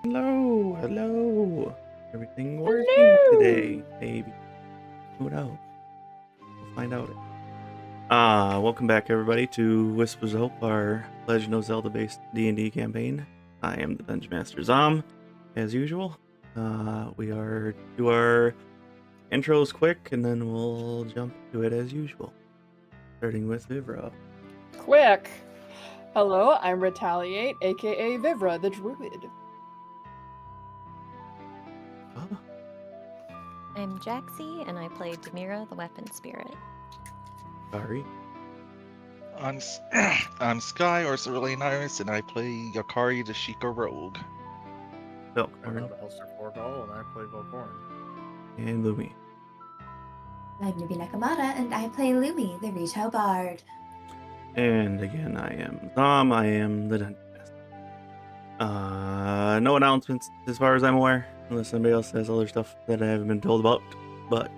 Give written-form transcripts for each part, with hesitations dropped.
Hello, hello. Everything working Hello. today, maybe. Who knows? We'll find out. Welcome back everybody to Whispers of Hope, our Legend of Zelda-based D&D campaign. I am the Dungeon Master Zom, as usual. We are do our intros quick, and then we'll jump to it as usual. Starting with Vivra. Quick. Hello, I'm Rhettaliate, aka Vivra, the druid. Oh, I'm Jaxi, and I play Demira, the weapon spirit. sorry. I'm Sky, or CeruleanxIris, and I play Akari, the Shiekah rogue. Velkorin. I'm AlistairForgall, and I play Velkorin. And Lumi. I'm NibiNekomata, and I play Lumi, the Rito bard. And again, I am Zom. I am the Dungeon Master. No announcements as far as I'm aware, unless somebody else has other stuff that I haven't been told about. But,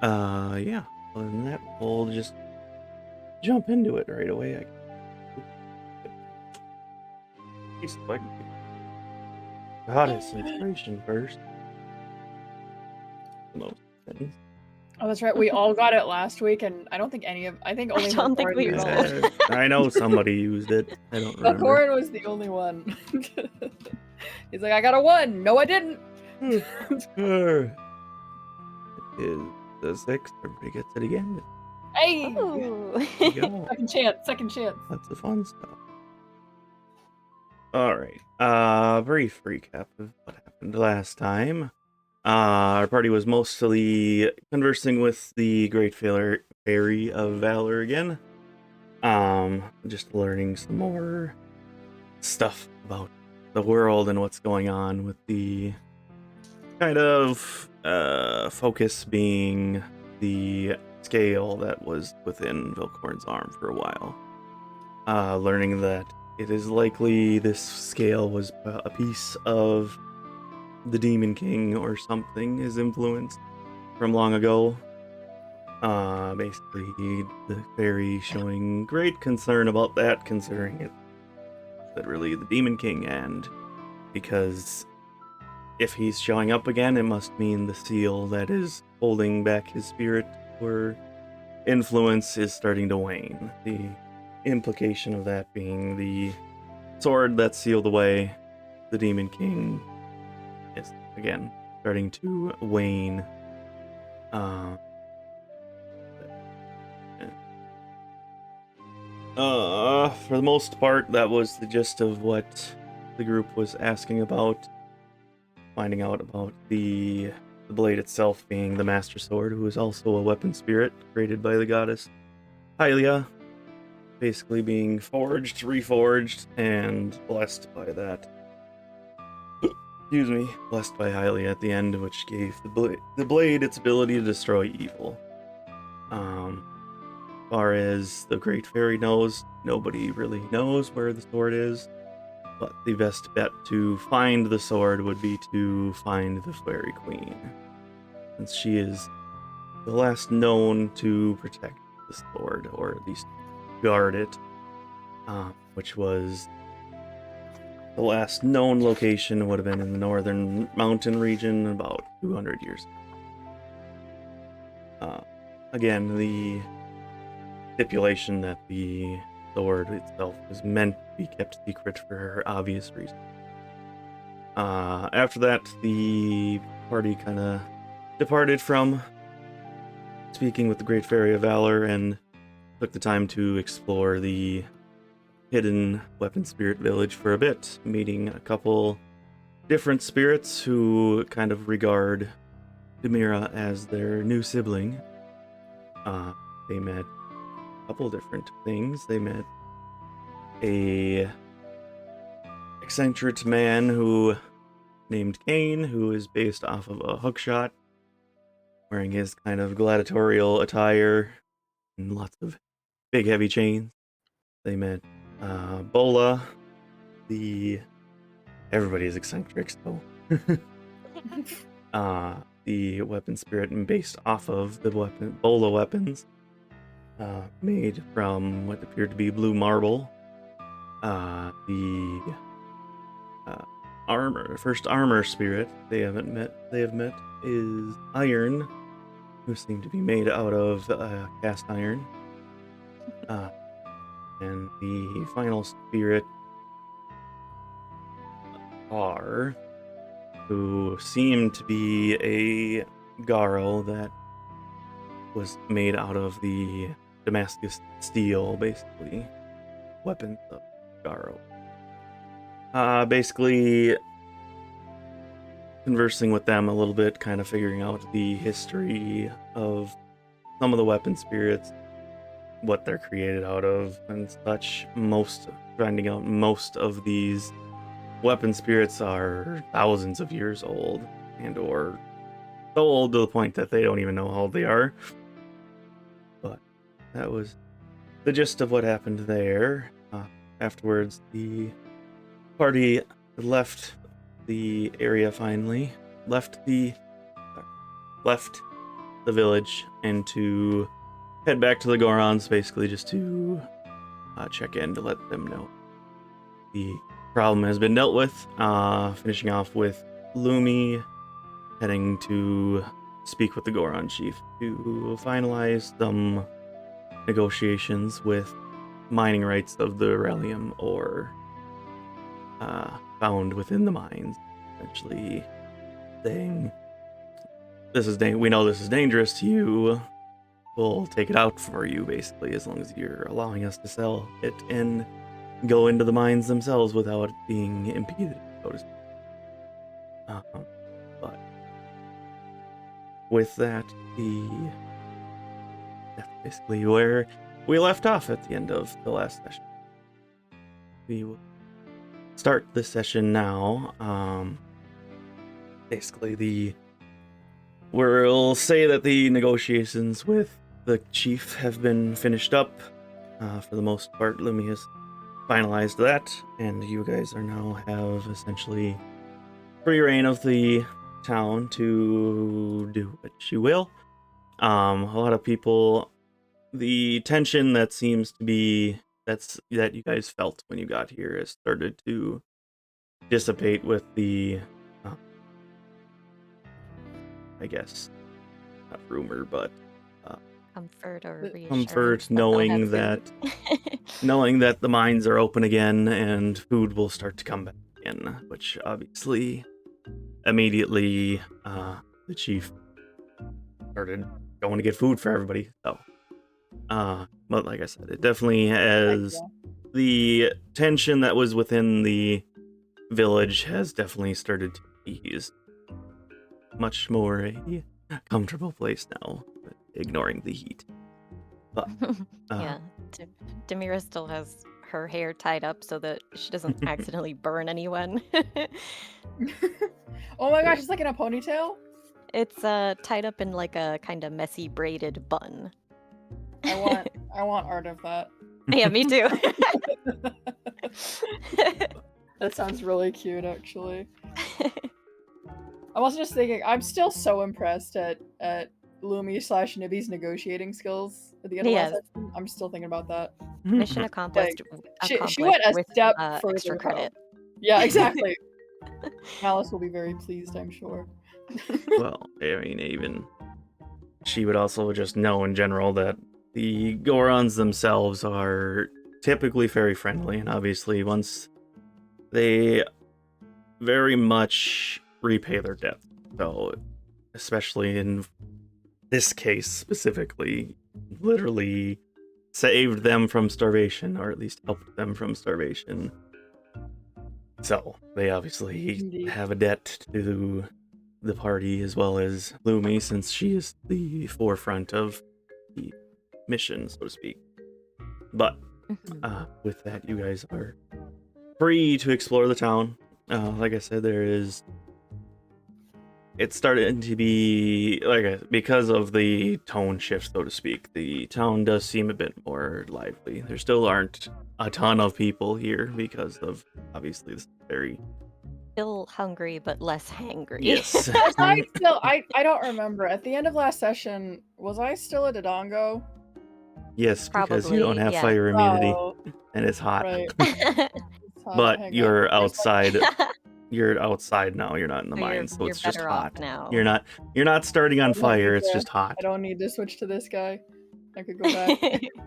yeah. Other than that, we'll just jump into it right away. Goddess inspiration first. Most things. Oh, that's right. We all got it last week, and I think only don't think Velkorin we used rolled. it. I know somebody used it. I don't remember. Velkorin was the only one. He's like, I got a 1. No, I didn't. Sure. It is the 6th. Everybody gets it again. Hey! Ooh. There you go. Second chance. Lots of fun stuff. Alright, brief recap of what happened last time. Our party was mostly conversing with the Great Fairy of Valor again. Just learning some more stuff about the world and what's going on, with the kind of focus being the scale that was within Velkorin's arm for a while. Learning that it is likely this scale was a piece of the Demon King or something, is influenced from long ago. Basically, the fairy showing great concern about that, considering it literally the Demon King, and because if he's showing up again, it must mean the seal that is holding back his spirit or influence is starting to wane. The implication of that being the sword that sealed away the Demon King is again starting to wane. For the most part, that was the gist of what the group was asking about. Finding out about the blade itself being the Master Sword, who is also a weapon spirit created by the goddess Hylia, basically being forged, reforged, and blessed by that. Excuse me, blessed by Hylia at the end, which gave the blade its ability to destroy evil. As far as the Great Fairy knows, nobody really knows where the sword is, but the best bet to find the sword would be to find the Fairy Queen, since she is the last known to protect the sword, or at least guard it, which was the last known location would have been in the northern mountain region about 200 years ago. Again, the stipulation that the sword itself was meant to be kept secret for obvious reasons. After that, the party kind of departed from speaking with the Great Fairy of Valor and took the time to explore the hidden weapon spirit village for a bit, meeting a couple different spirits who kind of regard Demira as their new sibling. They met a couple different things. They met a eccentric man who named Kane, who is based off of a hookshot, wearing his kind of gladiatorial attire and lots of big heavy chains. They met Bola, everybody is eccentric, so the weapon spirit based off of the Bola weapons, made from what appeared to be blue marble. The first armor spirit they have met is Iron, who seem to be made out of cast iron. And the final spirit are, who seem to be a Garo that was made out of the Damascus steel, basically. Weapons of Garo. Basically conversing with them a little bit, kind of figuring out the history of some of the weapon spirits, what they're created out of and such. Finding out most of these weapon spirits are thousands of years old, and or so old to the point that they don't even know how old they are. But that was the gist of what happened there. Afterwards, the party left the area finally, left the village, and to head back to the Gorons, basically just to check in to let them know the problem has been dealt with. Finishing off with Lumi heading to speak with the Goron chief to finalize some negotiations with mining rights of the Rhelium ore found within the mines. Essentially saying, we know this is dangerous to you. We'll take it out for you, basically, as long as you're allowing us to sell it and go into the mines themselves without it being impeded, so to speak. But with that, that's basically where we left off at the end of the last session. We will start this session now. Basically, we'll say that the negotiations with the chief have been finished up. For the most part, Lumi has finalized that, and you guys are now have essentially free reign of the town to do what you will. A lot of people, the tension that seems to be that you guys felt when you got here has started to dissipate with the I guess not rumor, but Comfort or reassurance. Comfort knowing that the mines are open again and food will start to come back in, which obviously immediately the chief started going to get food for everybody. So but like I said, it definitely has the tension that was within the village has definitely started to ease. Much more a comfortable place now, ignoring the heat. But yeah, Demira still has her hair tied up so that she doesn't accidentally burn anyone. Oh my gosh, it's like in a ponytail? It's tied up in like a kind of messy braided bun. I want art of that. Yeah, me too. That sounds really cute, actually. I'm also just thinking, I'm still so impressed at Lumi/Nibi's negotiating skills at the end of last session. I'm still thinking about that. Mission accomplished. She went a with, step further. Extra credit. Yeah, exactly. Alice will be very pleased, I'm sure. Well, I mean, even she would also just know in general that the Gorons themselves are typically very friendly, and obviously once they very much repay their debt. So, especially in this case specifically, literally saved them from starvation, or at least helped them from starvation. So, they obviously have a debt to the party as well as Lumi, since she is the forefront of the mission, so to speak. But with that, you guys are free to explore the town. Like I said, it's starting to be because of the tone shift, so to speak. The town does seem a bit more lively. There still aren't a ton of people here because of obviously this very Still hungry, but less hangry. Yes. I don't remember. At the end of last session, was I still a Dodongo? Yes, because you don't have yeah. fire immunity, and it's hot. Right. But you're outside. you're outside now. You're not in the So mine, so you're it's just better off hot. now. You're not starting on I don't fire. need It's to- just hot. I don't need to switch to this guy. I could go back.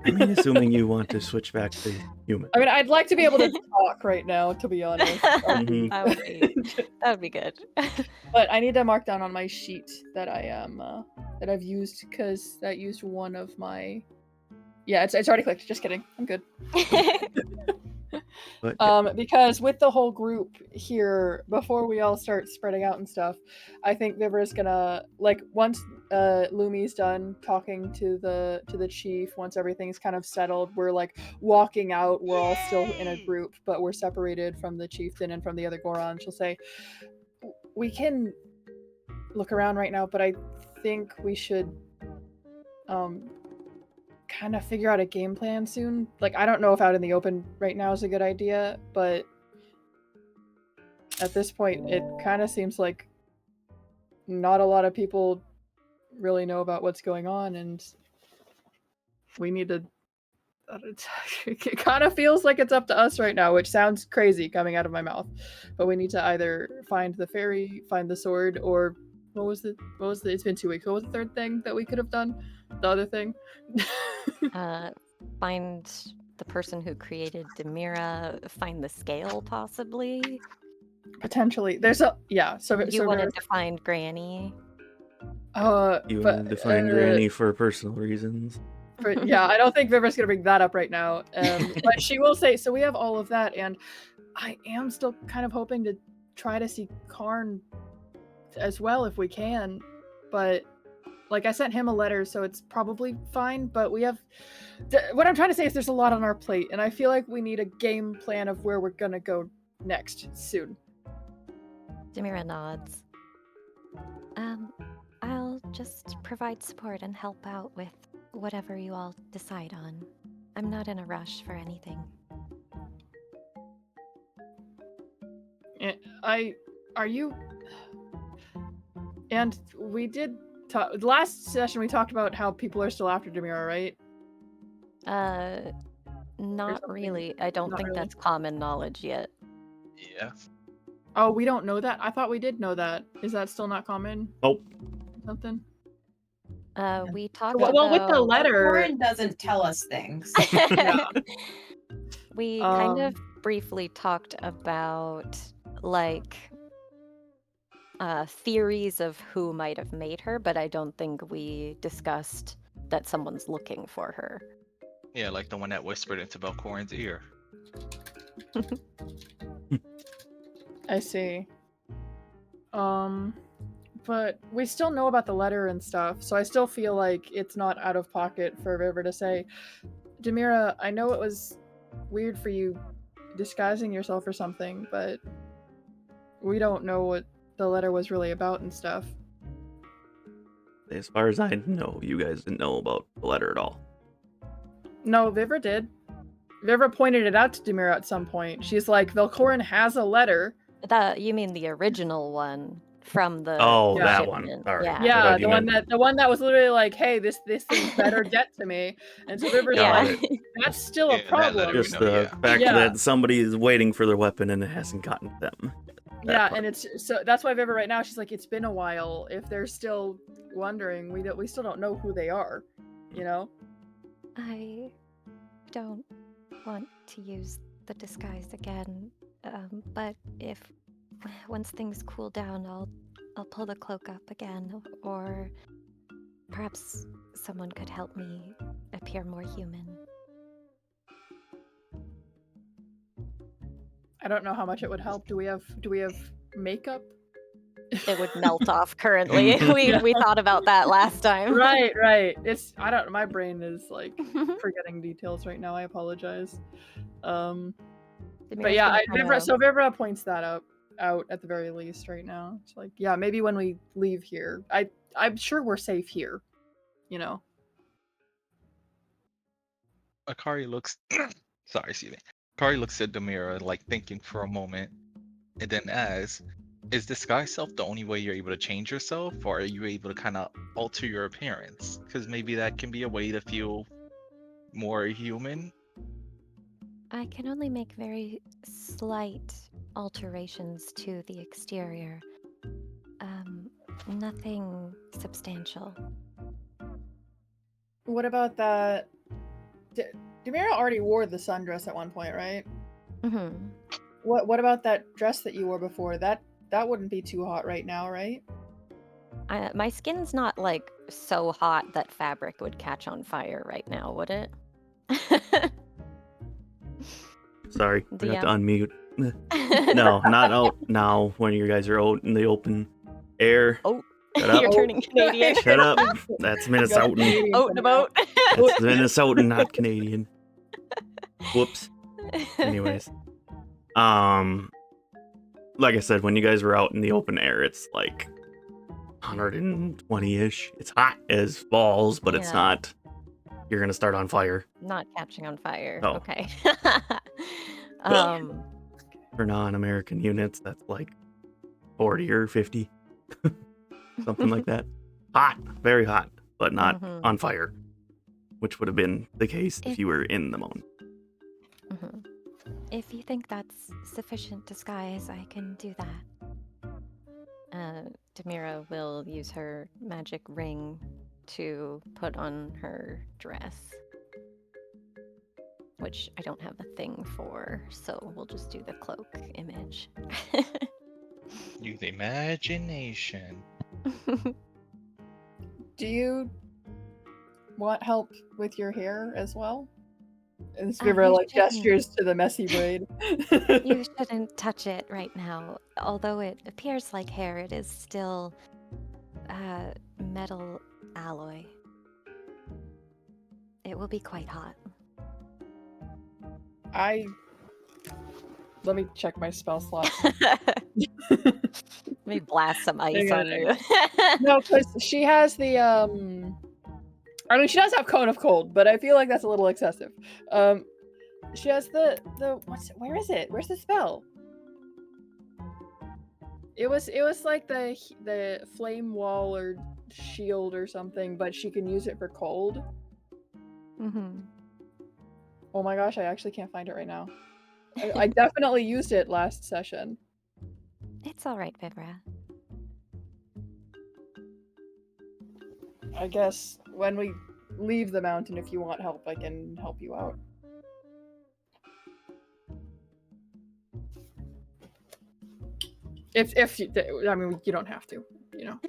I mean, assuming you want to switch back to human. I mean, I'd like to be able to talk right now, to be honest. Mhm. That would be good. But I need to mark down on my sheet that I am that I've used, because that used one of my. Yeah, it's already clicked. Just kidding. I'm good. But yeah. Because with the whole group here, before we all start spreading out and stuff, I think Vivra's gonna, like, once Lumi's done talking to the chief, once everything's kind of settled, we're like walking out. We're all still in a group, but we're separated from the chieftain and from the other Goron. She'll say, "We can look around right now, but I think we should kind of figure out a game plan soon. Like, I don't know if out in the open right now is a good idea, but at this point, it kind of seems like not a lot of people really know about what's going on, and we need to. It kind of feels like it's up to us right now, which sounds crazy coming out of my mouth, but we need to either find the fairy, find the sword, or what was the? It's been 2 weeks. What was the third thing that we could have done? The other thing. Find the person who created Demira, find the scale, possibly. Potentially. There's a so You wanted to find Granny. You wanted to find Granny for personal reasons. Yeah, I don't think Vivra's gonna bring that up right now. But she will say, so we have all of that, and I am still kind of hoping to try to see Karn as well if we can. But like, I sent him a letter, so it's probably fine, but we have what I'm trying to say is there's a lot on our plate, and I feel like we need a game plan of where we're gonna go next soon. Demira nods. I'll just provide support and help out with whatever you all decide on. I'm not in a rush for anything. Are you? And we did talk last session. We talked about how people are still after Demira, right? Not really. I don't think that's common knowledge yet. Yeah. Oh, we don't know that? I thought we did know that. Is that still not common? Oh. Something? We talked well, with the letter. Warren doesn't tell us things. We kind of briefly talked about, like, theories of who might have made her, but I don't think we discussed that someone's looking for her. Yeah, like the one that whispered into Velkorin's ear. I see. But we still know about the letter and stuff, so I still feel like it's not out of pocket for Vivra to say, Demira, I know it was weird for you disguising yourself or something, but we don't know what the letter was really about and stuff. As far as I know, you guys didn't know about the letter at all. No, Vivra did. Vivra pointed it out to Demira at some point. She's like, Velkorin has a letter. You mean the original one from the that one. shipment. All right. Yeah, the one that was literally like, hey, this thing's better get to me. And so Vivra's like, that's still a problem. Just the fact that somebody is waiting for their weapon and it hasn't gotten to them. And it's so that's why Vivra right now, she's like, it's been a while. If they're still wondering, we still don't know who they are, you know? I don't want to use the disguise again, but once things cool down, I'll pull the cloak up again, or perhaps someone could help me appear more human. I don't know how much it would help. Do we have makeup? It would melt off currently. We thought about that last time. Right. My brain is like forgetting details right now. I apologize. But yeah, Vivra points that out at the very least right now. It's like, yeah, maybe when we leave here, I'm sure we're safe here, you know. Akari looks sorry, excuse me. Akari looks at Demira, like, thinking for a moment, and then asks, is disguise self the only way you're able to change yourself, or are you able to kind of alter your appearance? Because maybe that can be a way to feel more human. I can only make very slight alterations to the exterior. Nothing substantial. What about that? Demira already wore the sundress at one point, right? Mm-hmm. What about that dress that you wore before? That wouldn't be too hot right now, right? My skin's not like so hot that fabric would catch on fire right now, would it? Sorry, forgot to DM. unmute. No, not out now when you guys are out in the open air. Oh, Shut up. you're turning Canadian. Shut up. That's Minnesotan. Out and about. That's Minnesotan, not Canadian. Whoops. Anyways. Like I said, when you guys were out in the open air, it's like 120-ish. It's hot as balls, but it's Yeah. not. You're gonna start on fire. Not catching on fire. Oh. Okay. For non-American units, that's like 40 or 50. Something like that. Hot. Very hot, but not Mhm. on fire. Which would have been the case if you were in the moon. Mhm. If you think that's sufficient disguise, I can do that. Demira will use her magic ring to put on her dress, which I don't have a thing for, so we'll just do the cloak image. Use imagination. Do you want help with your hair as well? And this You Vivra like shouldn't. gestures to the messy braid. You shouldn't touch it right now. Although it appears like hair, it is still metal alloy. It will be quite hot. Let me check my spell slot. Let me blast some ice on you. No, because she has the I mean, she does have Cone of Cold, but I feel like that's a little excessive. She has the where is it? Where's the spell? It was like the flame wall or shield or something, but she can use it for cold. Mm-hmm. Oh my gosh, I actually can't find it right now. I definitely used it last session. It's all right, Vivra. I guess when we leave the mountain, if you want help, I can help you out. If you, I mean, you don't have to, you know.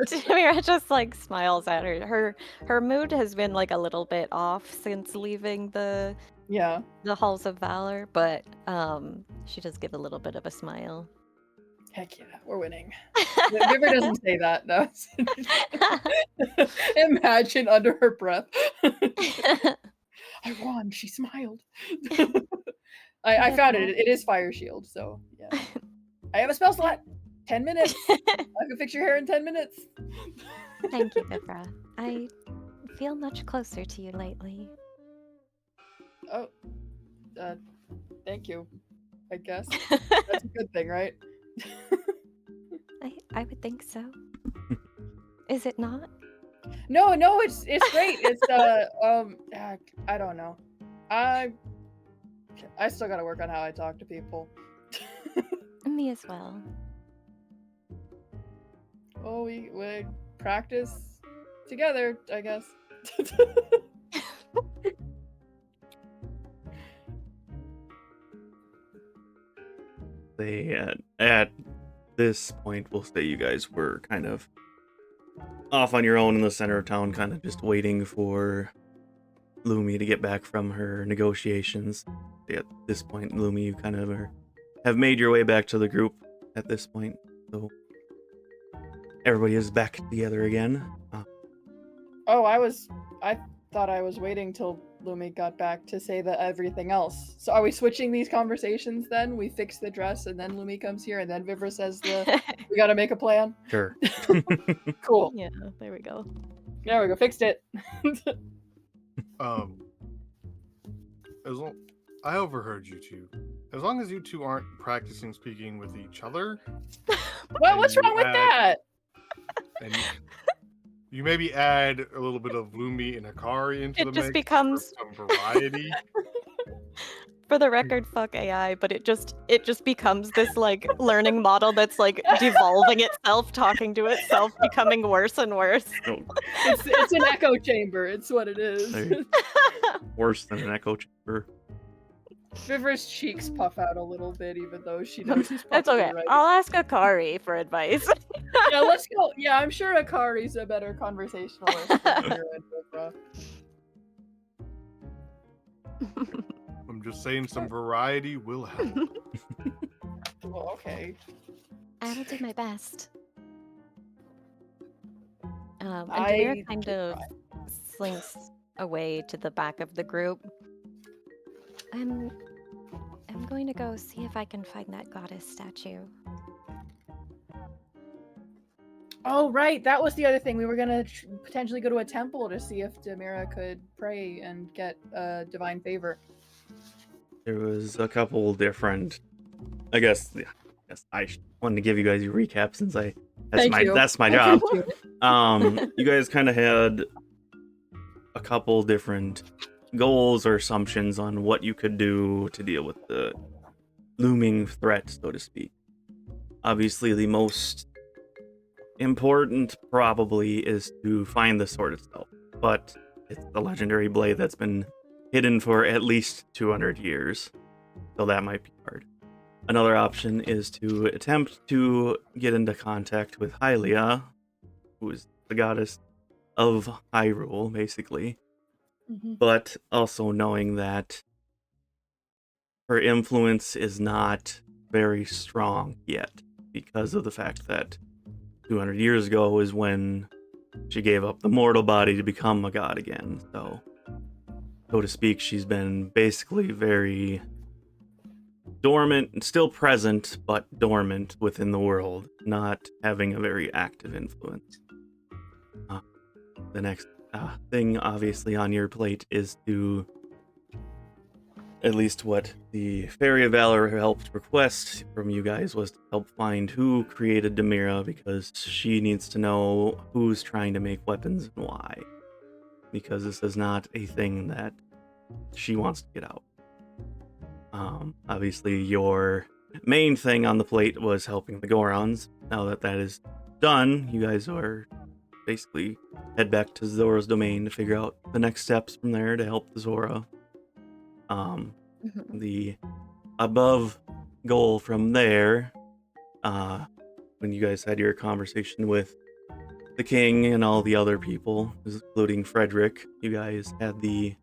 Demira just like smiles at her. Her mood has been like a little bit off since leaving the halls of valor, but she does give a little bit of a smile. Heck yeah, we're winning. Vivra doesn't say that, no. Imagine under her breath. I won, she smiled. I found it. It is Fire Shield, so yeah. I have a spell slot. 10 minutes. I can fix your hair in 10 minutes. Thank you, Vivra. I feel much closer to you lately. Oh, thank you. I guess that's a good thing, right? I would think so. Is it not? No, it's great. It's I don't know. I still gotta work on how I talk to people. Me as well. Oh, we practice together, I guess. They at this point, we'll say you guys were kind of off on your own in the center of town, kind of just waiting for Lumi to get back from her negotiations. At this point, Lumi, you kind of have made your way back to the group at this point, so everybody is back together again. Oh, I thought I was waiting till Lumi got back to say that everything else. So are we switching these conversations then? We fix the dress and then Lumi comes here and then Vivra says we gotta make a plan? Sure. Cool. Yeah, there we go. There we go, fixed it. I overheard you two. As long as you two aren't practicing speaking with each other. Well, what's wrong with that? And you maybe add a little bit of Lumi and Akari into the mix. It just becomes for some variety. for the record, fuck AI, but it just becomes this like learning model that's like devolving itself, talking to itself, becoming worse and worse. Oh, It's an echo chamber. It's what it is. Hey. worse than an echo chamber. Vivra's cheeks puff out a little bit, even though she knows she's That's probably okay. right. I'll ask Akari for advice. Yeah, let's go. Yeah, I'm sure Akari's a better conversationalist than Demira and Vivra. I'm just saying some variety will help. Well, okay. I will do my best. And I Demira kind can of slinks away to the back of the group. I'm going to go see if I can find that goddess statue. Oh, right. That was the other thing. We were gonna potentially go to a temple to see if Demira could pray and get divine favor. There was a couple different. I guess I wanted to give you guys a recap since that's my job. You guys kind of had a couple different goals or assumptions on what you could do to deal with the looming threat, so to speak. Obviously, the most important probably is to find the sword itself, but it's the legendary blade that's been hidden for at least 200 years, so that might be hard. Another option is to attempt to get into contact with Hylia, who is the goddess of Hyrule, basically, but also knowing that her influence is not very strong yet because of the fact that 200 years ago is when she gave up the mortal body to become a god again. So to speak, she's been basically very dormant and still present, but dormant within the world, not having a very active influence. The next thing, obviously, on your plate is to, at least what the Fairy of Valor helped request from you guys, was to help find who created Demira, because she needs to know who's trying to make weapons and why. Because this is not a thing that she wants to get out. Obviously, your main thing on the plate was helping the Gorons. Now that that is done, you guys are basically head back to Zora's domain to figure out the next steps from there to help the Zora. The above goal from there, when you guys had your conversation with the king and all the other people, including Frederick, you guys had the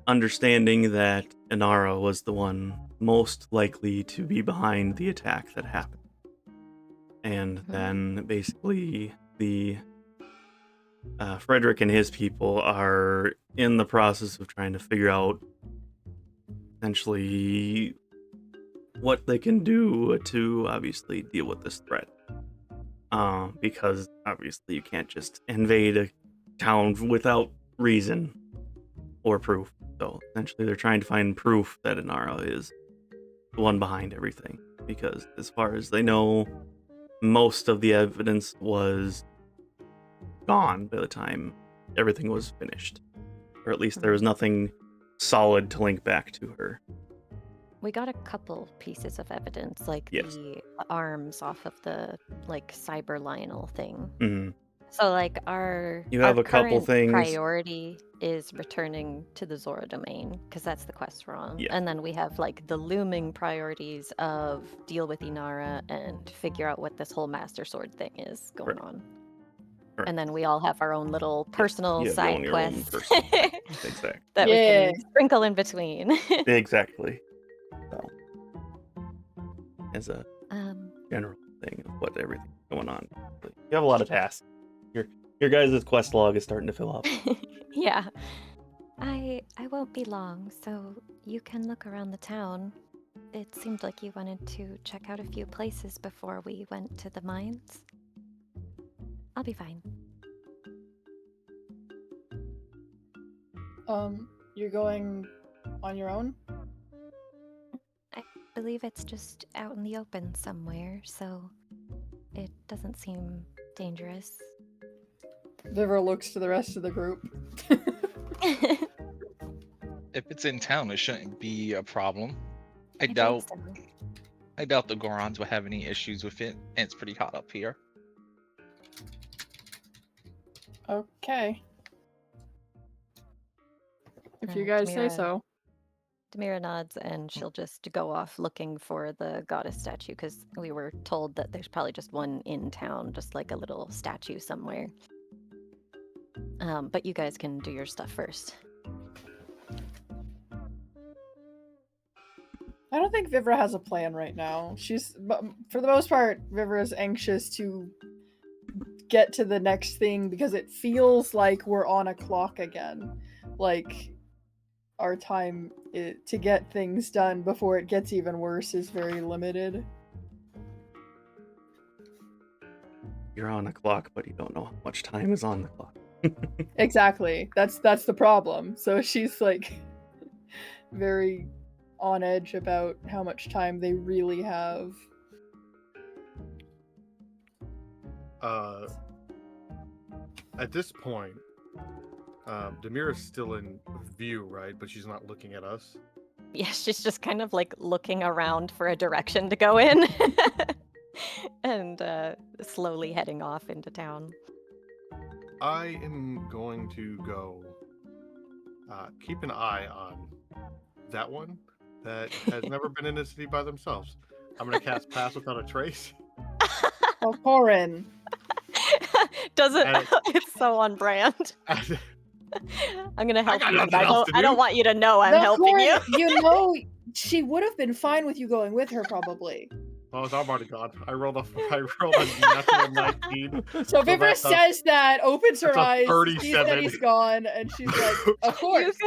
understanding that Inara was the one most likely to be behind the attack that happened. And then basically the Frederick and his people are in the process of trying to figure out essentially what they can do to obviously deal with this threat. Because obviously you can't just invade a town without reason or proof. So essentially they're trying to find proof that Inara is the one behind everything. Because as far as they know, most of the evidence was gone by the time everything was finished. Or at least there was nothing solid to link back to her. We got a couple pieces of evidence, like the arms off of the cyber Lionel thing. Mm-hmm. So you have a couple things. Priority is returning to the Zora domain, because that's the quest we're on. And then we have the looming priorities of deal with Inara and figure out what this whole Master Sword thing is going on. Right. And then we all have our own little personal side quests exactly. that we can sprinkle in between. Exactly. So, as a general thing of what everything's going on, you have a lot of tasks. Your guys' quest log is starting to fill up. Yeah. I won't be long, so you can look around the town. It seemed like you wanted to check out a few places before we went to the mines. I'll be fine. You're going on your own? I believe it's just out in the open somewhere, so it doesn't seem dangerous. Vivra looks to the rest of the group. If it's in town, it shouldn't be a problem. I think doubt so. I doubt the Gorons will have any issues with it, and it's pretty hot up here. Okay. If you guys say so. Demira nods, and she'll just go off looking for the goddess statue, because we were told that there's probably just one in town, just like a little statue somewhere. But you guys can do your stuff first. I don't think Vivra has a plan right now. But for the most part, Vivra is anxious to get to the next thing because it feels like we're on a clock again. Like, our time to get things done before it gets even worse is very limited. You're on a clock, but you don't know how much time is on the clock. Exactly. That's the problem. So she's like very on edge about how much time they really have. At this point, Demira's still in view, right? But she's not looking at us. Yeah, she's just kind of like looking around for a direction to go in. And slowly heading off into town. I am going to go keep an eye on that one that has never been in a city by themselves. I'm going to cast Pass Without a Trace. Velkorin. It's so on brand. I'm gonna help you, but I don't want you to know I'm helping you. You know, she would have been fine with you going with her, probably. Oh, I'm already gone. I rolled a natural 19. So Vivra says that, opens her eyes, sees that 37. he's gone, and she's like, "Of course."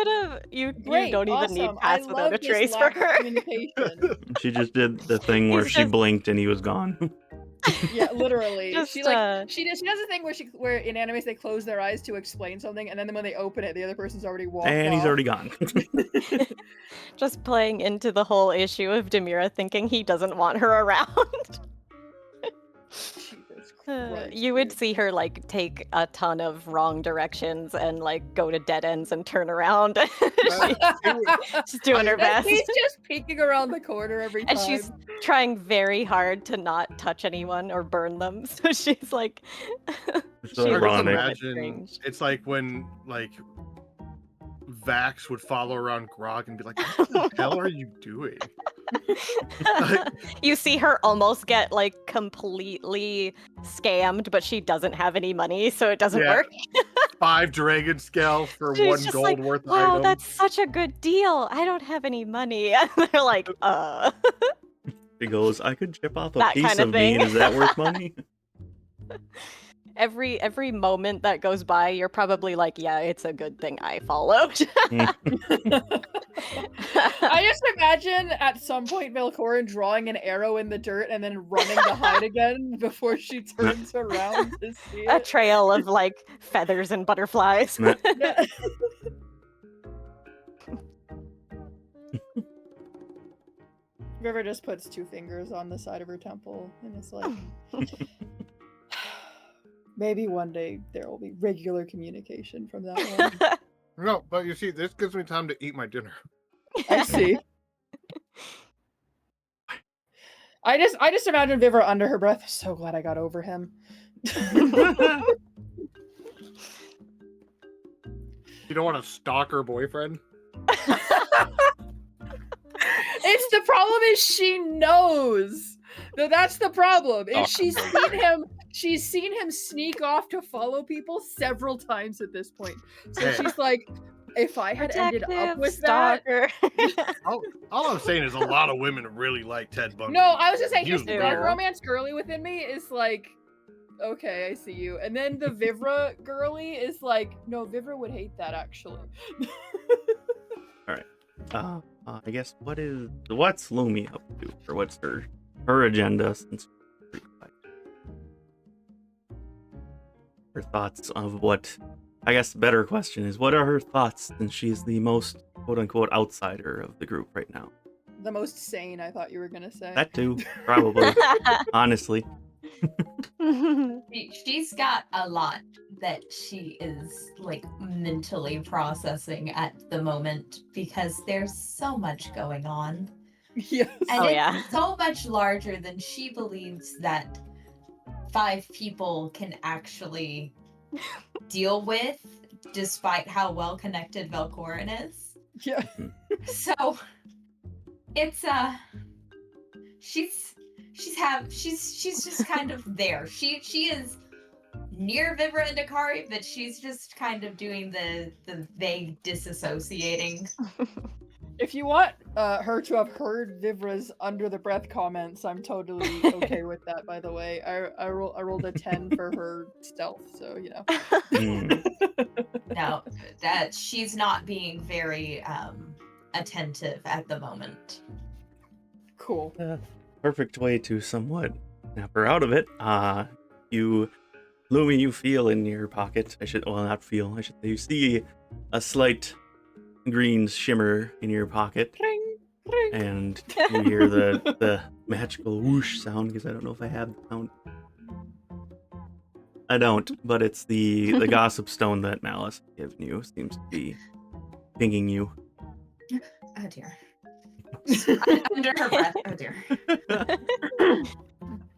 You Great, don't even awesome. need Pass I Without love a this Trace for lack of her. communication. She just did the thing where she blinked and he was gone. Yeah, literally. Just, she does the thing where in animes they close their eyes to explain something, and then when they open it, the other person's already walked And he's off. already gone. Just playing into the whole issue of Demira thinking he doesn't want her around. Jesus Christ, You would dude. see her like take a ton of wrong directions and like go to dead ends and turn around. She's doing her best. He's just peeking around the corner every time. And she's trying very hard to not touch anyone or burn them. So she's like, It's she I looks just a ironic. little bit imagine strange. it's like when Vax would follow around Grog and be like, "What the hell are you doing?" You see her almost get like completely scammed, but she doesn't have any money, so it doesn't work. 5 dragon scales for She's 1 just gold like, worth of wow, items. that's such a good deal. I don't have any money. And they're like, She goes, I could chip off a That piece kind of of me. thing. Is that worth money? Every moment that goes by, you're probably like, yeah, it's a good thing I followed. I just imagine at some point Velkorin drawing an arrow in the dirt and then running to hide again before she turns around to see A it. trail of like feathers and butterflies. Yeah. River just puts 2 fingers on the side of her temple and it's like, maybe one day there will be regular communication from that one. No, but you see, this gives me time to eat my dinner. I see. I just imagine Vivra under her breath. So glad I got over him. You don't want to stalk her boyfriend? It's the problem is she knows. No, that's the problem. Is she's seen him sneak off to follow people several times at this point. So she's like, if I had ended up with stalker. All I'm saying is a lot of women really like Ted Bundy. No, I was just saying, just the Ew. dark romance girly within me is like, okay, I see you. And then the Vivra girly is like, no, Vivra would hate that actually. I guess what's Lumi up to, or what's her agenda since her thoughts of what? I guess the better question is, what are her thoughts since she's the most quote unquote outsider of the group right now? The most sane, I thought you were gonna say. That too, probably. Honestly. She's got a lot that she is like mentally processing at the moment because there's so much going on. Yes. And Oh, it's yeah. so much larger than she believes that 5 people can actually deal with, despite how well connected Velkorin is. Yeah. So it's she's just kind of there. She is near Vivra and Akari, but she's just kind of doing the vague disassociating. If you want her to have heard Vivra's under the breath comments, I'm totally okay with that. By the way, I rolled a 10 for her stealth, so you know. No, that she's not being very attentive at the moment. Cool. Perfect way to somewhat snap her out of it. Lumi, you feel in your pocket. I should say you see a slight green shimmer in your pocket. Ring, ring. And you hear the magical whoosh sound, because I don't know if I have the sound. I don't, but it's the gossip stone that Malice has given you. Seems to be pinging you. Oh dear. Under her breath. Oh dear.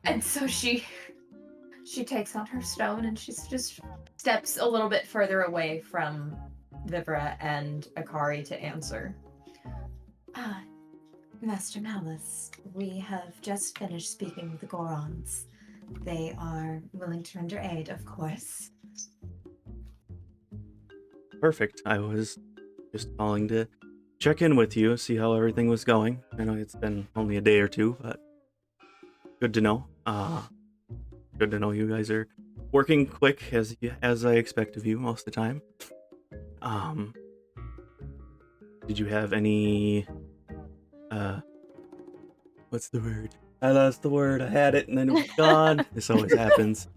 And so she takes out her stone and she just steps a little bit further away from Vivra and Akari to answer. Master Malice, we have just finished speaking with the Gorons. They are willing to render aid, of course. Perfect. I was just calling to check in with you, see how everything was going. I know it's been only a day or two, but good to know. Good to know you guys are working quick as I expect of you most of the time. Did you have any what's the word? I lost the word. I had it and then it was gone. This always happens.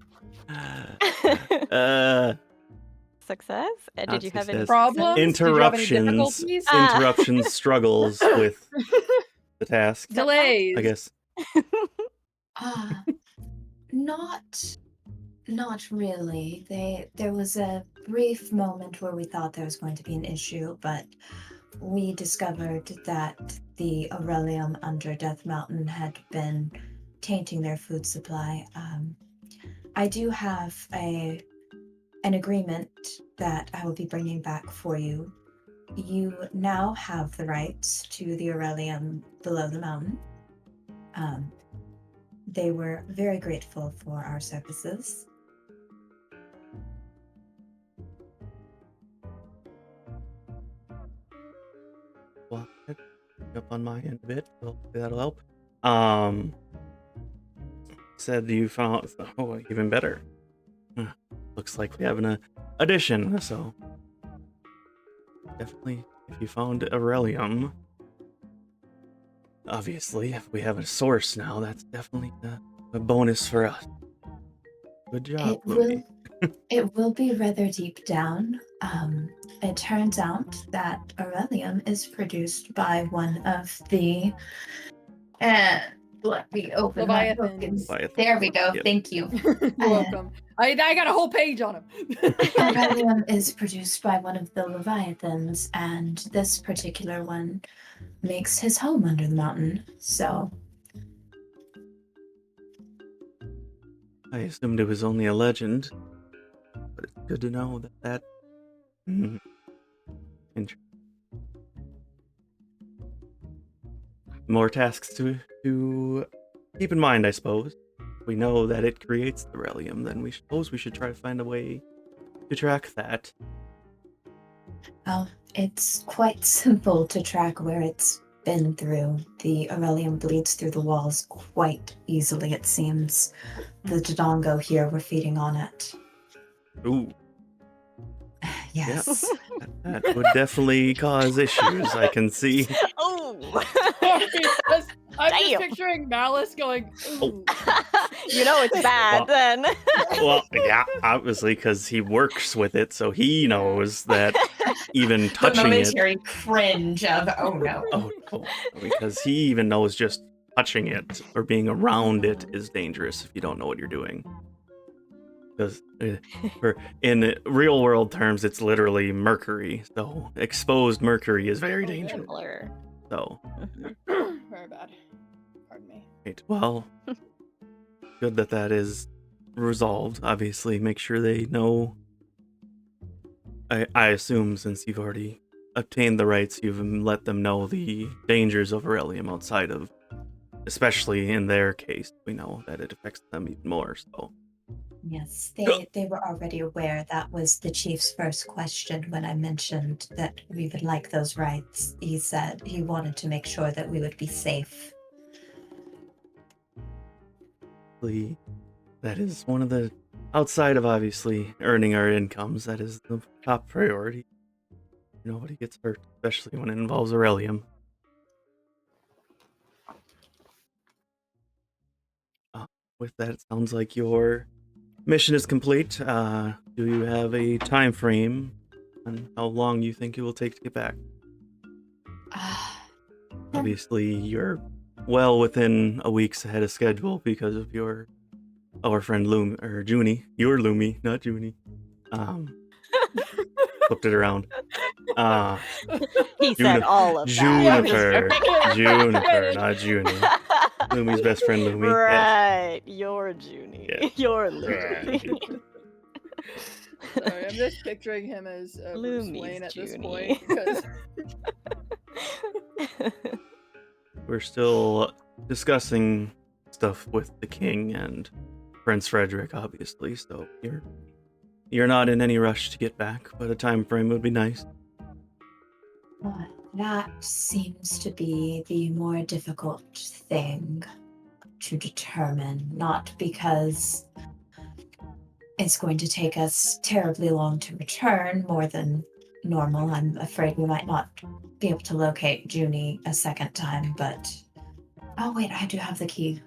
Success? Did you have any success. Problems? Interruptions. Did you have any Interruptions, struggles with the task. delays? I guess. Not really. There was a brief moment where we thought there was going to be an issue, but we discovered that the Aurelium under Death Mountain had been tainting their food supply. I do have an agreement that I will be bringing back for you. You now have the rights to the Aurelium below the mountain. They were very grateful for our services. Well, up on my end a bit. Hopefully that'll help. Said you found even better. Looks like we have an addition. So definitely, if you found Aurelium, obviously, if we have a source now, that's definitely a bonus for us. Good job, Lumi. It will be rather deep down. It turns out that Aurelium is produced by one of the let me open my book. There we go. Yep. Thank you. You're welcome. I got a whole page on him. Aurelium is produced by one of the Leviathans, and this particular one makes his home under the mountain. So I assumed it was only a legend, but it's good to know that. Interesting. More tasks to keep in mind, I suppose. If we know that it creates the Aurelium, then we should try to find a way to track that. well, it's quite simple to track where it's been through. The Aurelium bleeds through the walls quite easily, it seems. The Dodongo here were feeding on it. Ooh. Yes. That would definitely cause issues, I can see. Oh! I'm just Damn. picturing Malice going, ooh. You know it's bad then. Well, yeah, obviously, because he works with it, so he knows that even touching the it... momentary cringe of, oh no. Oh, because he even knows just touching it or being around it is dangerous if you don't know what you're doing. Because in real world terms, it's literally mercury. So exposed mercury is very dangerous. Similar. So, Very bad. Pardon me. right. Well, good that is resolved. Obviously, make sure they know. I assume since you've already obtained the rights, you've let them know the dangers of Aurelium outside of, especially in their case, we know that it affects them even more. So. Yes, they were already aware. That was the chief's first question when I mentioned that we would like those rights. He said he wanted to make sure that we would be safe. That is one of the, outside of obviously earning our incomes, that is the top priority. Nobody gets hurt, especially when it involves Aurelium. With that, it sounds like your mission is complete. Do you have a time frame on how long you think it will take to get back? Obviously, you're well within a week's ahead of schedule because of our friend Lumi, or Junie. Your Lumi, not Junie. Flipped it around. He said all of that. Juniper, not Junie. Lumi's best friend, Lumi. Right, you're Junie. Yeah. You're Lumi. Sorry, I'm just picturing him as Bruce Lumi's Wayne at this Junie. point. Because We're still discussing stuff with the king and Prince Frederick, obviously. So you're not in any rush to get back, but a time frame would be nice. That seems to be the more difficult thing to determine, not because it's going to take us terribly long to return, more than normal. I'm afraid we might not be able to locate Junie a second time, but... Oh wait, I do have the key.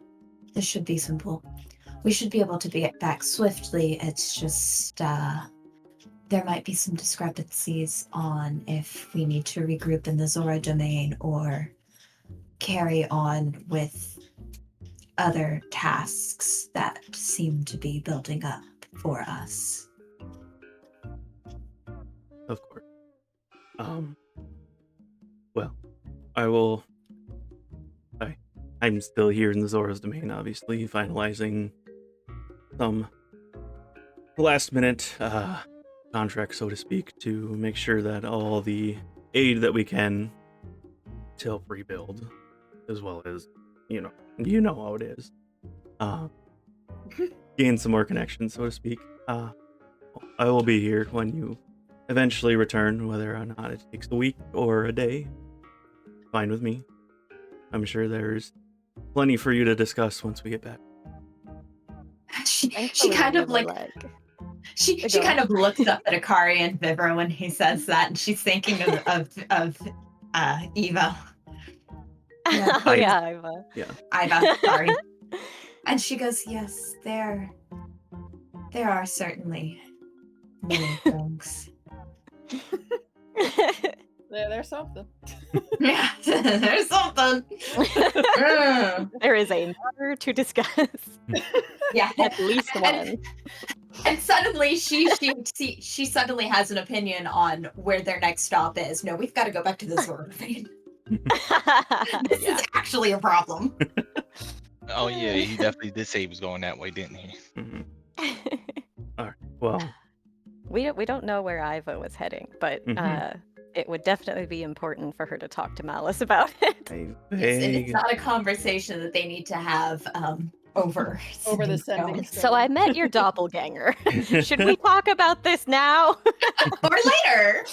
This should be simple. We should be able to get back swiftly. It's just, there might be some discrepancies on if we need to regroup in the Zora domain or carry on with other tasks that seem to be building up for us. Of course. Well, I'm still here in the Zora's domain, obviously, finalizing some last-minute contract, so to speak, to make sure that all the aid that we can to help rebuild, as well as, you know how it is, gain some more connections, so to speak. I will be here when you eventually return, whether or not it takes a week or a day. Fine with me. I'm sure there's plenty for you to discuss once we get back. She kind of she kind of looks up at Akari and Vivra when he says that, and she's thinking of Eva. Yeah. Oh yeah, Iva. Yeah. Iva, sorry. And she goes, yes, there are certainly many things. there's something. Yeah, there's something. There is a matter to discuss. Yeah, at least one. And suddenly she suddenly has an opinion on where their next stop is. No, we've got to go back to the Zora domain. This is actually a problem. Oh yeah, he definitely did say he was going that way, didn't he? Mm-hmm. All right. Well, we don't know where Iva was heading, but it would definitely be important for her to talk to Malice about it. It's not a conversation that they need to have over the sending. So I met your doppelganger. Should we talk about this now? Or later?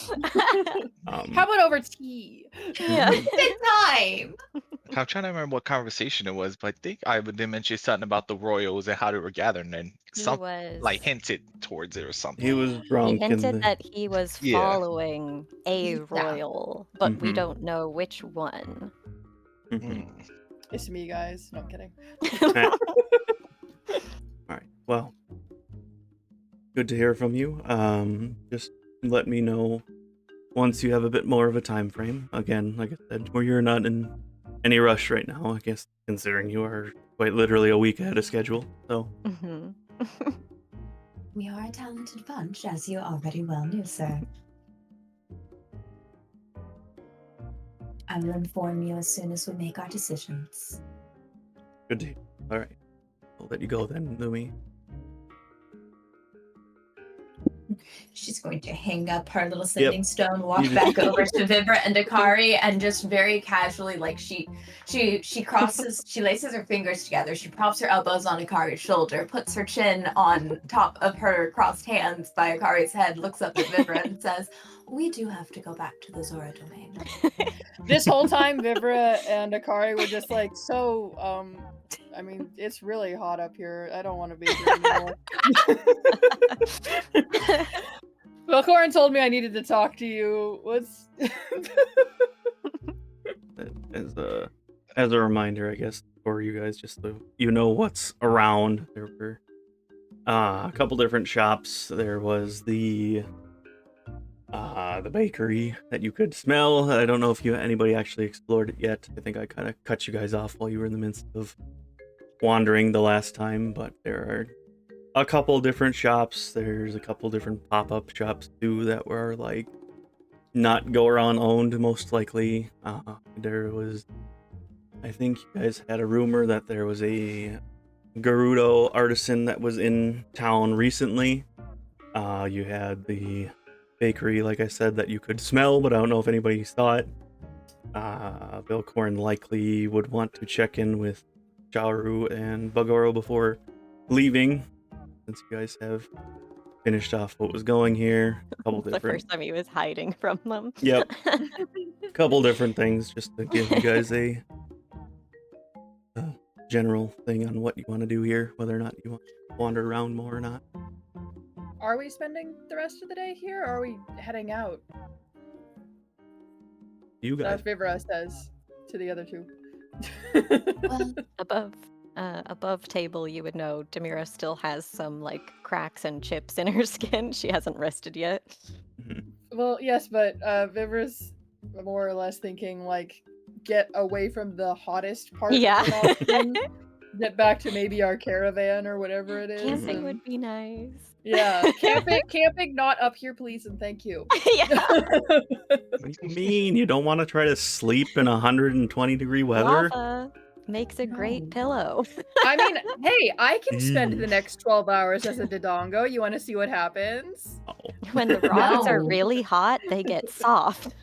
How about over tea? Yeah. Good time. I'm trying to remember what conversation it was, but I think I did mention something about the royals and how they were gathering, and something like hinted towards it or something. He was drunk. He hinted that he was following a royal, but we don't know which one. It's me, guys. No, I'm kidding. All right. Well, good to hear from you. Just let me know once you have a bit more of a time frame. Again, like I said, where you're not in any rush right now, I guess, considering you are quite literally a week ahead of schedule. So We are a talented bunch, as you already well knew, sir. I will inform you as soon as we make our decisions. Good deal. All right. I'll let you go then, Lumi. She's going to hang up her little sending stone, walk You back over to Vivra and Akari, and just very casually, like she crosses, she laces her fingers together, she props her elbows on Akari's shoulder, puts her chin on top of her crossed hands by Akari's head, looks up at Vivra and says, We do have to go back to the Zora domain. This whole time, Vivra and Akari were just like, so, I mean, it's really hot up here. I don't want to be here anymore. Velkorin told me I needed to talk to you. What's... As a reminder, I guess, for you guys, just so you know what's around. There were a couple different shops. There was the bakery that you could smell. I don't know if anybody actually explored it yet. I think I kind of cut you guys off while you were in the midst of wandering the last time, but there are a couple different shops. There's a couple different pop-up shops too that were like not Goron owned, most likely. There was, I think you guys had a rumor that there was a Gerudo artisan that was in town recently. You had the bakery, like I said, that you could smell, but I don't know if anybody saw it. Velkorin likely would want to check in with Chauru and Bagoro before leaving, since you guys have finished off what was going here. A couple different... The first time he was hiding from them. Yep. A couple different things just to give you guys a general thing on what you want to do here, whether or not you want to wander around more or not. Are we spending the rest of the day here, or are we heading out? You guys. That's what Vivra says to the other two. Well, above table, you would know Demira still has some like cracks and chips in her skin. She hasn't rested yet. Well, yes, but Vivra's more or less thinking like, get away from the hottest part. Yeah. Of the mountain, get back to maybe our caravan or whatever it is. Camping would be nice. Yeah, camping not up here, please, and thank you. Yeah. What do you mean? You don't want to try to sleep in 120-degree weather? Lava makes a great pillow. I mean, hey, I can spend the next 12 hours as a Dodongo. You want to see what happens? Oh. When the rocks are really hot, they get soft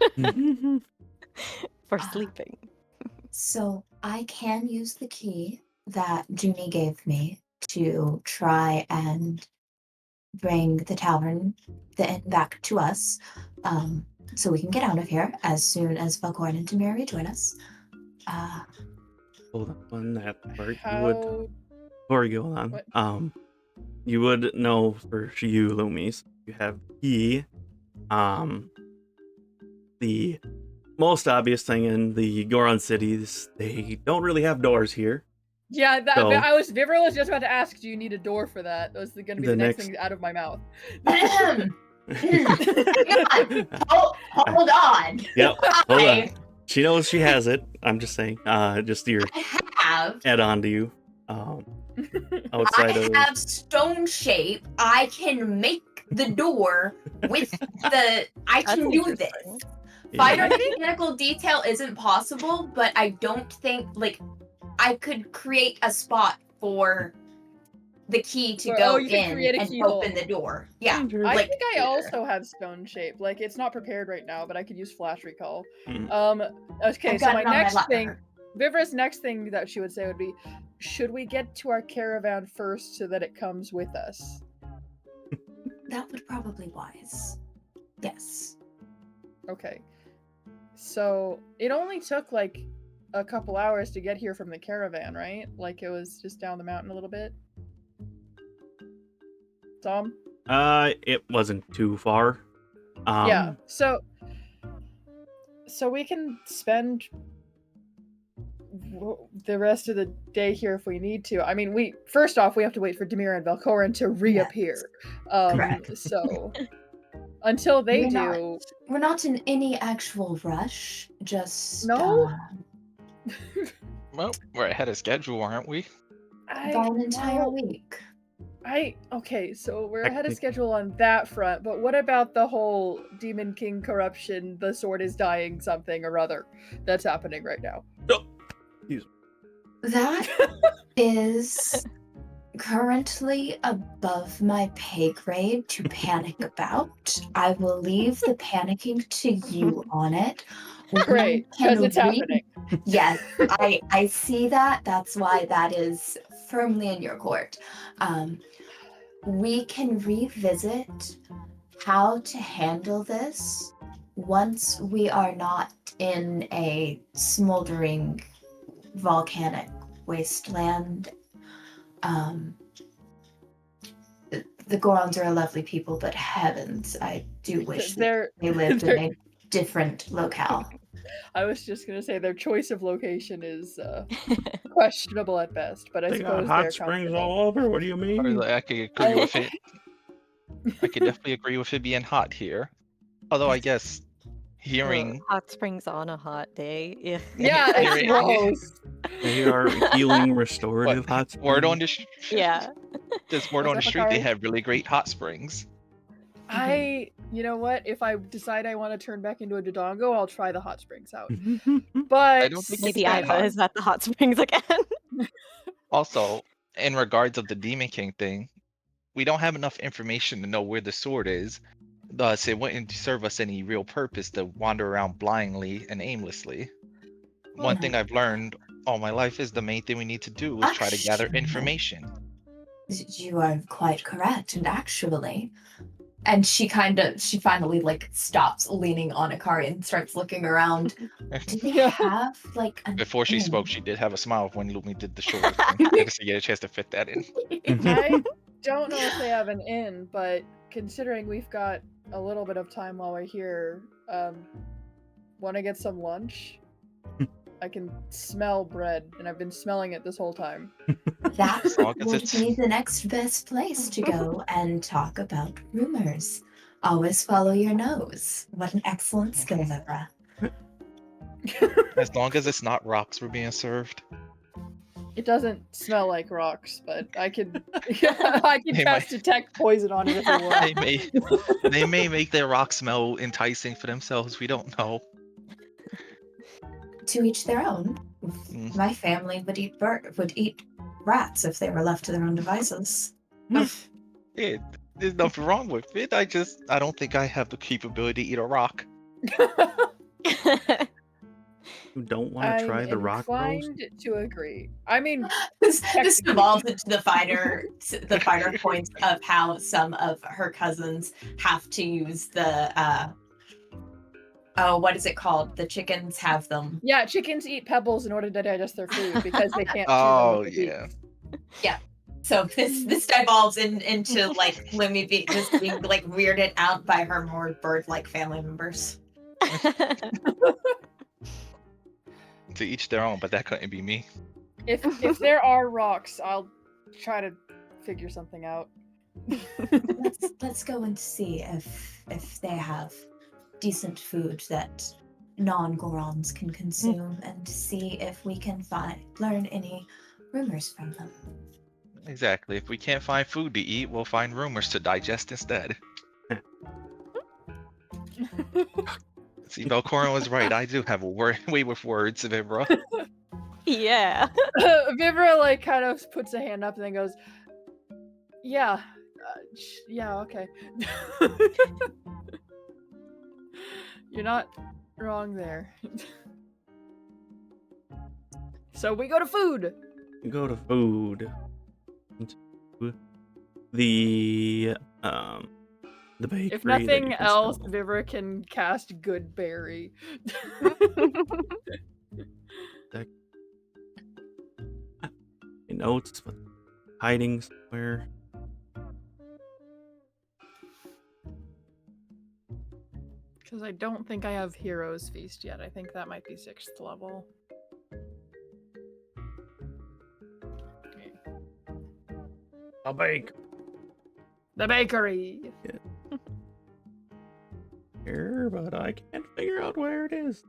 for sleeping. So I can use the key that Junie gave me to try and bring the tavern, the inn, back to us, so we can get out of here as soon as Velkorin and Demira rejoin us. Hold on that part. You would, before we go on, you would know for you, Lumis, you have key. The most obvious thing in the Goron cities, they don't really have doors here. Yeah, Vivra was just about to ask, do you need a door for that? That was going to be the next thing out of my mouth. Hold on. Yep, hold on. She knows she has it. I'm just saying, just your add on to you. Outside I have stone shape. I can make the door with the. I can do this. Yeah. Finer mechanical detail isn't possible, but I don't think I could create a spot for the key to go in and open the door. Yeah. I think I also have stone shape. Like, it's not prepared right now, but I could use flash recall. Okay, so my next thing, Vivra's next thing that she would say would be, should we get to our caravan first so that it comes with us? That would probably be wise. Yes. Okay. So, it only took like a couple hours to get here from the caravan, right? Like, it was just down the mountain a little bit. Tom? It wasn't too far. Yeah, so we can spend the rest of the day here if we need to. I mean, first off, we have to wait for Demira and Velkorin to reappear. Correct. So until they do... We're not in any actual rush, just... No? Well, we're ahead of schedule, aren't we? About an entire week. Okay, so we're ahead of schedule on that front, but what about the whole Demon King corruption, the sword is dying something or other that's happening right now? That is currently above my pay grade to panic about. I will leave the panicking to you on it. Great, because it's happening. Yes, I see that. That's why that is firmly in your court. We can revisit how to handle this once we are not in a smoldering volcanic wasteland. The Gorons are a lovely people, but heavens, I do wish that they lived in a different locale. I was just gonna say their choice of location is questionable at best, but I suppose got hot they're springs all over. What do you mean? I could agree with it. I could definitely agree with it being hot here. Although I guess hearing hot springs on a hot day. Yeah, it's gross. They are healing, restorative hot springs. Word on the street. Yeah. Just word on the street, they have really great hot springs. You know what? If I decide I want to turn back into a Dodongo, I'll try the hot springs out. But I don't think maybe Iva is at the hot springs again. Also, in regards of the Demon King thing, we don't have enough information to know where the sword is. Thus, it wouldn't serve us any real purpose to wander around blindly and aimlessly. One thing I've learned all my life is the main thing we need to do is try to gather information. You are quite correct, and actually. And she finally like stops leaning on Akari and starts looking around. Do they have like Before she spoke, she did have a smile when Lumi did the shoulder thing. I guess you get a chance to fit that in. I don't know if they have an inn, but considering we've got a little bit of time while we're here, want to get some lunch? I can smell bread, and I've been smelling it this whole time. That would be the next best place to go and talk about rumors. Always follow your nose. What an excellent skill, Vivra. As long as it's not rocks we're being served. It doesn't smell like rocks, but I could I can cast detect poison on it if I want. They may make their rock smell enticing for themselves. We don't know. To each their own. My family would eat rats if they were left to their own devices. There's nothing wrong with it. I don't think I have the capability to eat a rock. You don't want to try the rock roast? I'm inclined to agree. I mean, this evolves into the finer points of how some of her cousins have to use the what is it called? The chickens have them. Yeah, chickens eat pebbles in order to digest their food because they can't. Yeah. So this devolves into like Lumi being like weirded out by her more bird-like family members. To each their own, but that couldn't be me. If there are rocks, I'll try to figure something out. Let's go and see if they have decent food that non-Gorons can consume and see if we can learn any rumors from them. Exactly. If we can't find food to eat, we'll find rumors to digest instead. See, Velkorin was right. I do have a way with words, Vivra. Yeah. Vivra like kind of puts a hand up and then goes, "Yeah, yeah, okay." You're not wrong there. So we go to food. We go to food. The bakery. If nothing else, Vivra can cast Good Berry. Notes, but hiding somewhere. Because I don't think I have Heroes Feast yet. I think that might be 6th level. Okay. I'll bake. The bakery. Yeah. Here, but I can't figure out where it is.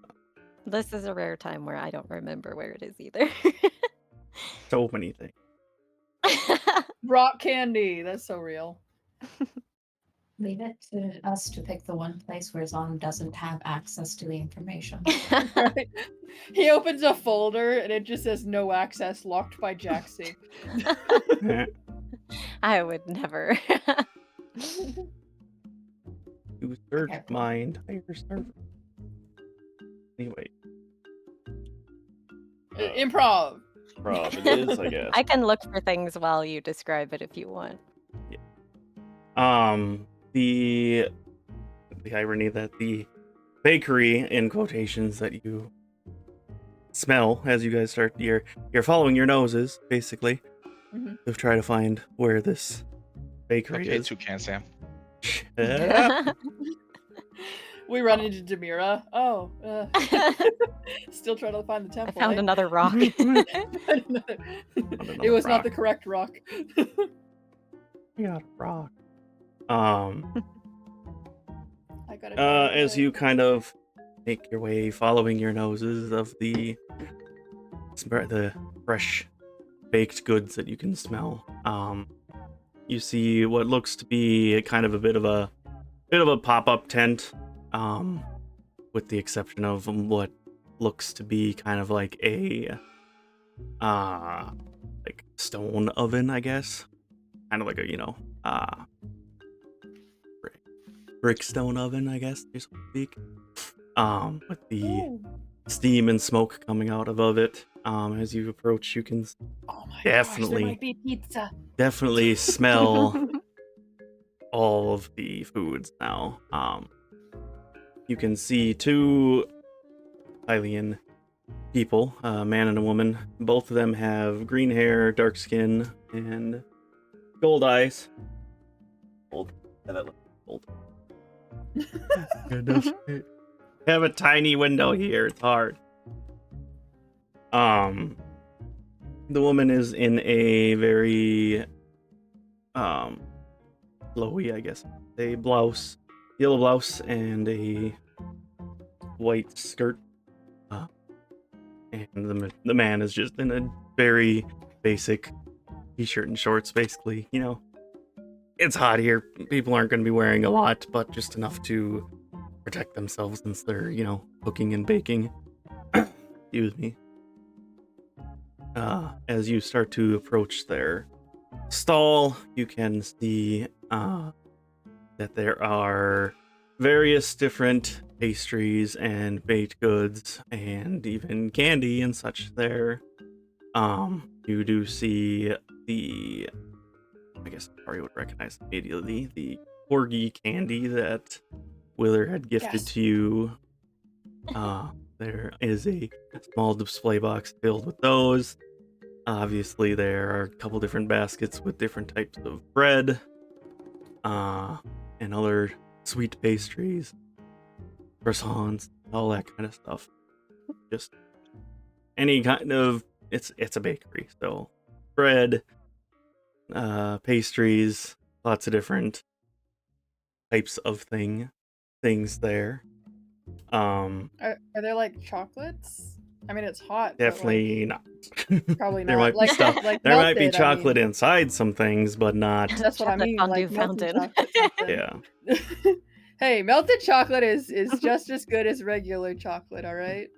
This is a rare time where I don't remember where it is either. So many things. Rock candy. That's so real. Leave it to us to pick the one place where Zon doesn't have access to the information. Right? He opens a folder and it just says no access, locked by Jaxi. I would never. You searched Okay. my entire server. Anyway. Improv. Prob it is, I guess. I can look for things while you describe it if you want. The irony that the bakery, in quotations, that you smell as you guys start, you're following your noses, basically, to try to find where this bakery Okay, is. Toucan Sam. Shut up. We run into Demira. Oh, still trying to find the I temple. found eh? another rock. It was not the correct rock. I got a rock. I got As you kind of make your way, following your noses of the fresh baked goods that you can smell, you see what looks to be kind of a bit of a pop-up tent, with the exception of what looks to be kind of like a like stone oven, I guess, kind of like a brick stone oven, I guess, so to speak, with the steam and smoke coming out above it. As you approach, you can Oh my definitely gosh, there might be pizza. definitely smell all of the foods now. You can see two Hylian people, a man and a woman. Both of them have green hair, dark skin, and gold eyes. Gold. Yeah, that looks gold. Have a tiny window here. It's hard. The woman is in a very flowy, I guess, a blouse, yellow blouse, and a white skirt. And the man is just in a very basic t-shirt and shorts, basically. You know, it's hot here. People aren't going to be wearing a lot, but just enough to protect themselves since they're, cooking and baking. Excuse me. As you start to approach their stall, you can see that there are various different pastries and baked goods and even candy and such there. You do see I guess Ari would recognize immediately, the corgi candy that Willer had gifted to you. There is a small display box filled with those. Obviously, there are a couple different baskets with different types of bread, and other sweet pastries, croissants, all that kind of stuff. Just any kind of it's a bakery, so bread, pastries, lots of different types of things there. Are there like chocolates? I mean, it's hot. Definitely not. Probably not. There might be like, stuff. Like There might be melted, chocolate inside some things, but not. That's what I mean. Chocolate Like fondue melted fountain. chocolate. Yeah. Hey, melted chocolate is just as good as regular chocolate. All right.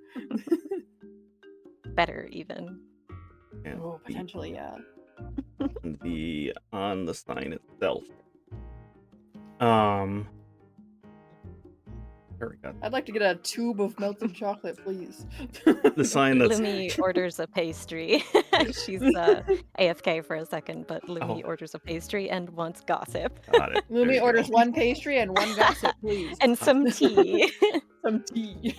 Better even. And Oh, potentially, yeah. on the sign itself. There we go. I'd like to get a tube of melted chocolate, please. The sign that's Lumi orders a pastry. She's AFK for a second, but Lumi orders a pastry and wants gossip. Got it. There Lumi you orders go. one pastry and one gossip, please. And some tea. Some tea.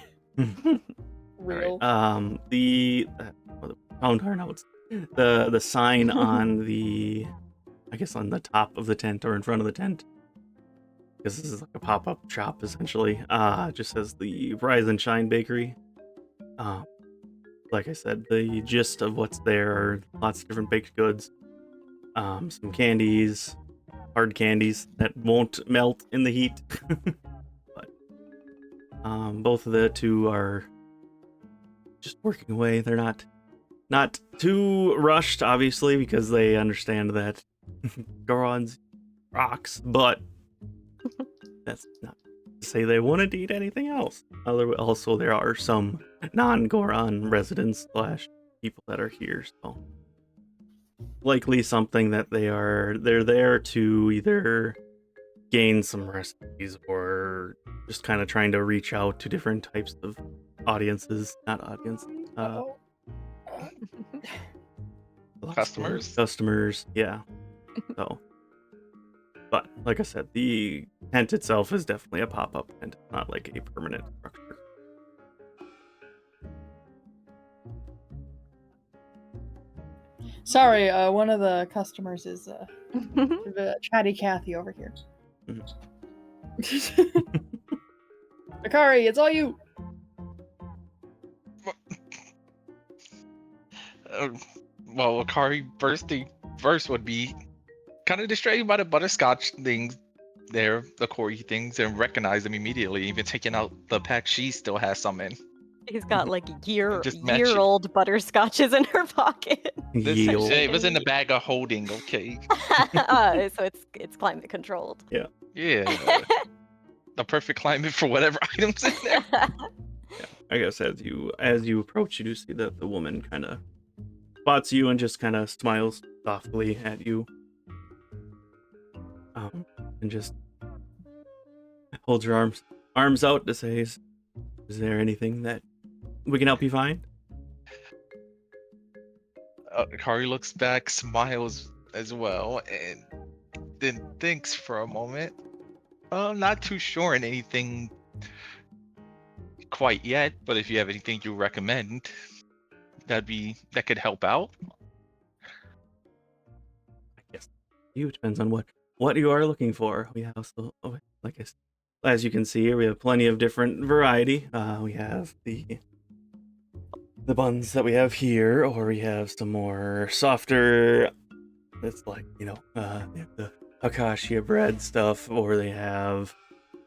Real. Right. The found our notes. The sign on the, I guess on the top of the tent or in front of the tent, because this is like a pop-up shop essentially. Just says the Rise and Shine Bakery. Like I said, the gist of what's there are lots of different baked goods, some candies, hard candies that won't melt in the heat. But both of the two are just working away. They're not too rushed, obviously, because they understand that Goron's rocks, but that's not to say they wouldn't eat anything else. Also, there are some non-Goron residents / people that are here, so likely something that they're there to either gain some recipes or just kind of trying to reach out to different types of audiences, not audience, Uh-oh. customers, yeah. So, but like I said, the tent itself is definitely a pop-up tent, not like a permanent structure. Sorry, one of the customers is the chatty Cathy over here. Akari, it's all you. Well, Akari first would be kind of distracted by the butterscotch things there, the Corey things, and recognize them immediately, even taking out the pack she still has some in. He's got like Just match it. year-old butterscotches in her pocket. It was in the bag of holding, okay? So it's climate controlled. Yeah. The perfect climate for whatever items in there. I guess as you approach, you do see that the woman kind of spots you and just kind of smiles softly at you, and just holds her arms out to say, "Is there anything that we can help you find?" Akari looks back, smiles as well, and then thinks for a moment. I'm not too sure on anything quite yet, but if you have anything you recommend, that could help out. I guess it depends on what you are looking for. We have like I said, as you can see here, we have plenty of different variety. We have the buns that we have here, or we have some more softer. It's like the Akashia bread stuff, or they have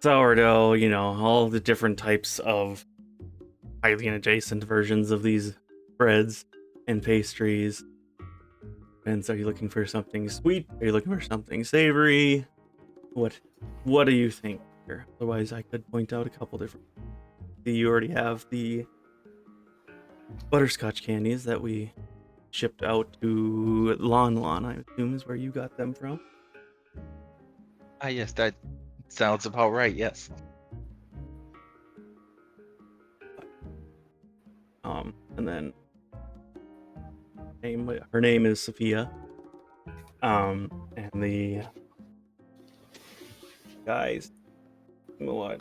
sourdough, all the different types of highly adjacent versions of these breads and pastries. And so, are you looking for something sweet? Are you looking for something savory? What do you think here? Otherwise, I could point out a couple different. You already have the butterscotch candies that we shipped out to Lon, I assume is where you got them from. Yes, that sounds about right, yes. And then her name is Sophia. And the guys, what?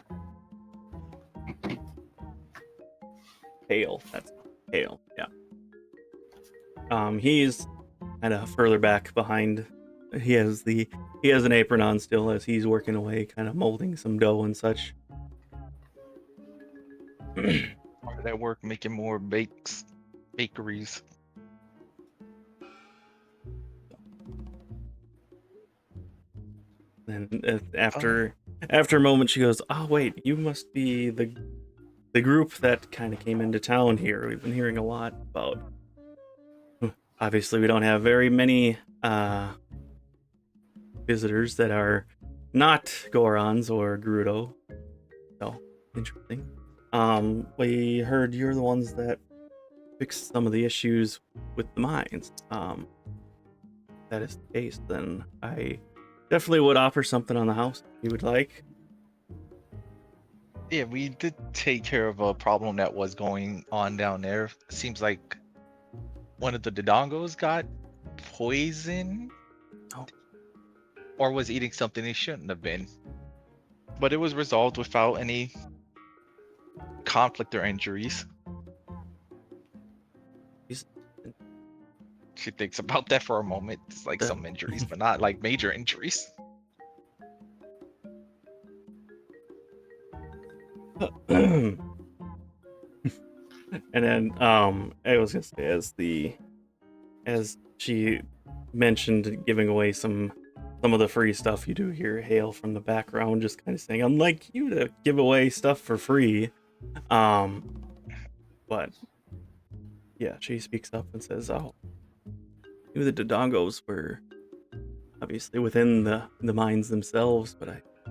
Hale. That's Hale. Yeah. He's kind of further back behind. He has an apron on still as he's working away, kind of molding some dough and such. That work making more bakeries. And after a moment, she goes, "Oh wait, you must be the group that kind of came into town here. We've been hearing a lot about. Obviously, we don't have very many visitors that are not Gorons or Gerudo. So interesting. We heard you're the ones that fixed some of the issues with the mines. If that is the case, then I definitely would offer something on the house if you would like." Yeah, we did take care of a problem that was going on down there. Seems like one of the Dodongos got poisoned. Oh. Or was eating something they shouldn't have been. But it was resolved without any conflict or injuries. She thinks about that for a moment. It's like some injuries, but not like major injuries. And then I was gonna say, as she mentioned giving away some of the free stuff, you do hear Hale from the background just kind of saying, "Unlike you to give away stuff for free." But yeah, she speaks up and says, "Oh, knew the Dodongos were obviously within the mines themselves, but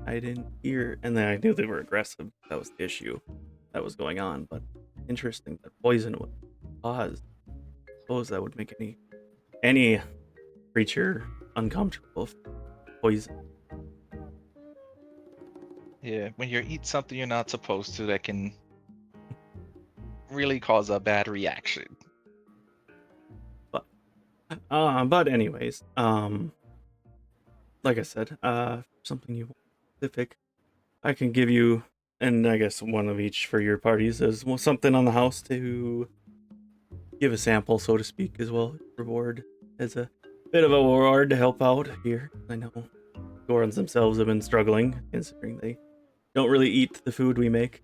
I didn't hear, and then I knew they were aggressive. That was the issue that was going on. But interesting that poison would cause. I suppose that would make any creature uncomfortable. Poison. Yeah, when you eat something you're not supposed to, that can really cause a bad reaction. But anyways, like I said, something you want specific, I can give you, and I guess one of each for your parties as well, something on the house to give a sample, so to speak, as well. Reward as a bit of a reward to help out here. I know Gorons themselves have been struggling, considering they don't really eat the food we make,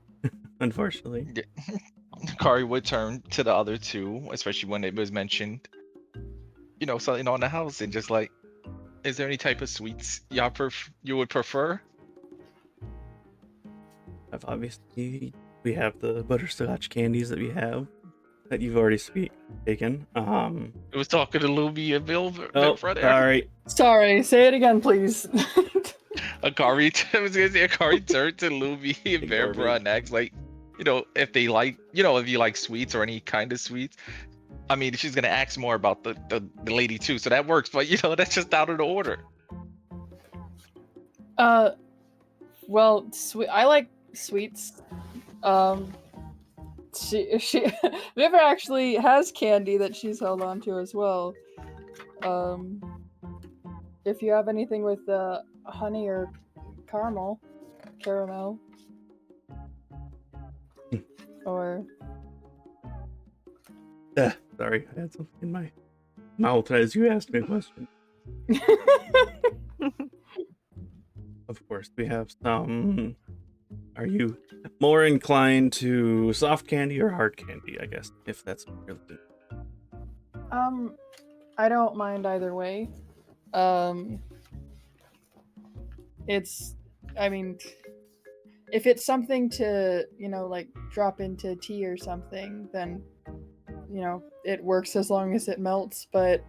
unfortunately. Yeah. Kari would turn to the other two, especially when it was mentioned, something on the house, and just like, is there any type of sweets you would prefer? Obviously, we have the butterscotch candies that we have that you've already taken. It was talking to Lumi and Vivra there. Sorry. Sorry, say it again, please. Akari, I was gonna say Akari turned to Lumi and Ignore me. Vivra and asked, like, if they like, if you like sweets or any kind of sweets. I mean, she's gonna ask more about the lady too, so that works. But that's just out of the order. Well, I like sweets. She Vivra actually has candy that she's held on to as well. If you have anything with honey or caramel, or Sorry, I had something in my mouth as you asked me a question. Of course, we have some. Are you more inclined to soft candy or hard candy? I guess, if that's what you're looking. I don't mind either way. I mean, if it's something to, like drop into tea or something, then, it works as long as it melts. But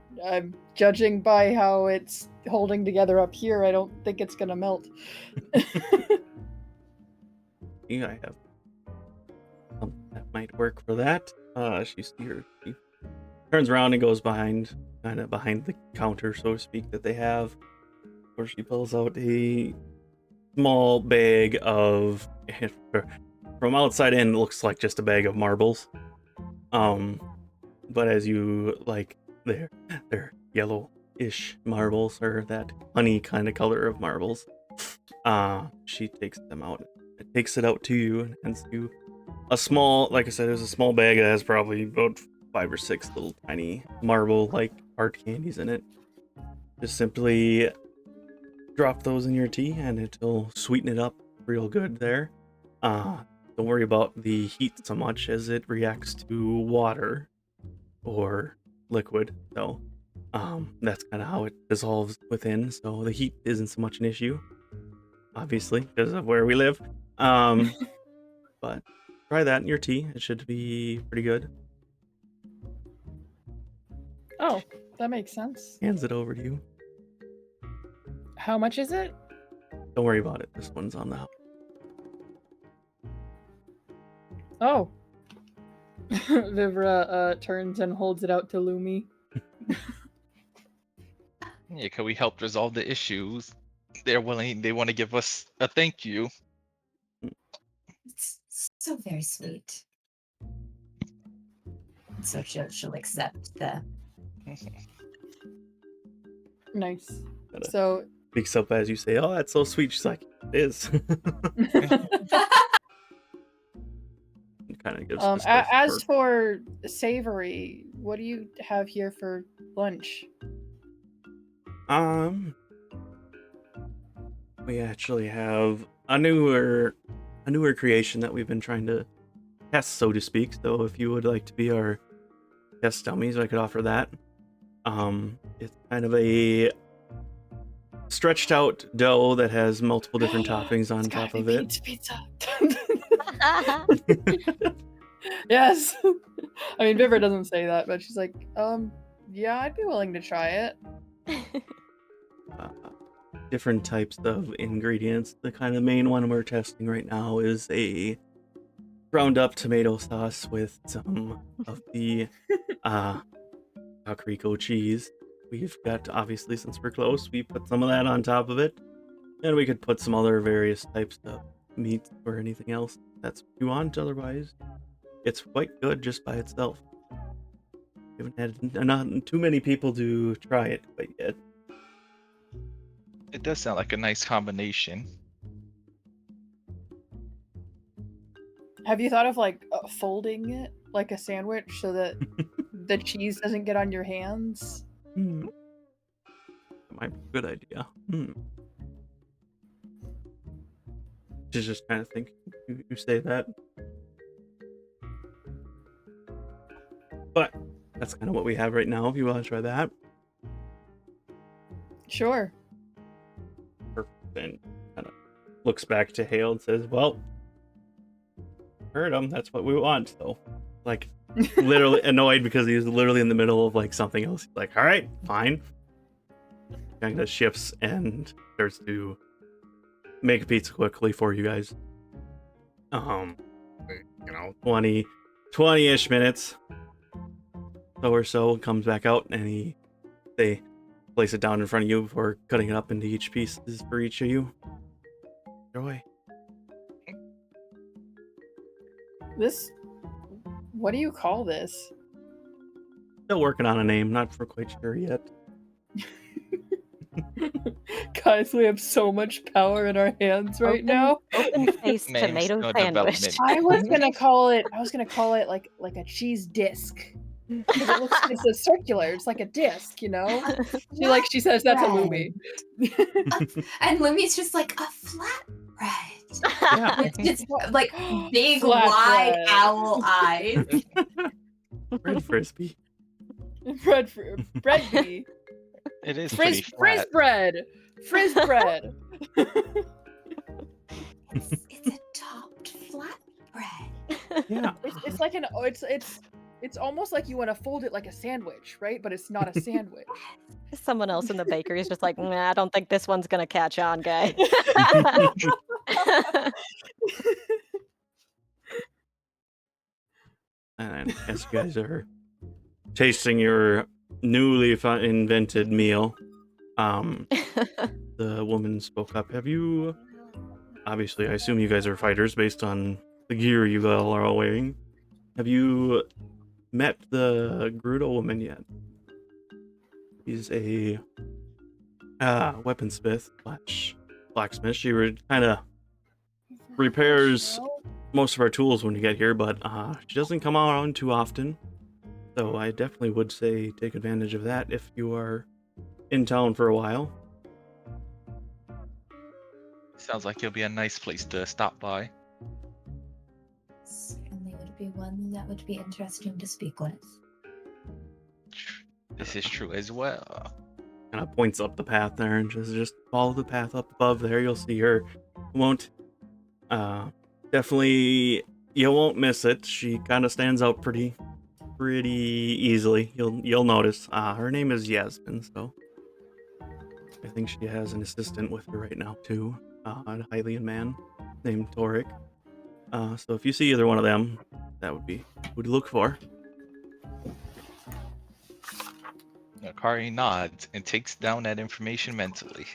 judging by how it's holding together up here, I don't think it's gonna melt. Yeah, I have something that might work for that. She turns around and goes kind of behind the counter, so to speak, that they have, where she pulls out a small bag of, from outside in, it looks like just a bag of marbles. But as you like, they're yellowish marbles, or that honey kind of color of marbles. She takes them out. It takes it out to you and hands you a small, like I said, there's a small bag that has probably about 5 or 6 little tiny marble-like hard candies in it. Just simply drop those in your tea and it'll sweeten it up real good there. Don't worry about the heat so much, as it reacts to water or liquid. So that's kind of how it dissolves within. So the heat isn't so much an issue, obviously, because of where we live. But try that in your tea. It should be pretty good. Oh, that makes sense. Hands it over to you. How much is it? Don't worry about it. This one's on the house. Oh. Vivra turns and holds it out to Lumi. Yeah, can we help resolve the issues? They want to give us a thank you. It's so very sweet. So she'll accept the. Nice. So Speaks up as you say, "Oh, that's so sweet." She's like, "It is." Kind of gives. As for savory, what do you have here for lunch? We actually have a newer creation that we've been trying to test, so to speak. So if you would like to be our test dummies, I could offer that. It's kind of a stretched out dough that has multiple different toppings on top of it. Pizza. Yes. I mean, Vivra doesn't say that, but she's like, yeah, I'd be willing to try it. different types of ingredients. The kind of main one we're testing right now is a ground up tomato sauce with some of the Akari cheese. We've got, obviously, since we're close, we put some of that on top of it. And we could put some other various types of meat or anything else that's what you want. Otherwise, it's quite good just by itself. We haven't had not too many people to try it quite yet. It does sound like a nice combination. Have you thought of like folding it like a sandwich so that the cheese doesn't get on your hands? That might be a good idea. Just trying to think. You say that. But that's kind of what we have right now, if you want to try that. Sure. And kind of looks back to Hale and says, well, heard him, that's what we want. So, like, literally annoyed because he was literally in the middle of, like, something else. He's like, all right, fine. Kind of shifts and starts to make pizza quickly for you guys. 20-ish minutes so comes back out and they place it down in front of you before cutting it up into each pieces for each of you. Enjoy. This, what do you call this? Still working on a name, not for quite sure yet. Guys, we have so much power in our hands right now. Open-faced Name's tomato no sandwich. development. I was gonna call it like a cheese disc. Because it looks, it's a circular, it's like a disc, you know? She says that's a Lumi. And Lumi's just like a flatbread. Yeah. It's just like big, Flatbread. wide owl eyes. Bread frisbee. Bread bee. It is Frizz pretty flat. bread. Frizz bread. It's a topped flatbread. Yeah. It's like it's almost like you want to fold it like a sandwich, right? But it's not a sandwich. Someone else in the bakery is just like, nah, I don't think this one's gonna catch on, guy. And as you guys are tasting your newly invented meal, the woman spoke up. Have you... Obviously, I assume you guys are fighters based on the gear you all are all wearing. Have you met the Grudo woman yet? She's a weaponsmith / blacksmith. She kind of repairs most of our tools when you get here, but she doesn't come around too often. So I definitely would say take advantage of that if you are in town for a while. Sounds like it'll be a nice place to stop by. Certainly would be one that would be interesting to speak with. This is true as well. Kind of points up the path there and just follow the path up above there. You'll see her. Won't definitely, you won't miss it. She kind of stands out pretty easily. You'll notice. Her name is Yasmin, so I think she has an assistant with her right now too. A Hylian man named Toric. So if you see either one of them, that would be what to look for. Akari nods and takes down that information mentally.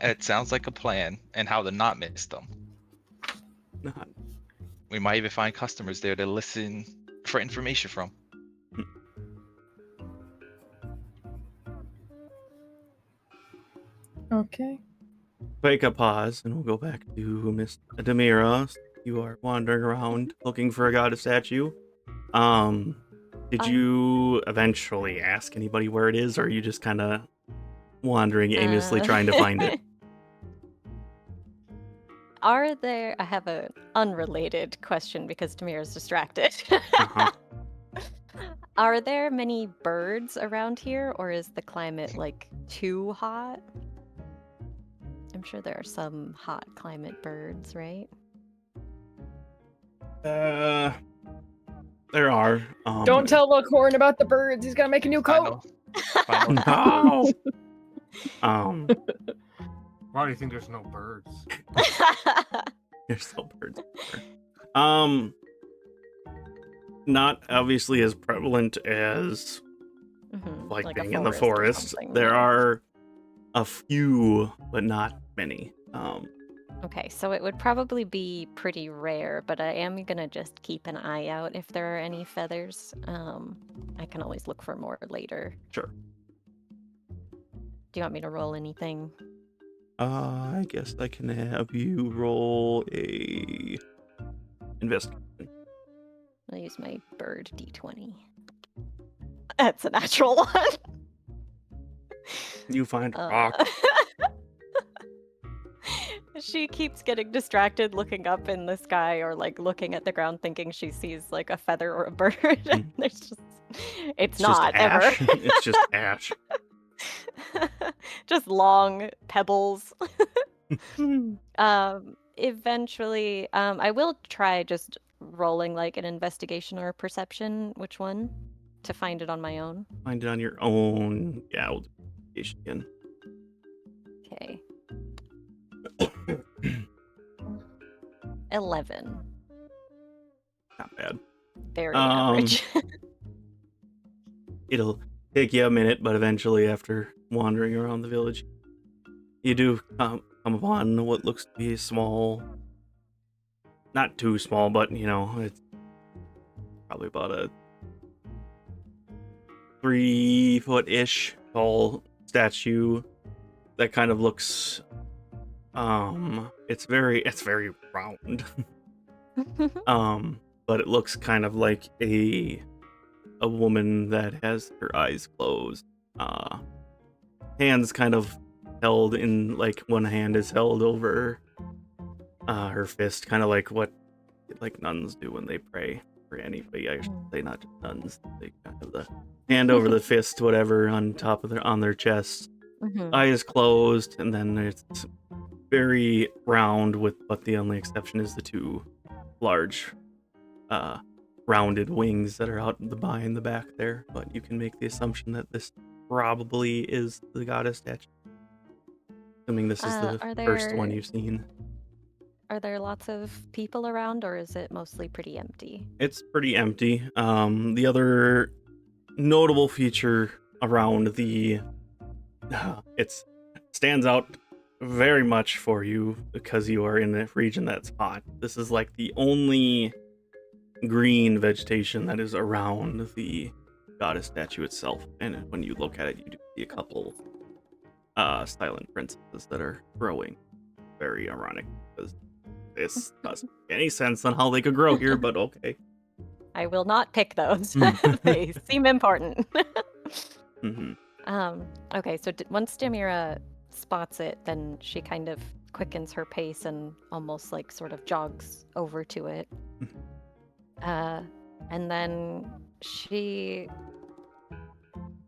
It sounds like a plan, and how to not miss them. Not. We might even find customers there to listen for information from. Okay. Take a pause, and we'll go back to Miss Demira. You are wandering around looking for a goddess statue. Did you eventually ask anybody where it is, or are you just kind of wandering aimlessly trying to find it? Are there... I have an unrelated question because Demira's distracted. Uh-huh. Are there many birds around here, or is the climate, like, too hot? I'm sure there are some hot climate birds, right? There are. Don't tell Velkorin about the birds. He's gonna make a new coat. Final. No! Why do you think there's no birds? There's no birds. Not obviously as prevalent as like a being in the forest or forest. something, There yeah. are a few, but not many. Okay, so it would probably be pretty rare, but I am gonna just keep an eye out if there are any feathers. I can always look for more later. Sure. Do you want me to roll anything? I guess I can have you roll a investigation. I'll use my bird d20. That's a natural one. You find a rock. She keeps getting distracted looking up in the sky or like looking at the ground thinking she sees like a feather or a bird. And there's just it's not just ever. ash. It's just ash. Just long pebbles. Eventually, I will try just rolling like an investigation or a perception, which one, to find it on my own. Find it on your own. Yeah, we'll do investigation again. Okay. 11. Not bad. Very average. It'll take you a minute, but eventually, after wandering around the village, you do come upon what looks to be a small, not too small, but you know, it's probably about a 3-foot-ish tall statue that kind of looks, it's very round. But it looks kind of like a woman that has her eyes closed. Hands kind of held in, like one hand is held over her fist, kind of like what like nuns do when they pray for anybody. I should say not just nuns. They kind of have the hand over the fist, whatever, on top of their chest. Eyes closed, and then it's very round but the only exception is the two large rounded wings that are out behind the back there. But you can make the assumption that this probably is the goddess statue, assuming this is the first one you've seen. Are there lots of people around, or is it mostly pretty empty? It's pretty empty. The other notable feature around it stands out very much for you because you are in a region that's hot. This is like the only green vegetation that is around the goddess statue itself, and when you look at it, you do see a couple silent princesses that are growing. Very ironic because this doesn't make any sense on how they could grow here, but okay. I will not pick those. They seem important. Okay, so once Demira spots it, then she kind of quickens her pace and almost like sort of jogs over to it. And then she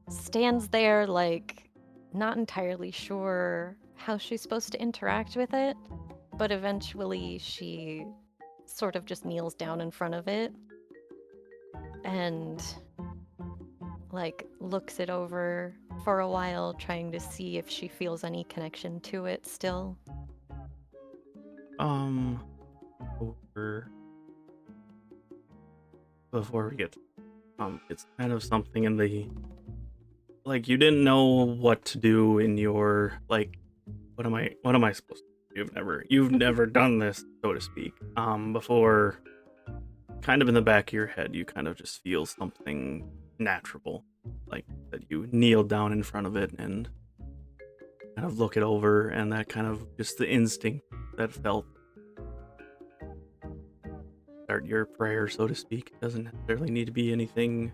stands there like not entirely sure how she's supposed to interact with it, but eventually she sort of just kneels down in front of it and like looks it over for a while, trying to see if she feels any connection to it still. Before we get it's kind of something in the, like, you didn't know what to do in your, like, what am I supposed to do? You've never done this, so to speak. Before, kind of in the back of your head, you kind of just feel something natural, like that you kneel down in front of it and kind of look it over, and that kind of just the instinct that felt start your prayer, so to speak. It doesn't necessarily need to be anything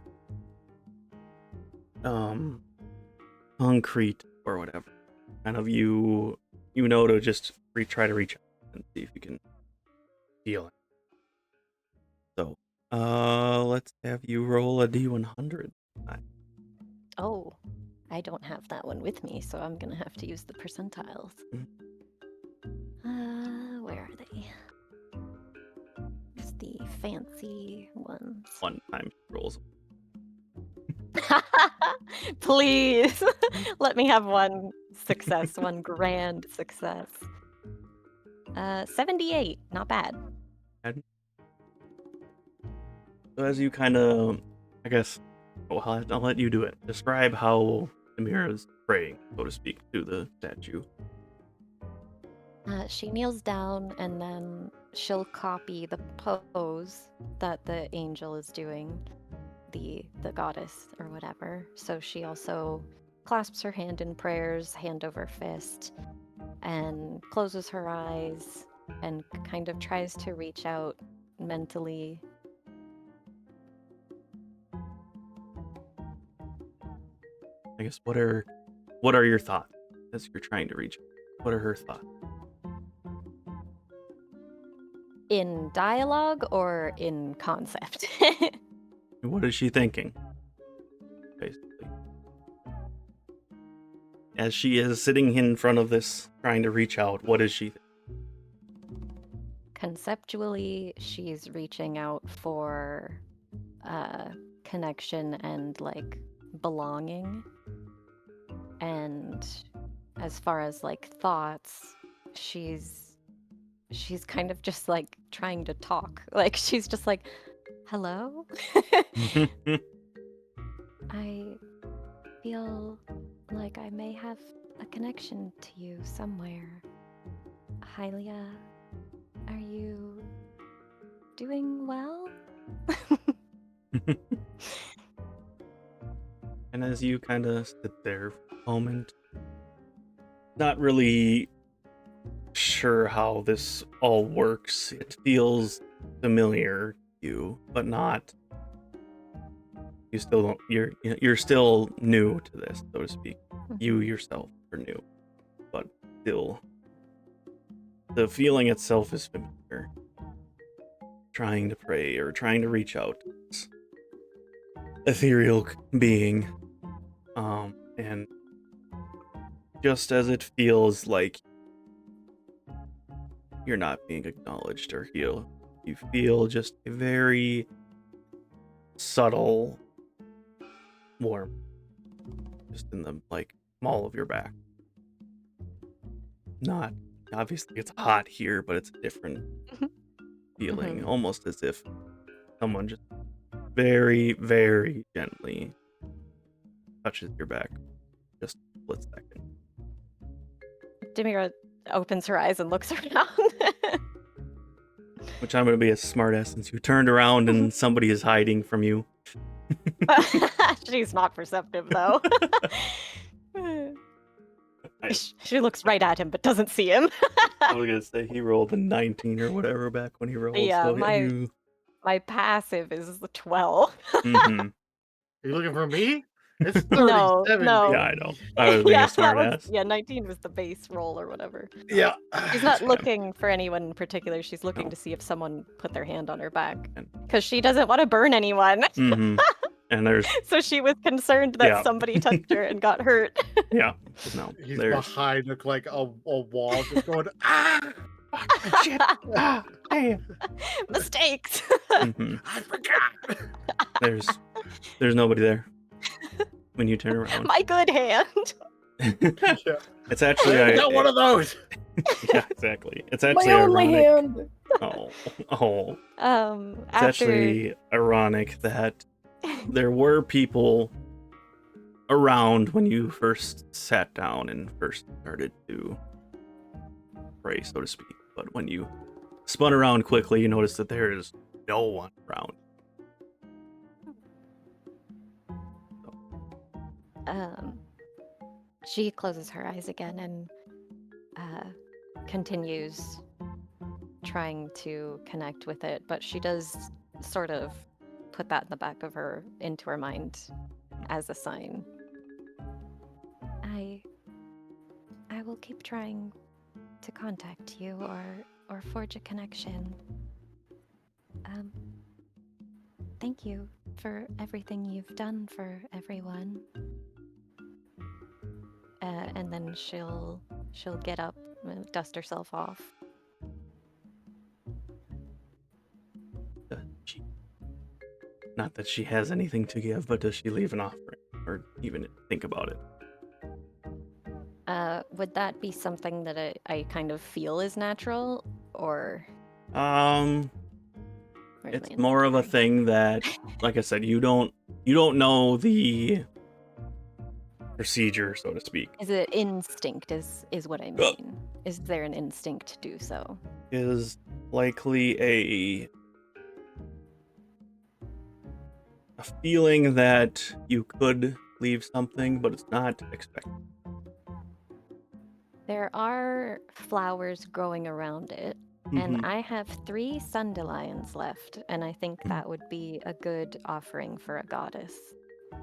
concrete or whatever. Kind of you know to just try to reach out and see if you can feel it. So let's have you roll a d100. Oh, I don't have that one with me, so I'm gonna have to use the percentiles. Where are they? It's the fancy ones. One time rolls. Please let me have one success, one grand success. 78, not bad. So as you kind of, I guess, well, I'll let you do it. Describe how Demira's praying, so to speak, to the statue. She kneels down and then she'll copy the pose that the angel is doing, the goddess or whatever. So she also clasps her hand in prayers, hand over fist, and closes her eyes and kind of tries to reach out mentally. I guess what are your thoughts as you're trying to reach? What are her thoughts? In dialogue or in concept? What is she thinking? Basically, as she is sitting in front of this, trying to reach out, what is she? Conceptually, she's reaching out for connection and like belonging. And as far as like thoughts, she's kind of just like trying to talk. Like she's just like, hello? I feel like I may have a connection to you somewhere. Hylia, are you doing well? And as you kind of sit there for a moment, not really sure how this all works. It feels familiar to you, but not. You still don't. You're still new to this, so to speak. You yourself are new, but still, the feeling itself is familiar. Trying to pray or trying to reach out to this ethereal being, and just as it feels like you're not being acknowledged or healed, you feel just a very subtle warmth just in the like small of your back. Not obviously it's hot here, but it's a different feeling, almost as if someone just very, very gently touches your back. Just a split second. Demira opens her eyes and looks around. Which I'm gonna be a smartass since you turned around and somebody is hiding from you. She's not perceptive though. She looks right at him but doesn't see him. I was gonna say he rolled a 19 or whatever back when he rolled. Yeah, so my passive is 12. Mm-hmm. Are you looking for me? It's 37. No. Yeah, I know. I was being a smartass. 19 was the base roll or whatever. Yeah. She's not looking for anyone in particular. She's looking to see if someone put their hand on her back. Because she doesn't want to burn anyone. Mm-hmm. And there's... So she was concerned that somebody touched her and got hurt. Yeah. No. He's behind like a wall just going, ah! Shit! Ah! Damn! Mistakes! I forgot! There's nobody there when you turn around. My good hand! It's actually... I got one of those! Yeah, exactly. It's actually my only ironic. hand. It's actually ironic that there were people around when you first sat down and first started to pray, so to speak. But when you spun around quickly, you noticed that there is no one around. She closes her eyes again and continues trying to connect with it, but she does sort of put that in the back of her, into her mind as a sign. I will keep trying to contact you or forge a connection. Thank you for everything you've done for everyone. And then she'll get up and dust herself off. Not that she has anything to give, but does she leave an offering or even think about it? Would that be something that I kind of feel is natural, or where's It's my more of a inventory? thing that, like I said, you don't know the procedure, so to speak. Is it instinct? Is what I mean? Is there an instinct to do so? Is likely a feeling that you could leave something, but it's not expected. There are flowers growing around it, and Mhm. I have 3 sundelions left, and I think that would be a good offering for a goddess.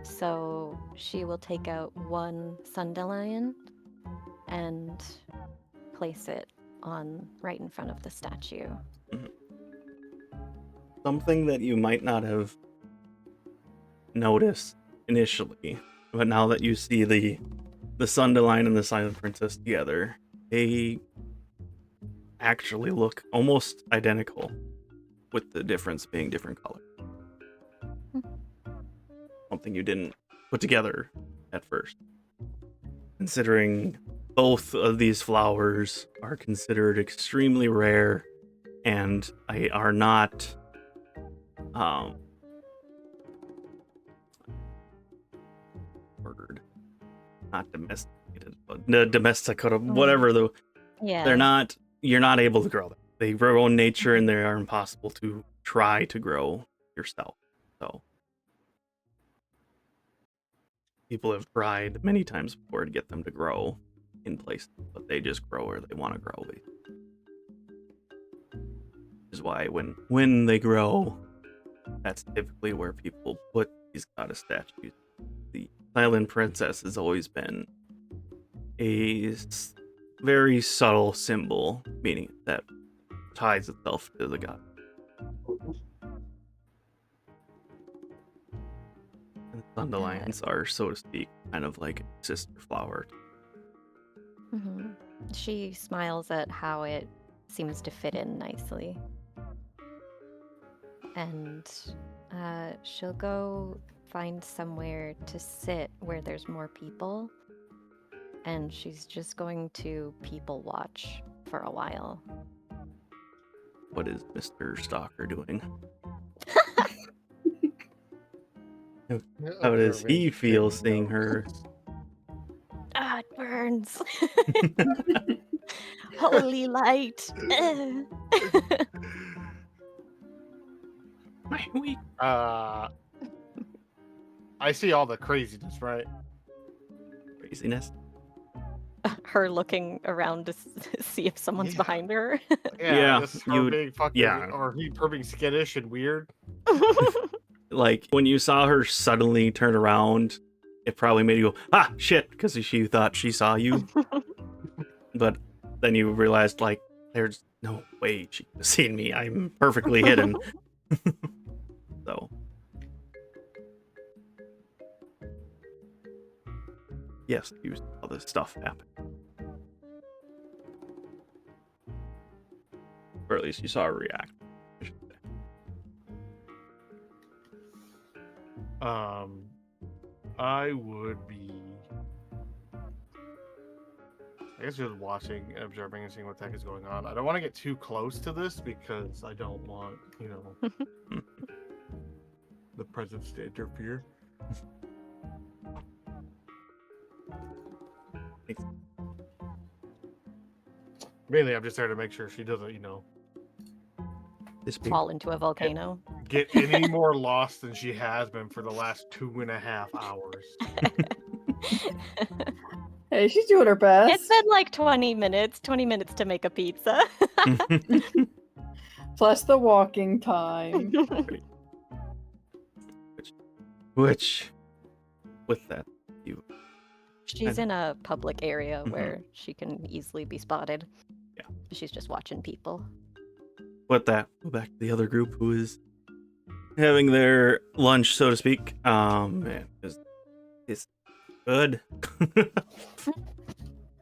So she will take out 1 sundelion and place it on right in front of the statue. Something that you might not have noticed initially, but now that you see the Sunderline and the Silent Princess together, they actually look almost identical, with the difference being different colors. Something you didn't put together at first. Considering both of these flowers are considered extremely rare and are not not domesticated, but domesticated, whatever. Though Yeah. you're not able to grow them. They grow in nature, and they are impossible to try to grow yourself. So people have tried many times before to get them to grow in place, but they just grow where they want to grow. Which is why when they grow, that's typically where people put these goddess statues. The Silent Princess has always been a very subtle symbol, meaning that ties itself to the god. And the Sundelions are, so to speak, kind of like a sister flower. She smiles at how it seems to fit in nicely. And she'll go find somewhere to sit where there's more people. And she's just going to people watch for a while. What is Mr. Stalker doing? How does he feel seeing her? Ah, it burns. Holy light. My weak. I see all the craziness, right? Craziness. Her looking around to see if someone's behind her. Yeah, just her being fucking, or her being skittish and weird. Like, when you saw her suddenly turn around, it probably made you go, ah, shit, because she thought she saw you. But then you realized, like, there's no way she could have seen me. I'm perfectly hidden. So. Yes, you saw this stuff happen. Or at least you saw her react. I would be, I guess, just watching, observing, and seeing what the heck is going on. I don't want to get too close to this because I don't want, the presence to interfere. Mainly, I'm just there to make sure she doesn't, fall into a volcano. Get any more lost than she has been for the last 2.5 hours. Hey, she's doing her best. It's been like 20 minutes to make a pizza. Plus the walking time. Which, with that, She's in a public area where she can easily be spotted. Yeah. She's just watching people. With that, go back to the other group who is having their lunch, so to speak. Man, it's good.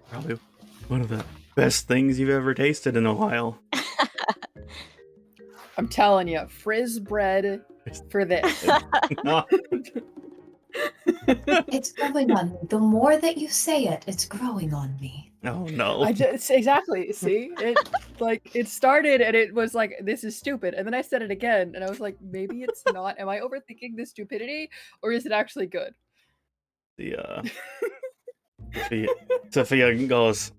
Probably one of the best things you've ever tasted in a while. I'm telling you, frizz bread for this. It's growing on me. The more that you say it, it's growing on me. Oh no. I just exactly see it. Like it started and it was like this is stupid, and then I said it again, and I was like, maybe it's not. Am I overthinking this stupidity, or is it actually good? Sophia goes,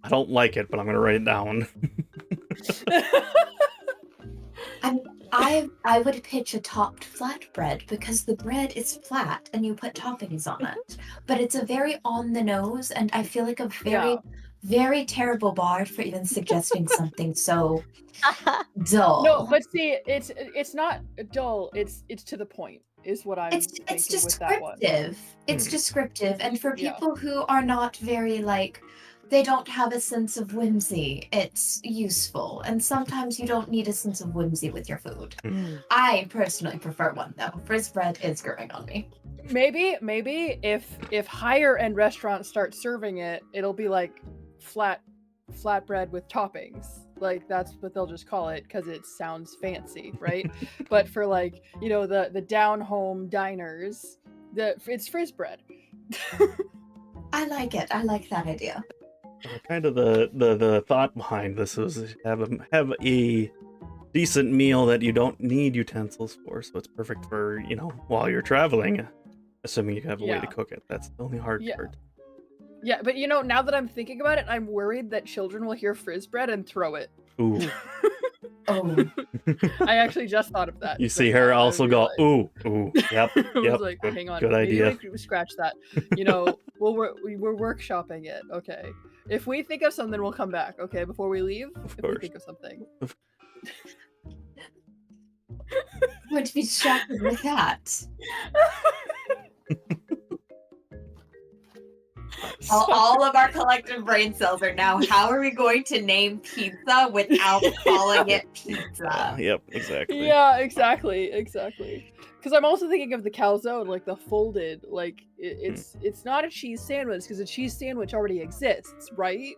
I don't like it, but I'm gonna write it down. I would pitch a topped flatbread because the bread is flat and you put toppings on it. But it's a very on the nose, and I feel like a very, very terrible bar for even suggesting something so dull. No, but see, it's not dull. It's to the point. Is what I'm It's thinking with descriptive. that one. It's descriptive, and for people who are not very like, they don't have a sense of whimsy, it's useful. And sometimes you don't need a sense of whimsy with your food. I personally prefer one though. Frizz bread is growing on me. Maybe if higher end restaurants start serving it, it'll be like flatbread with toppings. Like that's what they'll just call it because it sounds fancy, right? But for like, you know, the down home diners, it's frizz bread. I like it. I like that idea. Kind of the thought behind this was have a decent meal that you don't need utensils for, so it's perfect for, you know, while you're traveling, assuming you have a way to cook it. That's the only hard part. Yeah, but you know, now that I'm thinking about it, I'm worried that children will hear frizz bread and throw it. Ooh. Oh. I actually just thought of that. You see her also go, ooh, yep, I was yep. like, hang on, good maybe idea. we scratch that. You know, we're workshopping it. Okay, if we think of something, we'll come back. Okay, before we leave, if we think of something. I'm going to be distracted with that. All of our collective brain cells are now, how are we going to name pizza without calling it pizza? Yep, exactly. Yeah, exactly. Because I'm also thinking of the calzone, like the folded, like it's not a cheese sandwich because a cheese sandwich already exists, right?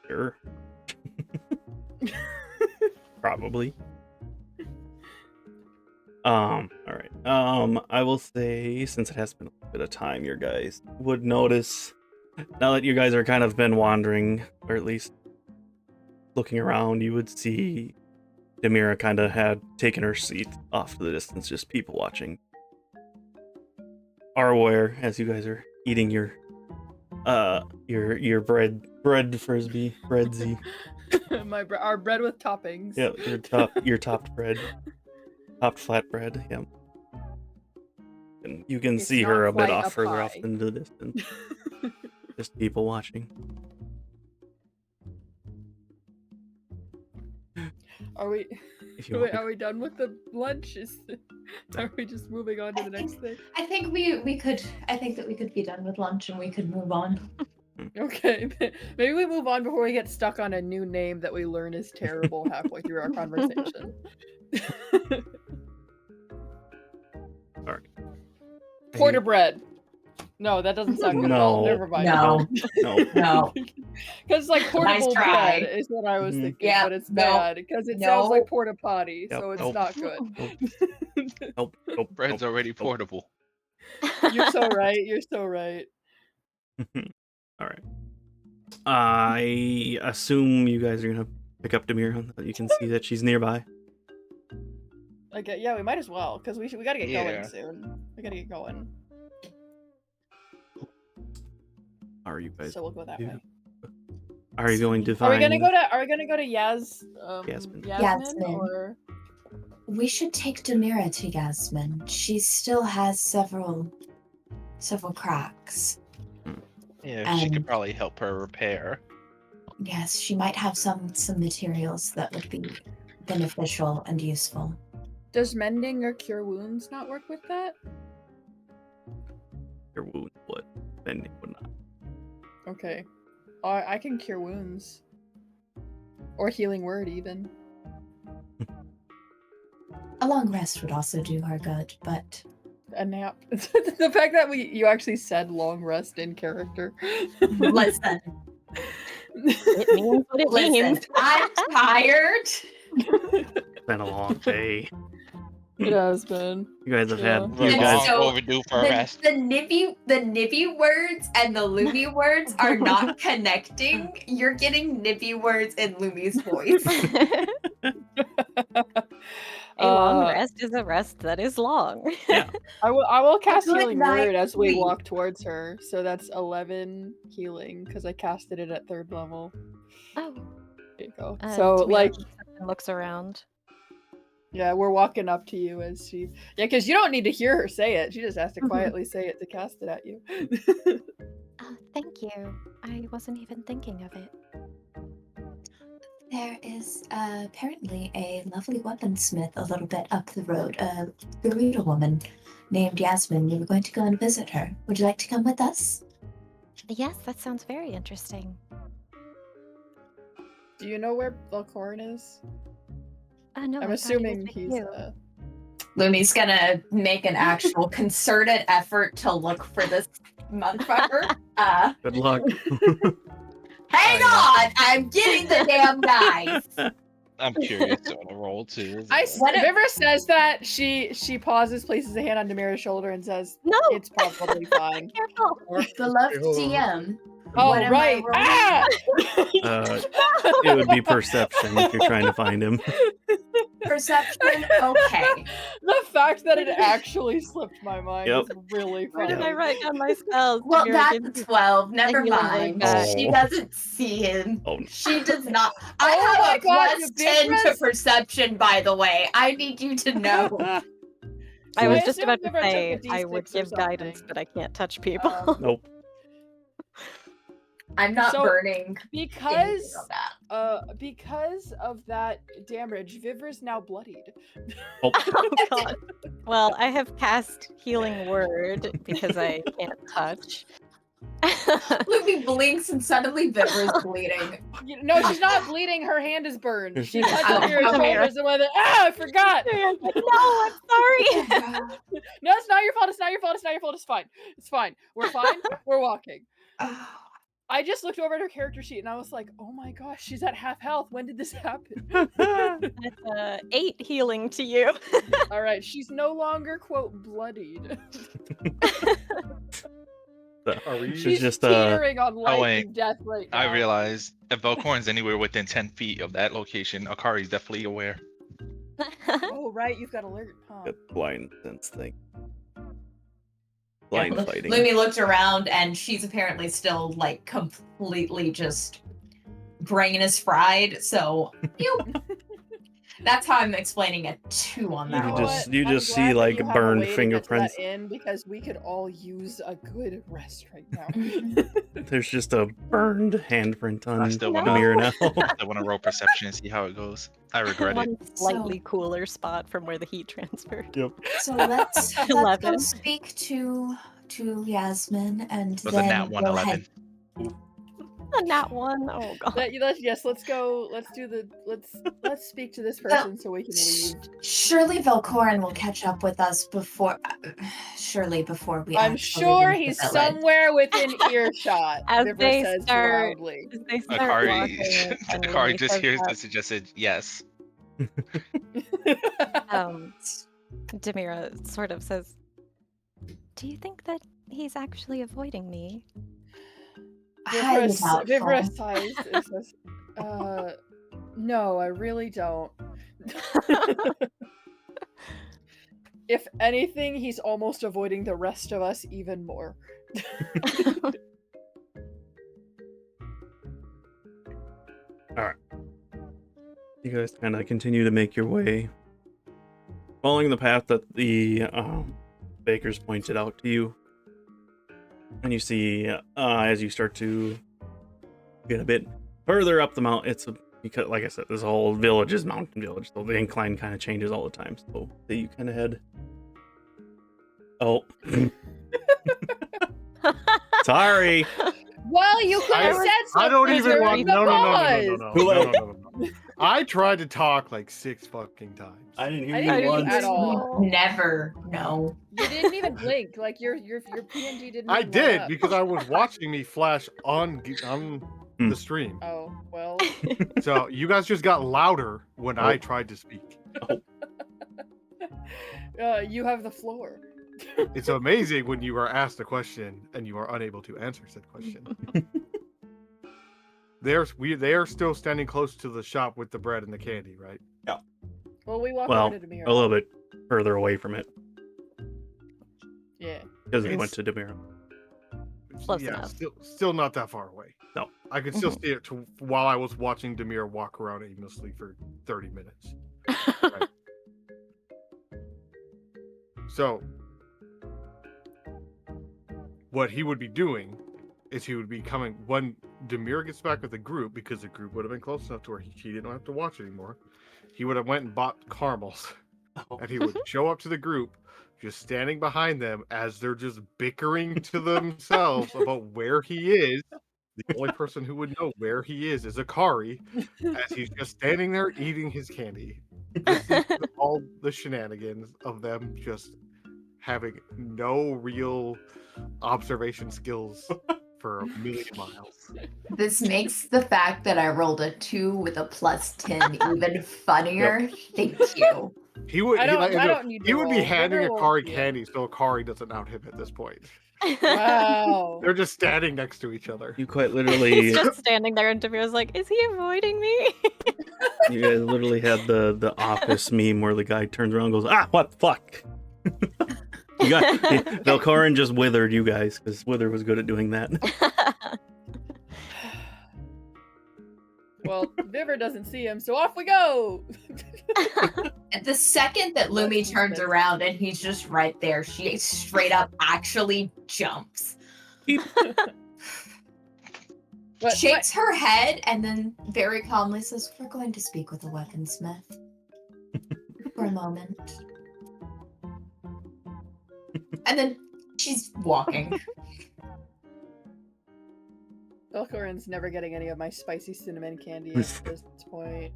Sure. Probably. All right. I will say, since it has been a bit of time, your guys would notice, now that you guys are kind of been wandering, or at least looking around, you would see Demira kind of had taken her seat off to the distance, just people watching. Are aware as you guys are eating your bread frisbee, breadsy. Our bread with toppings. Yeah, your topped bread. Topped flatbread, yeah. And you can see her a bit off further off into the distance. Just people watching. Are we done with the lunch? Are we just moving on to the next thing? I think that we could be done with lunch and we could move on. Okay, maybe we move on before we get stuck on a new name that we learn is terrible halfway through our conversation. Alright. Porter bread. No, that doesn't sound good at all. Never mind. No. Because like portable bread is what I was thinking, but it's bad because it sounds like porta potty, so it's not good. Nope. Bread's already portable. You're so right. All right. I assume you guys are gonna pick up Demira. You can see that she's nearby. Okay, yeah, we might as well because we gotta get going soon. We gotta get going. Are you guys? So we'll go that way. Are you going to find? Are we gonna go to Yasmin? Or we should take Demira to Yasmin. She still has several cracks. Yeah, she could probably help her repair. Yes, she might have some materials that would be beneficial and useful. Does mending or cure wounds not work with that? Cure wounds would. Mending would not. Okay. I can cure wounds. Or healing word, even. A long rest would also do her good, but... A nap. The fact that you actually said long rest in character. Listen. It means what it means. I'm tired. It's been a long day. It has been. You guys have Yeah. had. We're You And guys. so overdue for a the, rest. the Nibby words and the Lumi words are not connecting. You're getting Nibby words in Lumi's voice. A long Uh, rest is a rest that is long. Yeah. I will cast good healing night word as we sleep. walk towards her. So that's 11 healing because I casted it at 3rd level. Oh. There you go. Uh, So Demira like, looks up and looks around. yeah, we're walking up to you as she. Yeah, because you don't need to hear her say it. She just has to quietly say it to cast it at you. Thank you. I wasn't even thinking of it. There is apparently a lovely weaponsmith a little bit up the road, a Rito woman named Yasmin. We were going to go and visit her. Would you like to come with us? Yes, that sounds very interesting. Do you know where Velkorin is? No, I'm I thought it was assuming with he's. you. Lumi's gonna make an actual concerted effort to look for this motherfucker. Good luck. Hang on! I'm getting the damn guys! I'm curious on the roll too. What if- Vivra says that she pauses, places a hand on Demira's shoulder, and says, No! "It's probably fine." Careful! Beloved hold on. DM. Oh What am I right! rolling? Ah! It would be perception if you're trying to find him. Perception? Okay. The fact that it actually slipped my mind Yep. is really Where funny. did I write down my spells? Well, Demira that's gives a you 12. Never healing word mind. back. She Oh. doesn't see him. Oh. She does not. I Oh my have a God, plus the 10 to difference- perception, by the way. I need you to know. I So was I just assume about to Vivra took a say I D6 would or give guidance, something. but I can't touch people. Nope. I'm not So, burning Because anything on that. because of that damage, Vivra's now bloodied. Oh. Oh god. Well, I have cast healing word because I can't touch. Lumi blinks and suddenly Vivra's bleeding. No, she's not bleeding. Her hand is burned. She touched Oh, Demira's okay. shoulders and went, "Ah, I forgot." Like, no, I'm sorry. No, it's not your fault. It's not your fault. It's not your fault. It's fine. It's fine. We're fine. We're walking. I just looked over at her character sheet and I was like, "Oh my gosh, she's at half health. When did this happen?" That's 8 healing to you. All right, she's no longer quote bloodied. Are we She's just teetering on life wait. and death right now. I realized if Velkorin's anywhere within 10 feet of that location, Akari's definitely aware. Oh right, you've got alert, huh? Got blind sense thing. Blind Yeah, fighting. Lumi looked around and she's apparently still like completely just brain is fried. So that's how I'm explaining a 2 on You that can one. just- you I'm just see, glad that like, you have a burned way to get to fingerprints. that in because we could all use a good rest right now. There's just a burned handprint on I still wanna- Demira now. I want to roll perception and see how it goes. I regret it. One slightly cooler spot from where the heat transferred. So let's go 11. speak to Yasmin and It was a then nat 1, we'll 11. head. Not one. Oh god. Let's go. Let's speak to this person so we can leave. Surely Velkorin will catch up with us before. Surely before we. I'm actually sure leave the he's village. somewhere within earshot. As Vivra they says start- loudly. As they start Akari, walking, and Akari Lumi just says hears that, this and just said yes. Demira sort of says, "Do you think that he's actually avoiding me?" Highly doubtful. Vivra sighs and says, no, I really don't. If anything, he's almost avoiding the rest of us even more. Alright. You guys kind of continue to make your way, following the path that the bakers pointed out to you. And you see, as you start to get a bit further up the mountain, because, like I said, this whole village is mountain village, so the incline kind of changes all the time. So you kind of head. Oh. Sorry. Well, you could have said something. I don't even during want. the No, no, no, pause. no, no, no, no, no, no, no. I tried to talk like 6 fucking times. I didn't hear I you didn't hear you once. at all. Never. No. You didn't even blink. Like your PNG didn't. I even light did up. because I was watching me flash on the stream. Oh well. So you guys just got louder when I tried to speak. You have the floor. It's amazing when you are asked a question and you are unable to answer said question. They are still standing close to the shop with the bread and the candy, right? Well, we walk Well, over to Demira. a little bit further away from it Yeah. because they went to Demira. Close yeah, enough. still not that far away. No. I could still see it while I was watching Demira walk around aimlessly for 30 minutes. Right. So, what he would be doing is he would be coming when Demira gets back with the group, because the group would have been close enough to where she didn't have to watch anymore. He would have went and bought caramels, and he would show up to the group, just standing behind them as they're just bickering to themselves about where he is. The only person who would know where he is Akari, as he's just standing there eating his candy. Listening to all the shenanigans of them just having no real observation skills for a million miles. This makes the fact that I rolled a 2 with a +10 even funnier. Thank you. He would. I don't He need to would be roll. handing Wither will Akari be it. candy, so Akari doesn't out him at this point. Wow. They're just standing next to each other. You quite He's literally, just standing there, and Demira's like, "Is he avoiding me?" you guys literally had the Office meme where the guy turns around and goes, "Ah, what the fuck." You got Velkorin just withered you guys because Wither was good at doing that. Well, Vivra doesn't see him, so off we go. At the second that Lumi turns around and he's just right there, she straight up actually jumps. But Shakes her head and then very calmly says, We're going to speak with a weaponsmith for a moment. and then she's walking. Velkorin's never getting any of my spicy cinnamon candy at this point.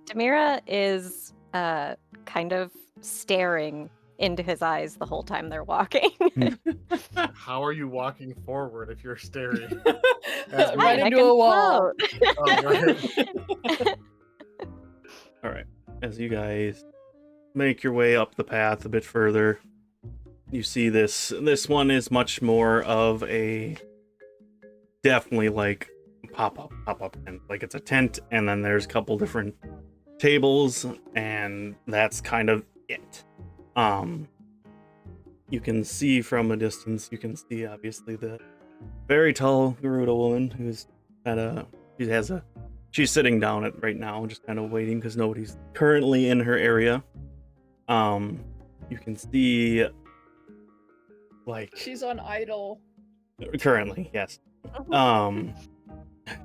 Demira is kind of staring into his eyes the whole time they're walking. How are you walking forward if you're staring? Right I into can a wall. float. Oh, right. All right, as you guys make your way up the path a bit further, you see this one is much more of a definitely like pop-up tent. Like it's a tent and then there's a couple different tables and that's kind of it. You can see from a distance, you can see obviously the very tall Gerudo woman who's she's sitting down right now, just kind of waiting because nobody's currently in her area. You can see like She's on idle. currently, yes.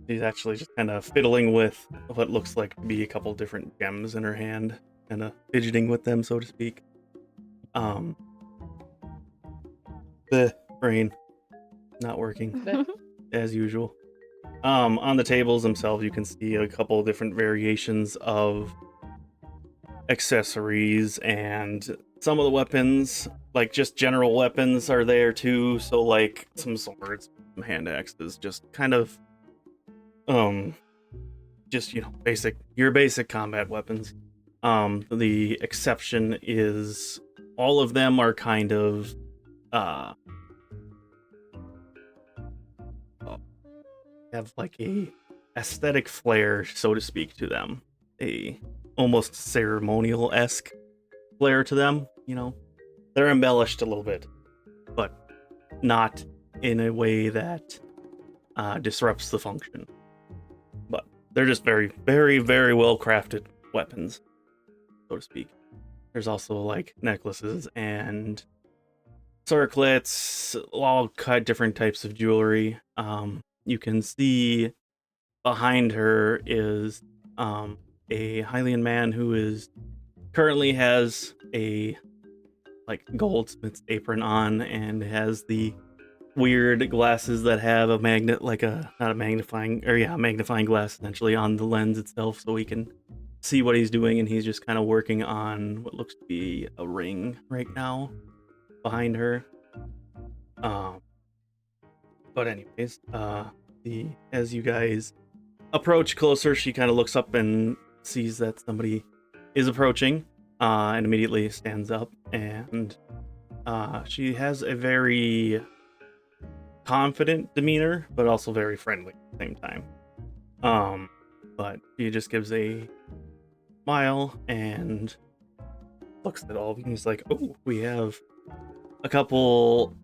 She's actually just kind of fiddling with what looks like to be a couple different gems in her hand, kind of fidgeting with them, so to speak. The brain not working as usual. On the tables themselves, you can see a couple different variations of accessories, and some of the weapons, like just general weapons, are there too. So like some swords, some hand axes, just kind of just your basic combat weapons. The exception is all of them are kind of have like a aesthetic flair, so to speak, to them. A almost ceremonial-esque flair to them, you know. They're embellished a little bit, but not in a way that disrupts the function. But they're just very, very, very well-crafted weapons, so to speak. There's also like necklaces and circlets, all different types of jewelry. You can see behind her is a Hylian man who is currently has a like goldsmith's apron on and has the weird glasses that have a magnet, like a magnifying glass essentially on the lens itself, so he can see what he's doing, and he's just kind of working on what looks to be a ring right now behind her. But anyways, as you guys approach closer, she kind of looks up and sees that somebody is approaching. and immediately stands up, and she has a very confident demeanor, but also very friendly at the same time. But she just gives a smile and looks at all of you, and he's like, "Oh, we have a couple,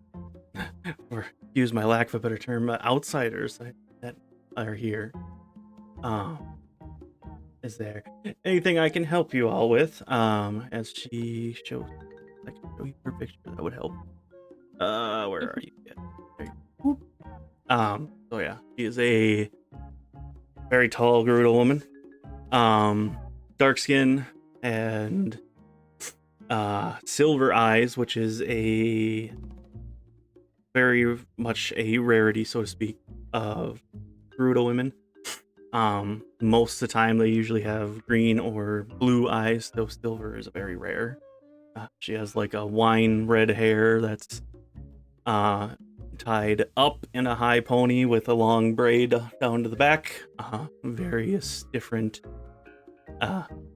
or use my lack of a better term, outsiders that are here. Is there anything I can help you all with?" As she shows, I can show you her picture. That would help. Where are you? Yeah, there you go. So yeah, she is a very tall Gerudo woman. Dark skin and silver eyes, which is a very much a rarity, so to speak, of Gerudo women. Most of the time they usually have green or blue eyes, though silver is very rare. She has like a wine red hair that's tied up in a high pony with a long braid down to the back. Various different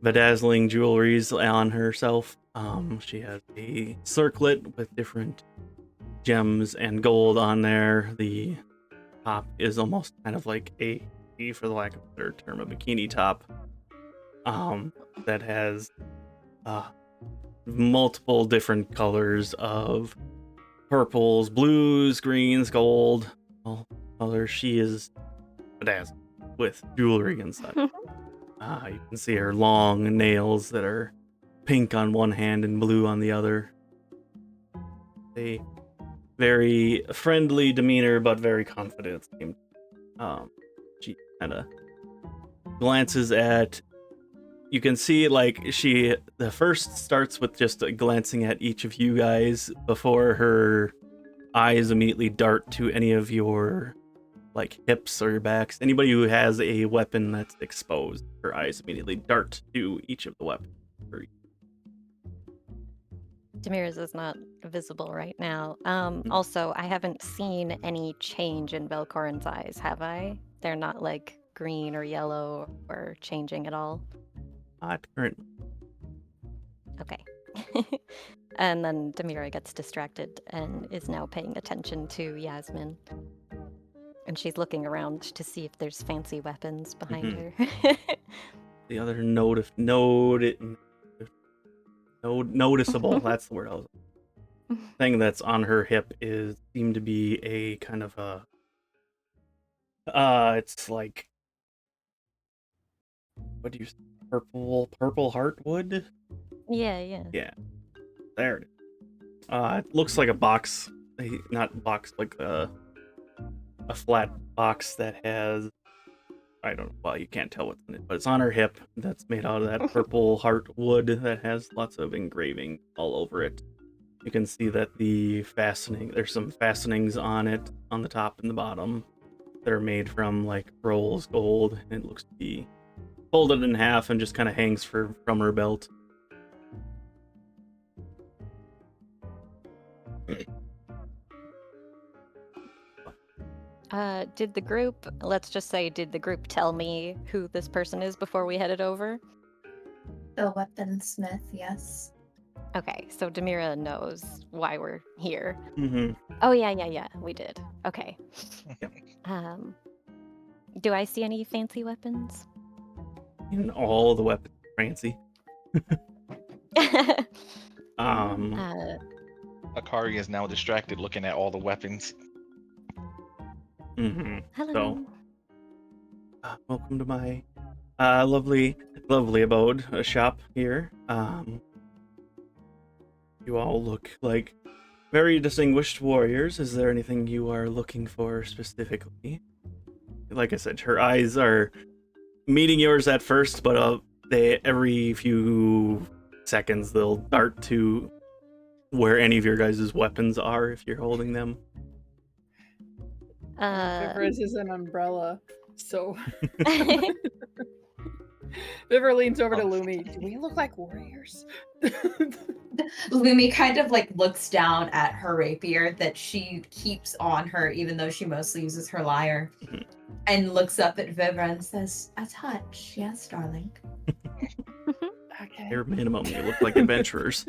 bedazzling jewelries on herself. She has a circlet with different gems and gold on there. The top is almost kind of like a, for the lack of a better term, a bikini top that has multiple different colors of purples, blues, greens, gold, all colors. She is bedazzled with jewelry and such. You can see her long nails that are pink on one hand and blue on the other. A very friendly demeanor, but very confident. She kind of glances at. You can see like the first starts with just glancing at each of you guys before her eyes immediately dart to any of your like hips or your backs. Anybody who has a weapon that's exposed, her eyes immediately dart to each of the weapons. Demira's is not visible right now. Also, I haven't seen any change in Velkorin's eyes, have I? They're not like green or yellow or changing at all. Not currently. Okay. And then Demira gets distracted and is now paying attention to Yasmin. And she's looking around to see if there's fancy weapons behind her. The other noticeable, that's the word I was thing that's on her hip seemed to be a kind of a it's like, what do you, purple heartwood? Yeah. There it is. It looks like a box, not box, like a flat box that has, I don't know, well, you can't tell what's in it, but it's on her hip. That's made out of that purple heartwood that has lots of engraving all over it. You can see that there's some fastenings on it, on the top and the bottom, that are made from like rose gold, and it looks to be folded in half and just kind of hangs from her belt. Did the group tell me who this person is before we headed over? The weaponsmith, yes. Okay, so Demira knows why we're here. Mm-hmm. Oh yeah, we did. Okay. Yep. Do I see any fancy weapons? And all the weapons are fancy. Akari is now distracted looking at all the weapons. Mm-hmm. Hello. So, welcome to my lovely abode, shop here. You all look like very distinguished warriors. Is there anything you are looking for specifically? Like I said, her eyes are meeting yours at first, but every few seconds they'll dart to where any of your guys' weapons are if you're holding them. Vivra's is an umbrella, so Vivra leans over to Lumi. Do we look like warriors? Lumi kind of like looks down at her rapier that she keeps on her, even though she mostly uses her lyre, and looks up at Vivra and says, "A touch, yes, darling." Okay. bare minimum, you look like adventurers.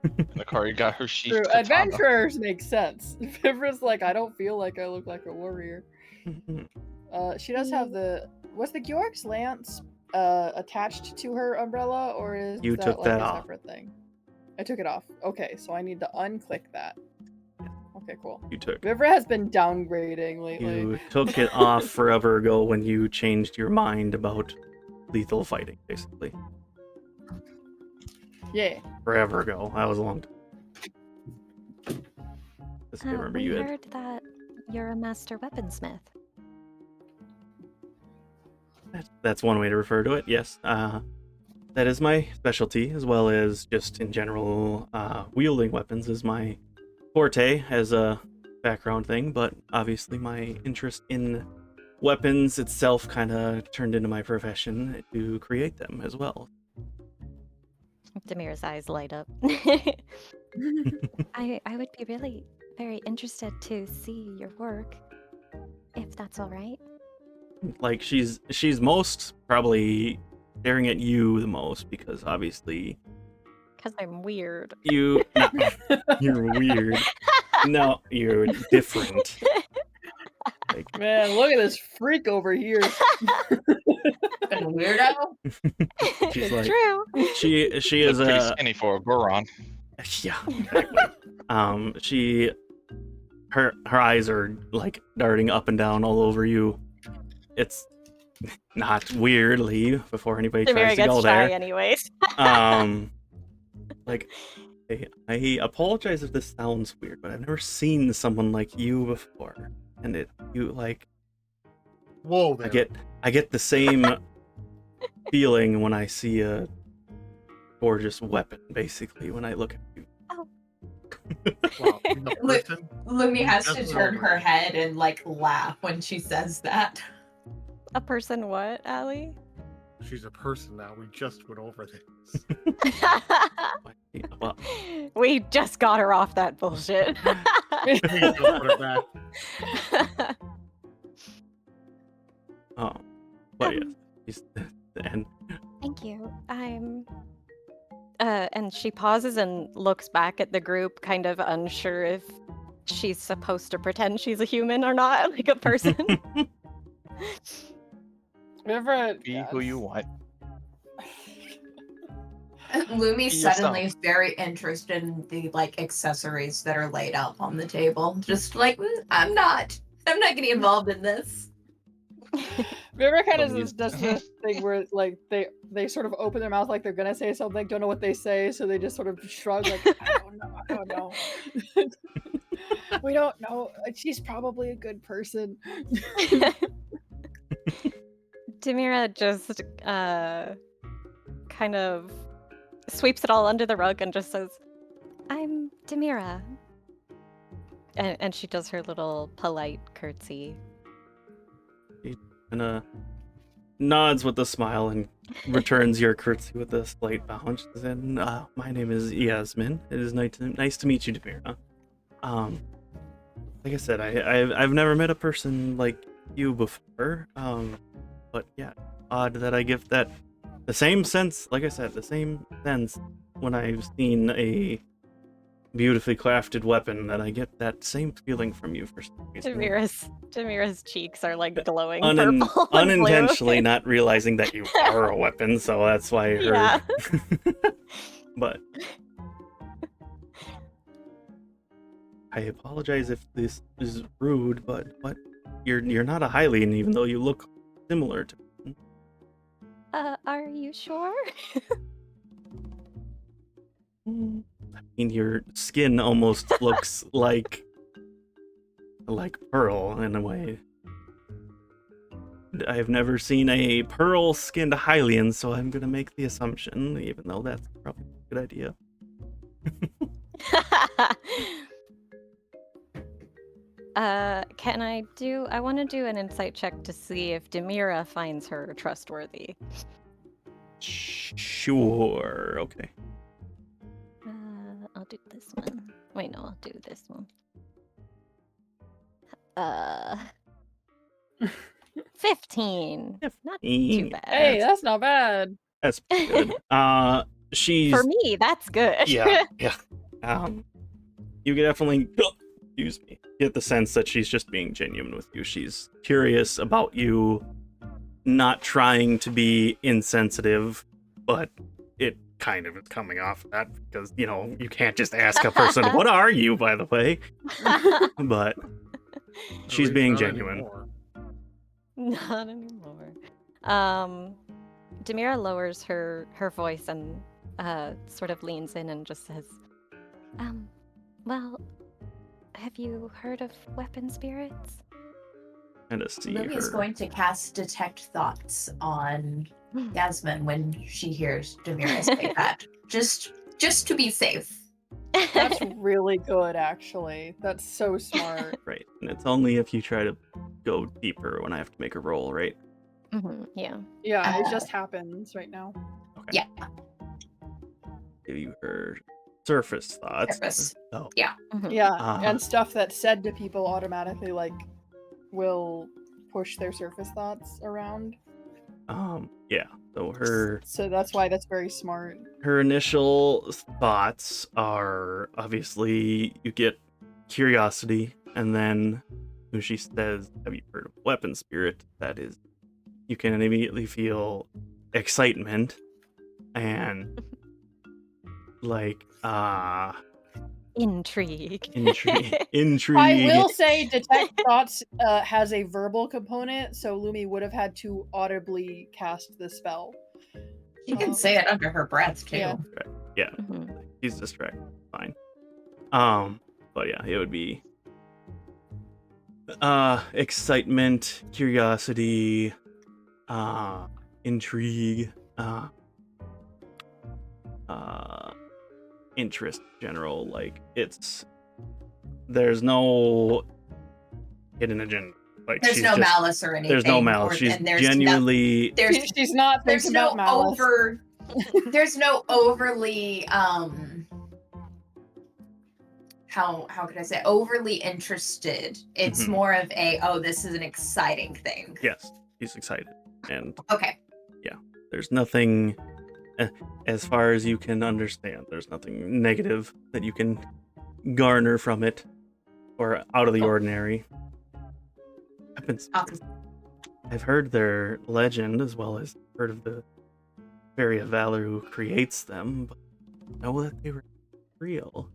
And Akari got her sheath True. katana. Adventurers make sense. Vivra's like, I don't feel like I look like a warrior. She does have was the Georg's lance attached to her umbrella, or is You that took like that a off. separate thing? I took it off. Okay, so I need to unclick that. Okay, cool. You took Vivra has been downgrading lately. You took it off forever ago when you changed your mind about lethal fighting, basically. Yeah. Forever ago. That was a long time. Just remember We you had. heard that you're a master weaponsmith. That's one way to refer to it, yes. That is my specialty, as well as just in general, wielding weapons is my forte as a background thing, but obviously my interest in weapons itself kind of turned into my profession to create them as well. Demira's eyes light up. I would be really very interested to see your work, if that's all right. Like she's most probably staring at you the most because obviously Because I'm weird. you're weird. No, you're different. Like, Man, look at this freak over here. Fucking weirdo. she's It's like true. she is Pretty a skinny for a Goron. yeah. Exactly. Her eyes are like darting up and down all over you. It's not weirdly before anybody Demira tries to gets go shy there. anyways. Like I apologize if this sounds weird, but I've never seen someone like you before, and you like. Whoa there. I get the same feeling when I see a gorgeous weapon, basically, when I look at you. Wow, she's a person? Lumi has to That's turn what her head and like laugh when she says that. A person what, Allie? She's a person now. We just went over this. Well, We just got her off that bullshit. Please don't put her back. but yes, and Thank you. And she pauses and looks back at the group, kind of unsure if she's supposed to pretend she's a human or not, like a person. Vivra, Be who you want. Lumi Be yourself. suddenly is very interested in the like accessories that are laid out on the table. Just like I'm not getting involved in this. Vivra kind of Lumi's- does this thing where like they sort of open their mouth like they're gonna say something, don't know what they say, so they just sort of shrug like I don't know. We don't know. She's probably a good person. Demira just kind of sweeps it all under the rug and just says, "I'm Demira." And she does her little polite curtsy. and nods with a smile and returns your curtsy with a slight bow. And she says, "My name is Yasmin. It is nice to meet you, Demira. Like I said, I've never met a person like you before. But yeah, odd that I give that the same sense. Like I said, the same sense when I've seen a beautifully crafted weapon, that I get that same feeling from you for some reason. Demira's cheeks are like glowing purple. and blue. Unintentionally not realizing that you are a weapon, so that's why I heard. Yeah. But I apologize if this is rude, but you're not a Hylian, even though you look similar to me. Are you sure? I mean, your skin almost looks like pearl in a way. I've never seen a pearl-skinned Hylian, so I'm gonna make the assumption, even though that's probably a good idea. I want to do an insight check to see if Demira finds her trustworthy. Sure. Okay. I'll do this one. Wait, no, I'll do this one. 15. Not too bad. Hey, that's not bad. That's pretty good. she's For me, that's good. yeah. You can definitely excuse me, get the sense that she's just being genuine with you. She's curious about you, not trying to be insensitive, but it kind of is coming off that because, you can't just ask a person, what are you, by the way? But she's being genuine. Not anymore. Demira lowers her voice and sort of leans in and just says, well, have you heard of weapon spirits? And to see Lumi is her. going to cast Detect Thoughts on Yasmin when she hears Demira say that. Just to be safe. That's really good, actually. That's so smart. Right. And it's only if you try to go deeper when I have to make a roll, right? Yeah. Yeah, it just happens right now. Okay. Yeah. Give you her surface thoughts. Surface. Oh. Yeah. Yeah, Uh-huh. and stuff that's said to people automatically, will push their surface thoughts around. Yeah. So that's why that's very smart. Her initial thoughts are obviously you get curiosity, and then when she says, have you heard of weapon spirit? That is, you can immediately feel excitement and Intrigue. Intrigue. I will say Detect Thoughts has a verbal component, so Lumi would have had to audibly cast the spell. She can say it under her breath too. Yeah. Yeah. He's distracted. Fine. But yeah, it would be excitement, curiosity, intrigue, interest in general. There's no hidden agenda. There's no malice or anything. There's no malice. She's genuinely. She's not thinking about malice. There's no overly how could I say, overly interested. It's more of this is an exciting thing. Yes, he's excited. And okay. Yeah. There's nothing, as far as you can understand, there's nothing negative that you can garner from it or out of the ordinary. Awesome. I've heard their legend as well as heard of the Fairy of Valor who creates them, but I know that they were real.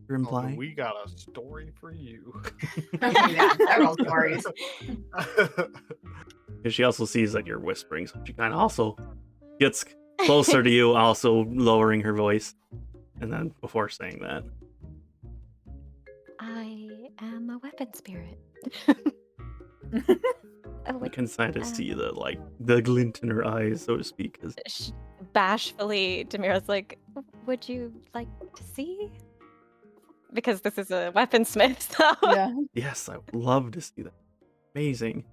You're implying? We got a story for you. Yeah, several stories. Because she also sees that you're whispering, so she kind of also gets closer to you, also lowering her voice. And then before saying that, I am a weapon spirit. I can kind of see the glint in her eyes, so to speak. Bashfully, Demira's like, would you like to see? Because this is a weaponsmith, so... Yeah. Yes, I would love to see that. Amazing.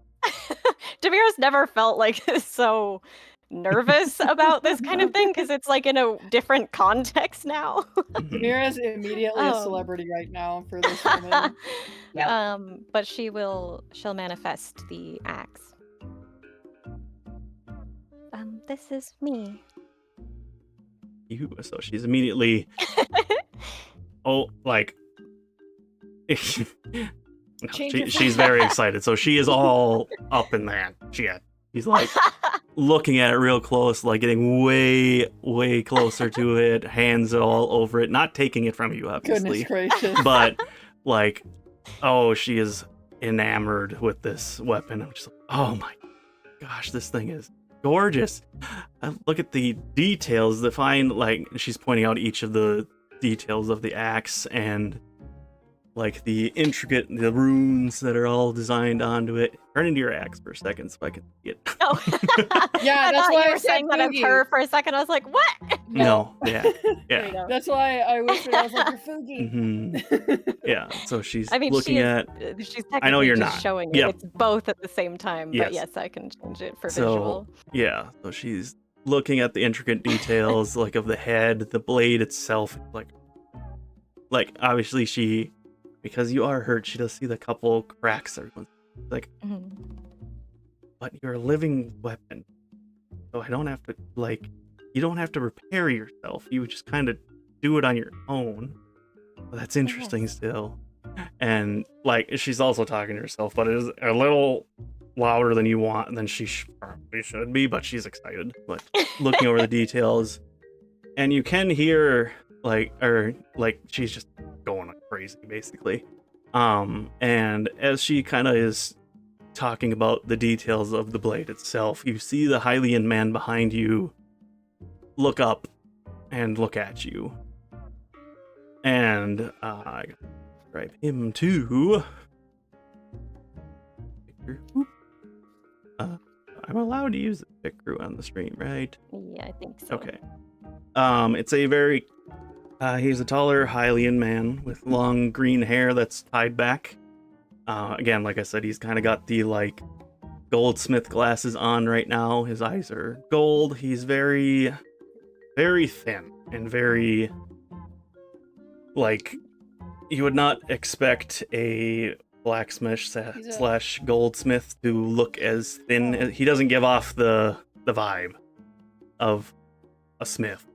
Demira's never felt so nervous about this kind of thing, because it's in a different context now. Demira's immediately a celebrity right now for this woman. Yep. But she'll manifest the axe. This is me. So she's immediately she's very excited. So she is all up in that. She's looking at it real close, getting way, way closer to it, hands all over it, not taking it from you, obviously. Goodness gracious. But she is enamored with this weapon. I'm just oh my gosh, this thing is gorgeous. Look at the details. She's pointing out each of the details of the axe and the runes that are all designed onto it. Turn into your axe for a second so I can see it. Oh. Yeah, that's why you I were said saying that of her for a second. I was like, what? No. Yeah. That's why I whispered. I was like, you're Fugi. Mm-hmm. Yeah. So she's She's technically I know you're just not. showing Yeah. it. It's both at the same time. Yes. But yes, I can change it for visual. Yeah. So she's looking at the intricate details of the head, the blade itself. Obviously because you are hurt, she does see the couple cracks. Everyone's but you're a living weapon, so I don't have to you don't have to repair yourself. You would just kind of do it on your own. Well, that's interesting still. And like she's also talking to herself, but it is a little louder than you want than she probably should be, but she's excited. But looking over the details, and you can hear like she's just going crazy basically. And as she kind of is talking about the details of the blade itself, you see the Hylian man behind you look up and look at you. And I describe him too. I'm allowed to use the pic crew on the stream, right? Yeah, I think so. Okay. It's a very he's a taller Hylian man with long green hair that's tied back. Again, like I said, he's kind of got the like goldsmith glasses on right now. His eyes are gold. He's very, very thin and very like you would not expect a blacksmith slash goldsmith to look as thin. He doesn't give off the vibe of a smith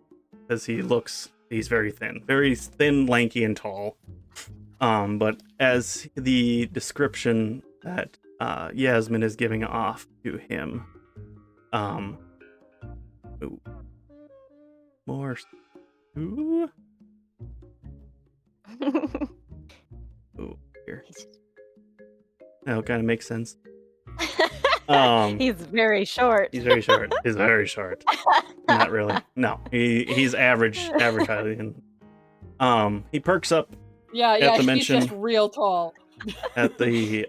because he's very thin, lanky, and tall. But as the description that Yasmin is giving off to him, more. Ooh, here. That kind of makes sense. He's very short. He's very short. He's very short. Not really. No, he's average Hylian. He perks up. Yeah, she's mention, just real tall. At the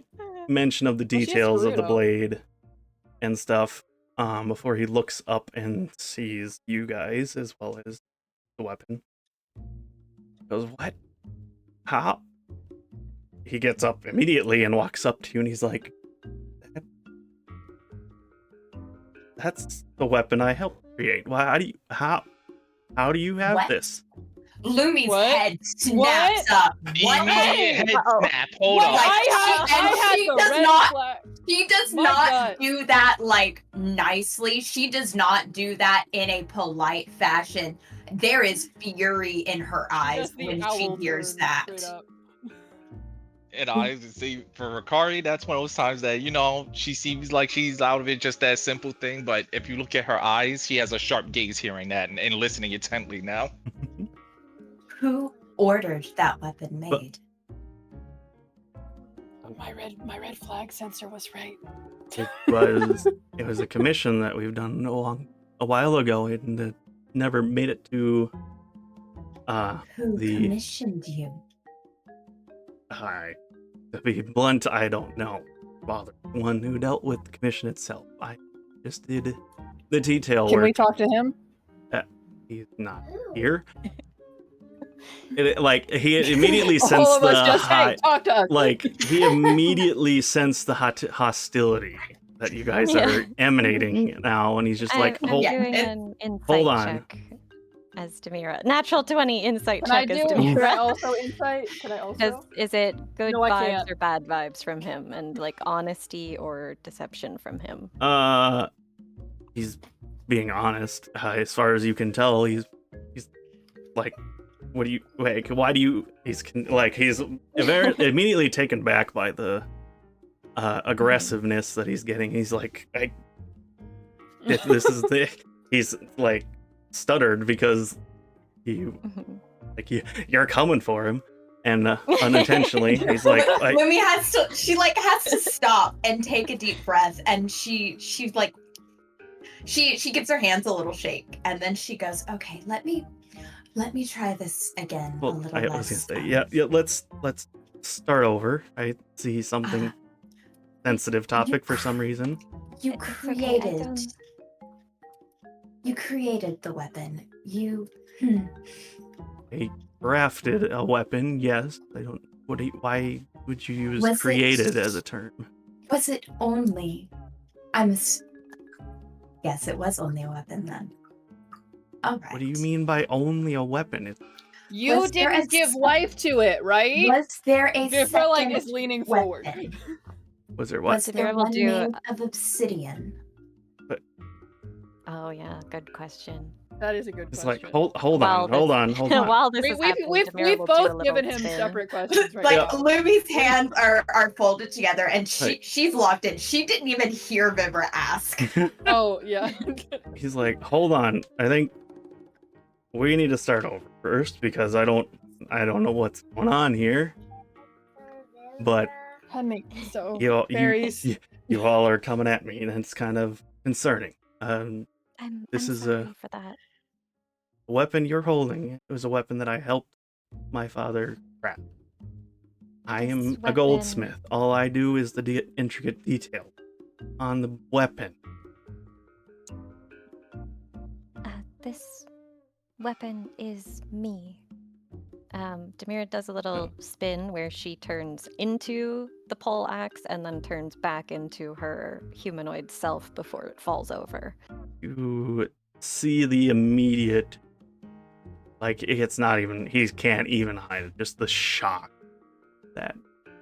mention of the details of the blade and stuff, before he looks up and sees you guys as well as the weapon. He goes, what? How? He gets up immediately and walks up to you and he's like, that's the weapon I helped create. How do you have What? this? Lumi's head snaps up. What? Head snap. Hold on. She does not do that like nicely. She does not do that in a polite fashion. There is fury in her eyes when she hears that. And I see for Akari, that's one of those times that, you know, she seems like she's out of it, just that simple thing. But if you look at her eyes, she has a sharp gaze hearing that and listening intently now. Who ordered that weapon made? My red flag sensor was right. It was a commission that we've done a while ago, and it never made it to Who commissioned you? To be blunt, I don't know. Father, one who dealt with the commission itself. I just did the detail work. Can we talk to him? He's not here. He immediately sensed All of us just hey, talk to us. Like he immediately sensed the hostility that you guys are emanating now, and he's just like, hold on. Check as Demira. Natural 20 insight check as Demira. Can I also insight? Can I also? Is it good vibes or bad vibes from him, and like honesty or deception from him? He's being honest. As far as you can tell, he's like, what do you like? Why do you? He's very immediately taken back by the aggressiveness that he's getting. He's like, he's like stuttered because you're coming for him, and unintentionally he's like Lumi has to stop and take a deep breath, and she gives her hands a little shake, and then she goes, okay, let me try this again a little less. I was gonna say, yeah, let's start over. I see something sensitive topic for some reason. You created the weapon. I crafted a weapon, yes. Why would you use created as a term? Was it only yes, it was only a weapon then. All right. What do you mean by only a weapon? You didn't give life to it, right? Was there a Vivra like is leaning forward. Was there what? Was there one made of obsidian? Oh yeah, good question. That is a good It's question. like, hold While on. While this is happening, We've Demira will do a both little given him spin. separate questions right Like now. Lumi's hands are folded together, and Right. she's locked in. She didn't even hear Vivra ask. Oh yeah. He's like, hold on. I think we need to start over first because I don't know what's going on here. But That makes so you all are coming at me, and it's kind of concerning. This I'm is sorry a for that. weapon you're holding. It was a weapon that I helped my father craft. I am This a weapon- goldsmith. All I do is the intricate detail on the weapon. This weapon is me. Demira does a little spin where she turns into the pole axe and then turns back into her humanoid self before it falls over. You see the immediate, like, it's not even, he can't even hide it, just the shock that...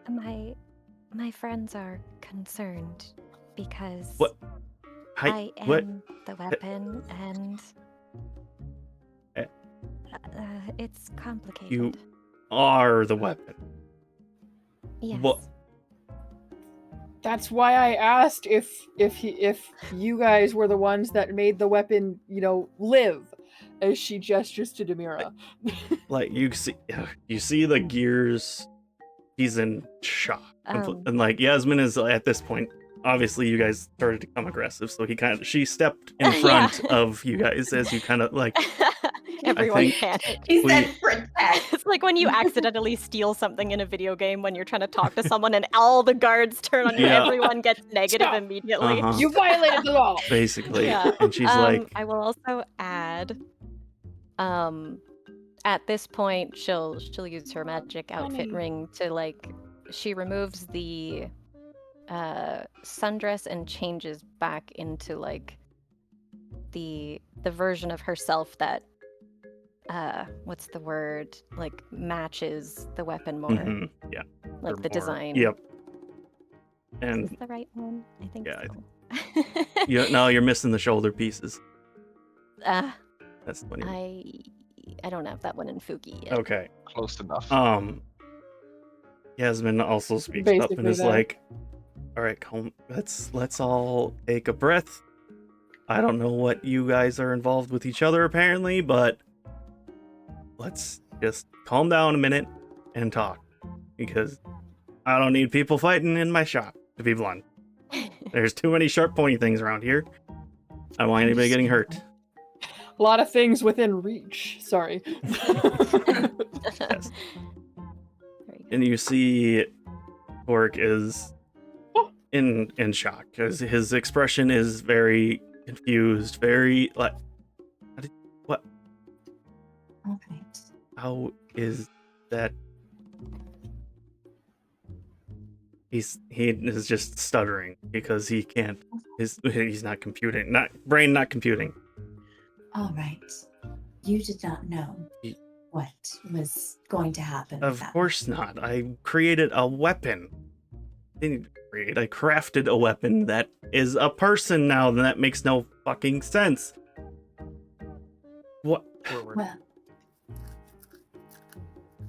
My friends are concerned because What? I am what? the weapon and it's complicated. You are the weapon. Yes. What? That's why I asked if you guys were the ones that made the weapon, live, as she gestures to Demira. Like, you see the gears. He's in shock. And like, Yasmin is at this point, obviously you guys started to become aggressive, so she stepped in front of you guys as you kind of like... Everyone panicked. He said protect. It's like when you accidentally steal something in a video game when you're trying to talk to someone and all the guards turn on you. Yeah. Everyone gets negative Stop. immediately. Uh-huh. You violated the law. Basically. Yeah. And she's like... I will also add, at this point, she'll use her magic outfit ring to, like, she removes the sundress and changes back into, like, the version of herself that what's the word, like, matches the weapon more. Mhm, yeah. Like the design. Yep. Is And this the right one? I think yeah, so. no, you're missing the shoulder pieces. That's funny. I don't have that one in Fuki yet. Okay. Close enough. Yasmin also speaks up and Basically is that. like, all right, let's all take a breath. I don't know what you guys are involved with each other apparently, but let's just calm down a minute and talk, because I don't need people fighting in my shop, to be blunt. There's too many sharp pointy things around here. I don't want anybody getting hurt. A lot of things within reach. Sorry. Yes. And you see Torque is in shock, because his expression is very confused, very like, what? All right. How is that? He is just stuttering because he can't. He's not computing. Not computing. All right. You did not know what was going to happen. with Of that. course not. I created a weapon. I crafted a weapon that is a person now. Then that makes no fucking sense. What? Well,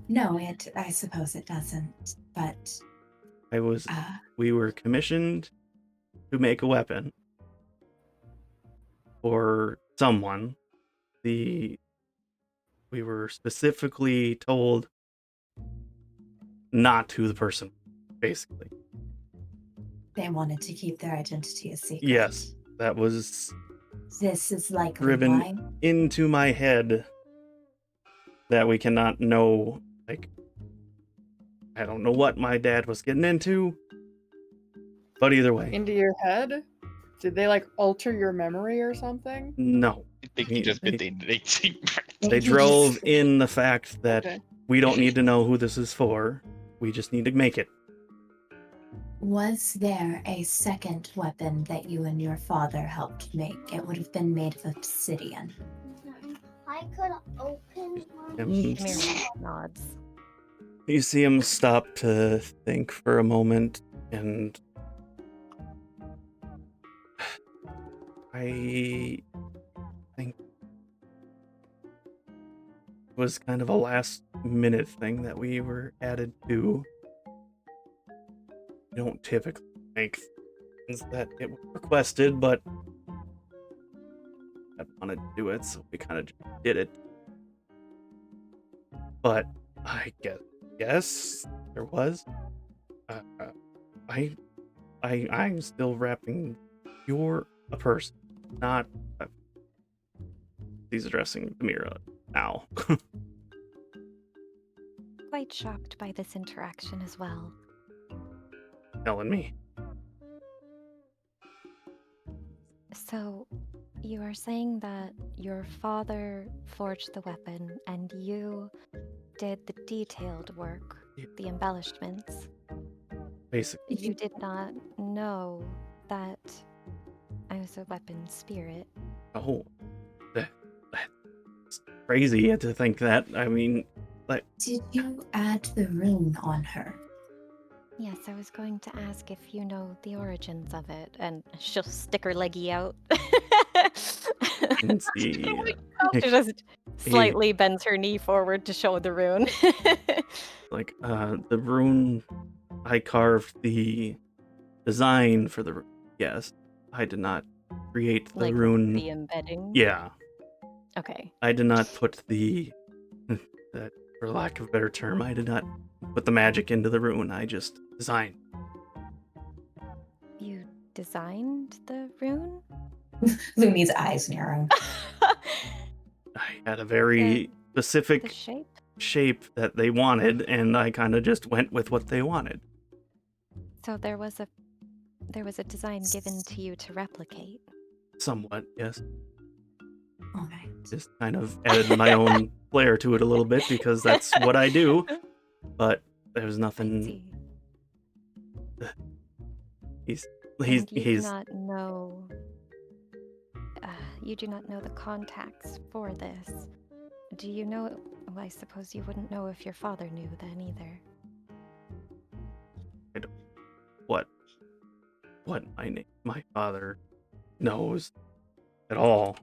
no, I suppose it doesn't. But we were commissioned to make a weapon for someone. We were specifically told not to the person, basically. they wanted to keep their identity a secret. Yes, that was This is likely driven why. into my head that we cannot know. Like, I don't know what my dad was getting into, but either way, Into your head? Did they like alter your memory or something? no. I think he just bit the They drove in the fact that Okay. we don't need to know who this is for. We just need to make it. Was there a second weapon that you and your father helped make? It would have been made of obsidian. I could open one. Demira nods. You see him stop to think for a moment, and I think was kind of a last-minute thing that we were added to. We don't typically make things that it was requested, but I wanted to do it, so we kind of did it. But I guess there was. I'm still wrapping. You're a person, not. He's addressing Demira now. Quite shocked by this interaction as well. Telling me. So, you are saying that your father forged the weapon and you did the detailed work, the embellishments. Basically. You did not know that I was a weapon spirit. Oh, that's crazy to think that. I mean, like. Did you add the rune on her? Yes, I was going to ask if you know the origins of it, and she'll stick her leggy out. See, She just slightly bends her knee forward to show the rune. like, the rune, I carved the design for the rune. Yes, I did not create the like rune. the embedding? Yeah. Okay. I did not put the, that, for lack of a better term, I did not put the magic into the rune. I just designed. You designed the rune? Lumi's eyes narrow. I had a very The specific shape? that they wanted, and I kind of just went with what they wanted. So there was a design given to you to replicate. Somewhat, yes. All right. Just kind of added my own flair to it a little bit because that's what I do. But there's nothing. He's do not know. You do not know the contacts for this. Do you know? Well, I suppose you wouldn't know if your father knew then either. I don't. What my father knows at all.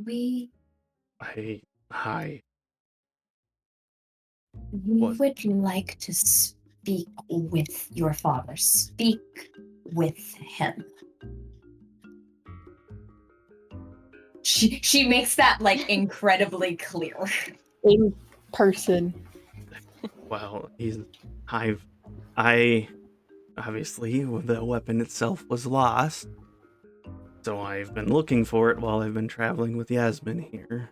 We would like to speak with your father. Speak with him. She makes that like incredibly clear. In person. Well, I obviously the weapon itself was lost, so I've been looking for it while I've been traveling with Yasmin here.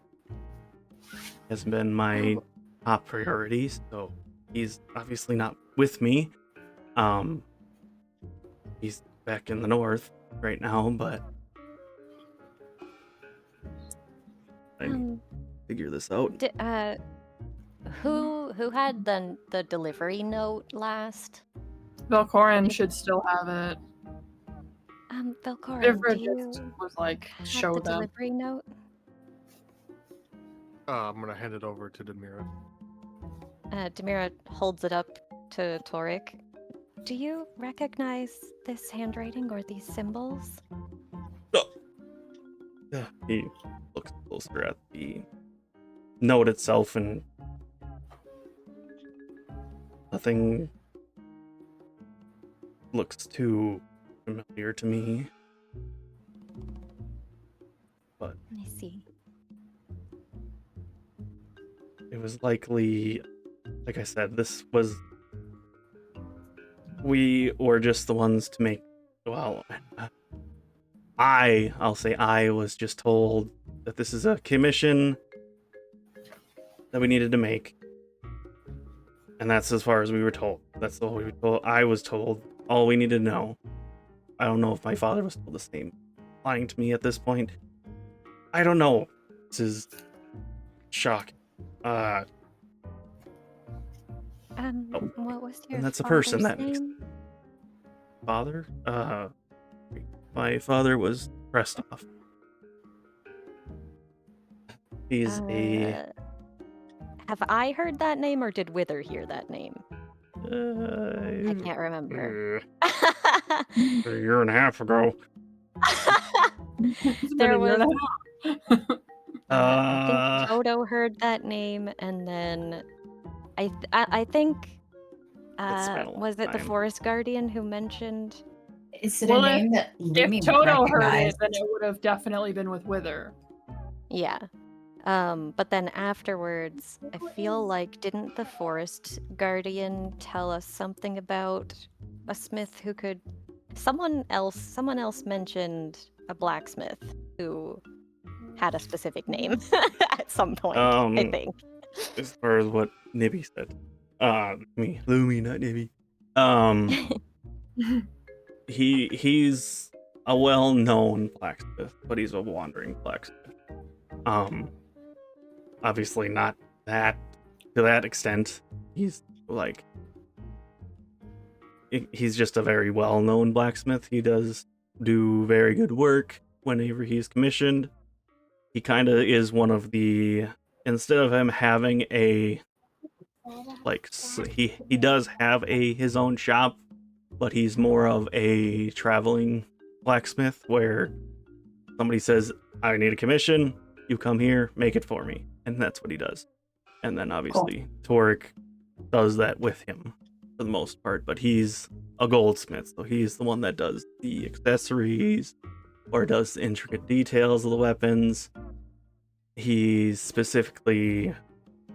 Has been my top priority, so he's obviously not with me. He's back in the north right now, but I figure this out. Who had the delivery note last? Velkorin should still have it. Velkorin, Vivra do you just was like, have show the them. delivery note? I'm gonna hand it over to Demira. Demira holds it up to Torik. Do you recognize this handwriting or these symbols? He looks closer at the note itself and nothing looks too familiar to me. But I see. it was likely, like I said, we were just the ones to make, well, I'll say I was just told that this is a commission that we needed to make. And that's as far as we were told. That's all we were told. I was told all we needed to know. I don't know if my father was told the same. Lying to me at this point. I don't know. This is shocking. What was your and that's a person father's that makes name? father? My father was Prestoff. He's Have I heard that name or did Wither hear that name? I can't remember. A year and a half ago. There was I think Uh, Toto heard that name, and then I think It's been a long was it the time. Forest Guardian who mentioned? Is it Well, a name that If Lumi would Toto heard recognize? it, then it would have definitely been with Wither. Yeah. But then afterwards, I feel like didn't the Forest Guardian tell us something about a smith who could? Someone else mentioned a blacksmith who had a specific name at some point. I think. As far as what Nibby said, Lumi, not Nibby. He's a well-known blacksmith, but he's a wandering blacksmith. Obviously not that to that extent. He's like he's just a very well-known blacksmith. He does do very good work whenever he's commissioned. He kind of is one of the, instead of him having a he does have his own shop, but he's more of a traveling blacksmith where somebody says, I need a commission, you come here, make it for me. And that's what he does. And then obviously Torek does that with him for the most part, but he's a goldsmith, so he's the one that does the accessories or does the intricate details of the weapons. He's specifically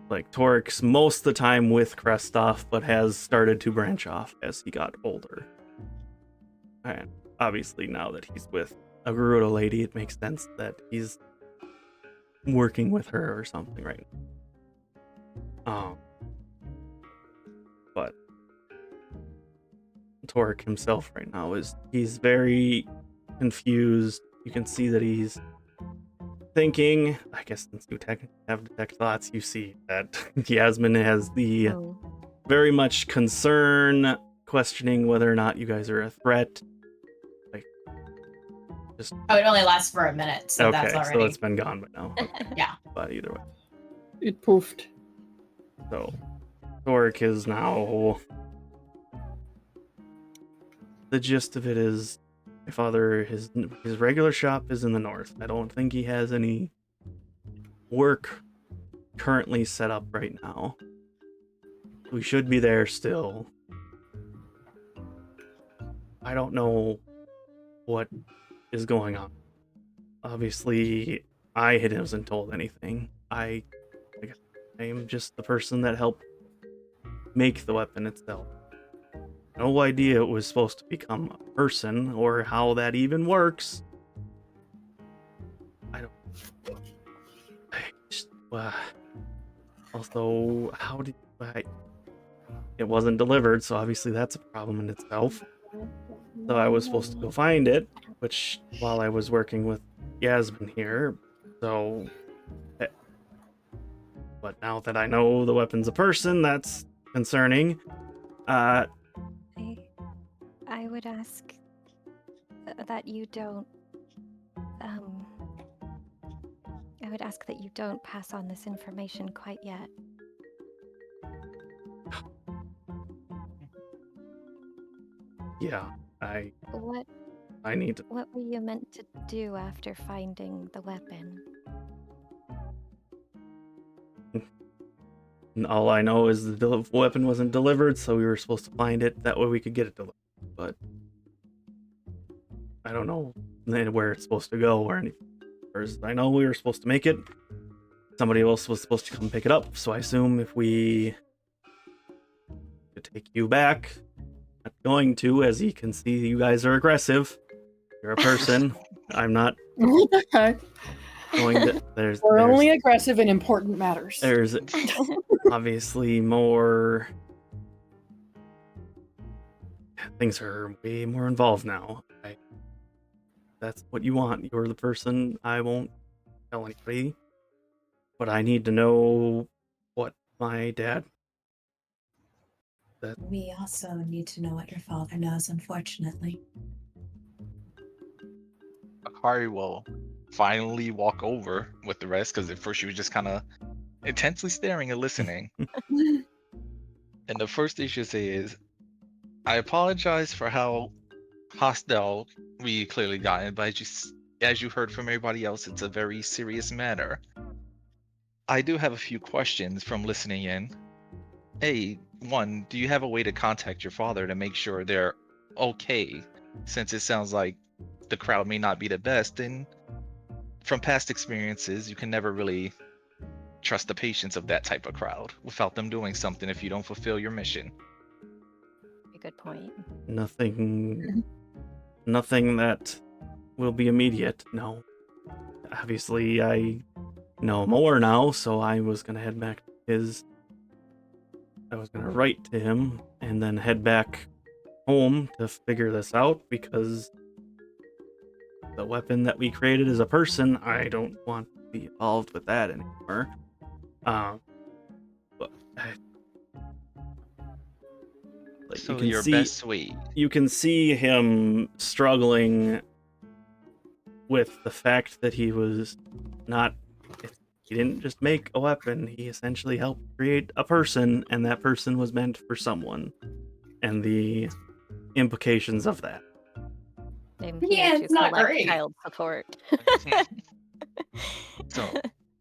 like Torek's most of the time with Kristoff, but has started to branch off as he got older. And obviously now that he's with a Gerudo lady, it makes sense that he's working with her or something right now. But Torek himself right now he's very confused. You can see that he's thinking. I guess since you have detect thoughts, you see that Yasmin has the very much concern, questioning whether or not you guys are a threat. It only lasts for a minute, so okay, that's already. so it's been gone by now. Okay. Yeah. But either way. It poofed. So, Torek is now. The gist of it is, my father, his regular shop is in the north. I don't think he has any work currently set up right now. We should be there still. I don't know what is going on. Obviously, I wasn't told anything. I am just the person that helped make the weapon itself. No idea it was supposed to become a person or how that even works. I don't. Also, how did it wasn't delivered, so obviously that's a problem in itself. So I was supposed to go find it, which while I was working with Yasmin here. So, but now that I know the weapon's a person, that's concerning. I would ask that you don't. I would ask that you don't pass on this information quite yet. Yeah, I What need to. What were you meant to do after finding the weapon? All I know is the weapon wasn't delivered, so we were supposed to find it. That way we could get it delivered. But I don't know where it's supposed to go or anything. I know we were supposed to make it. Somebody else was supposed to come pick it up, so I assume if we could take you back, not going to, as you can see, you guys are aggressive. You're a person. I'm not. What the heck? We're only aggressive in important matters. There's obviously more. Things are way more involved now. That's what you want. You're the person. I won't tell anybody. But I need to know what my dad. We also need to know what your father knows, unfortunately. Akari will finally walk over with the rest, because at first she was just kind of intensely staring and listening. And the first thing she'll say is, I apologize for how hostile we clearly got, but as you heard from everybody else, it's a very serious matter. I do have a few questions from listening in. Hey, one, do you have a way to contact your father to make sure they're okay? Since it sounds like the crowd may not be the best, and from past experiences, you can never really trust the patience of that type of crowd without them doing something if you don't fulfill your mission. A good point. Nothing that will be immediate, no. Obviously, I know more now, so I was gonna head back to his. I was gonna write to him and then head back home to figure this out because the weapon that we created as a person, I don't want to be involved with that anymore. But like So your best way. you can see him struggling with the fact that he was not. He didn't just make a weapon. He essentially helped create a person, and that person was meant for someone, and the implications of that. I'm Yeah, here to it's not collect great. child support. So,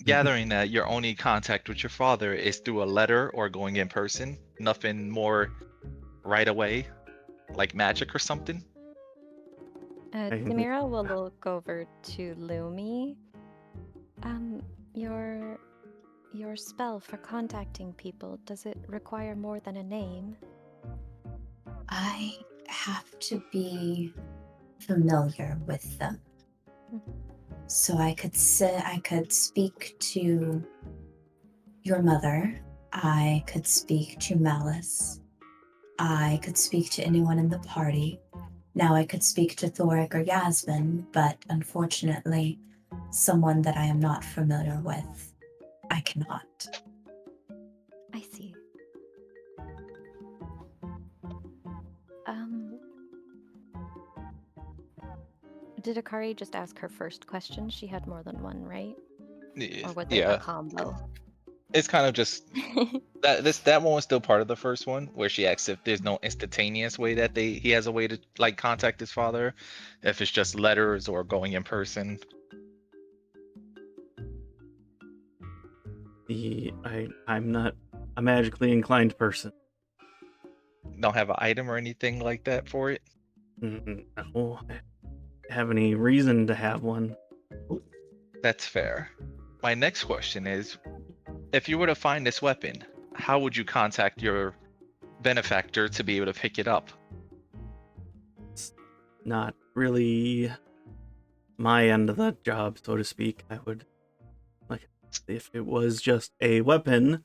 gathering that your only contact with your father is through a letter or going in person, nothing more right away, like magic or something. Demira will look over to Lumi. Your spell for contacting people, does it require more than a name? I have to be familiar with them. So I could speak to your mother. I could speak to Malice. I could speak to anyone in the party. Now I could speak to Thoric or Yasmin, but unfortunately, someone that I am not familiar with, I cannot. I see. Did Akari just ask her first question? She had more than one, right? Or was it a combo? It's kind of just that one was still part of the first one, where she asks if there's no instantaneous way that he has a way to like contact his father, if it's just letters or going in person. I'm not a magically inclined person. Don't have an item or anything like that for it. No, I have any reason to have one. That's fair. My next question is, if you were to find this weapon, how would you contact your benefactor to be able to pick it up? It's not really my end of the job, so to speak. I would, like, if it was just a weapon,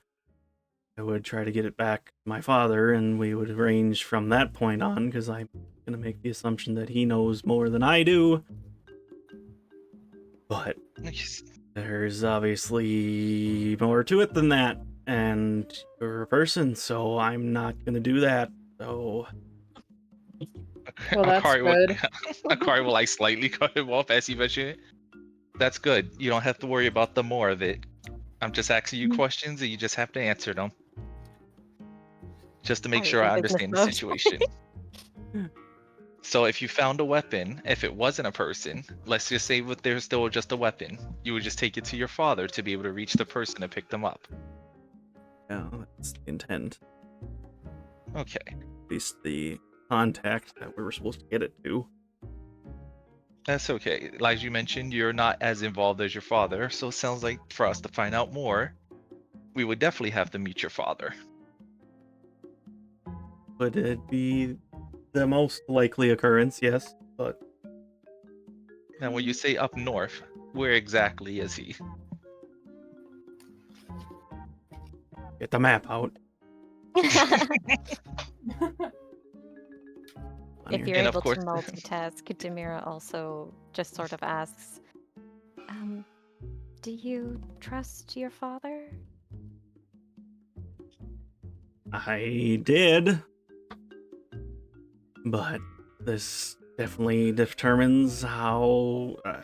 I would try to get it back to my father, and we would arrange from that point on, because I'm going to make the assumption that he knows more than I do. But there's obviously more to it than that, and you're a person, so I'm not going to do that, so... Well, that's good. Akari will like slightly cut him off as he mentioned it. That's good. You don't have to worry about the more of it. I'm just asking you questions and you just have to answer them. Just to make sure I understand the situation. So if you found a weapon, if it wasn't a person, let's just say there's still just a weapon, you would just take it to your father to be able to reach the person and pick them up. Yeah, that's the intent. Okay. At least the contact that we were supposed to get it to. That's okay. Like you mentioned, you're not as involved as your father, so it sounds like for us to find out more, we would definitely have to meet your father. Would it be the most likely occurrence? Yes, but... Now, when you say up north, where exactly is he? Get the map out. If you're able to multitask, Demira also just sort of asks, do you trust your father? I did. But this definitely determines how... I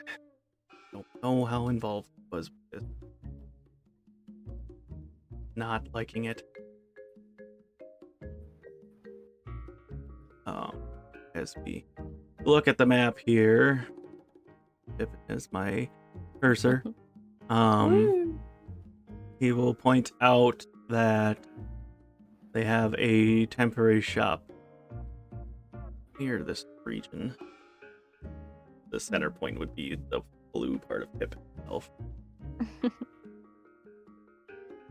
don't know how involved I was with it. Not liking it. As we look at the map here, if it is my cursor, he will point out that they have a temporary shop near this region. The center point would be the blue part of Pip itself.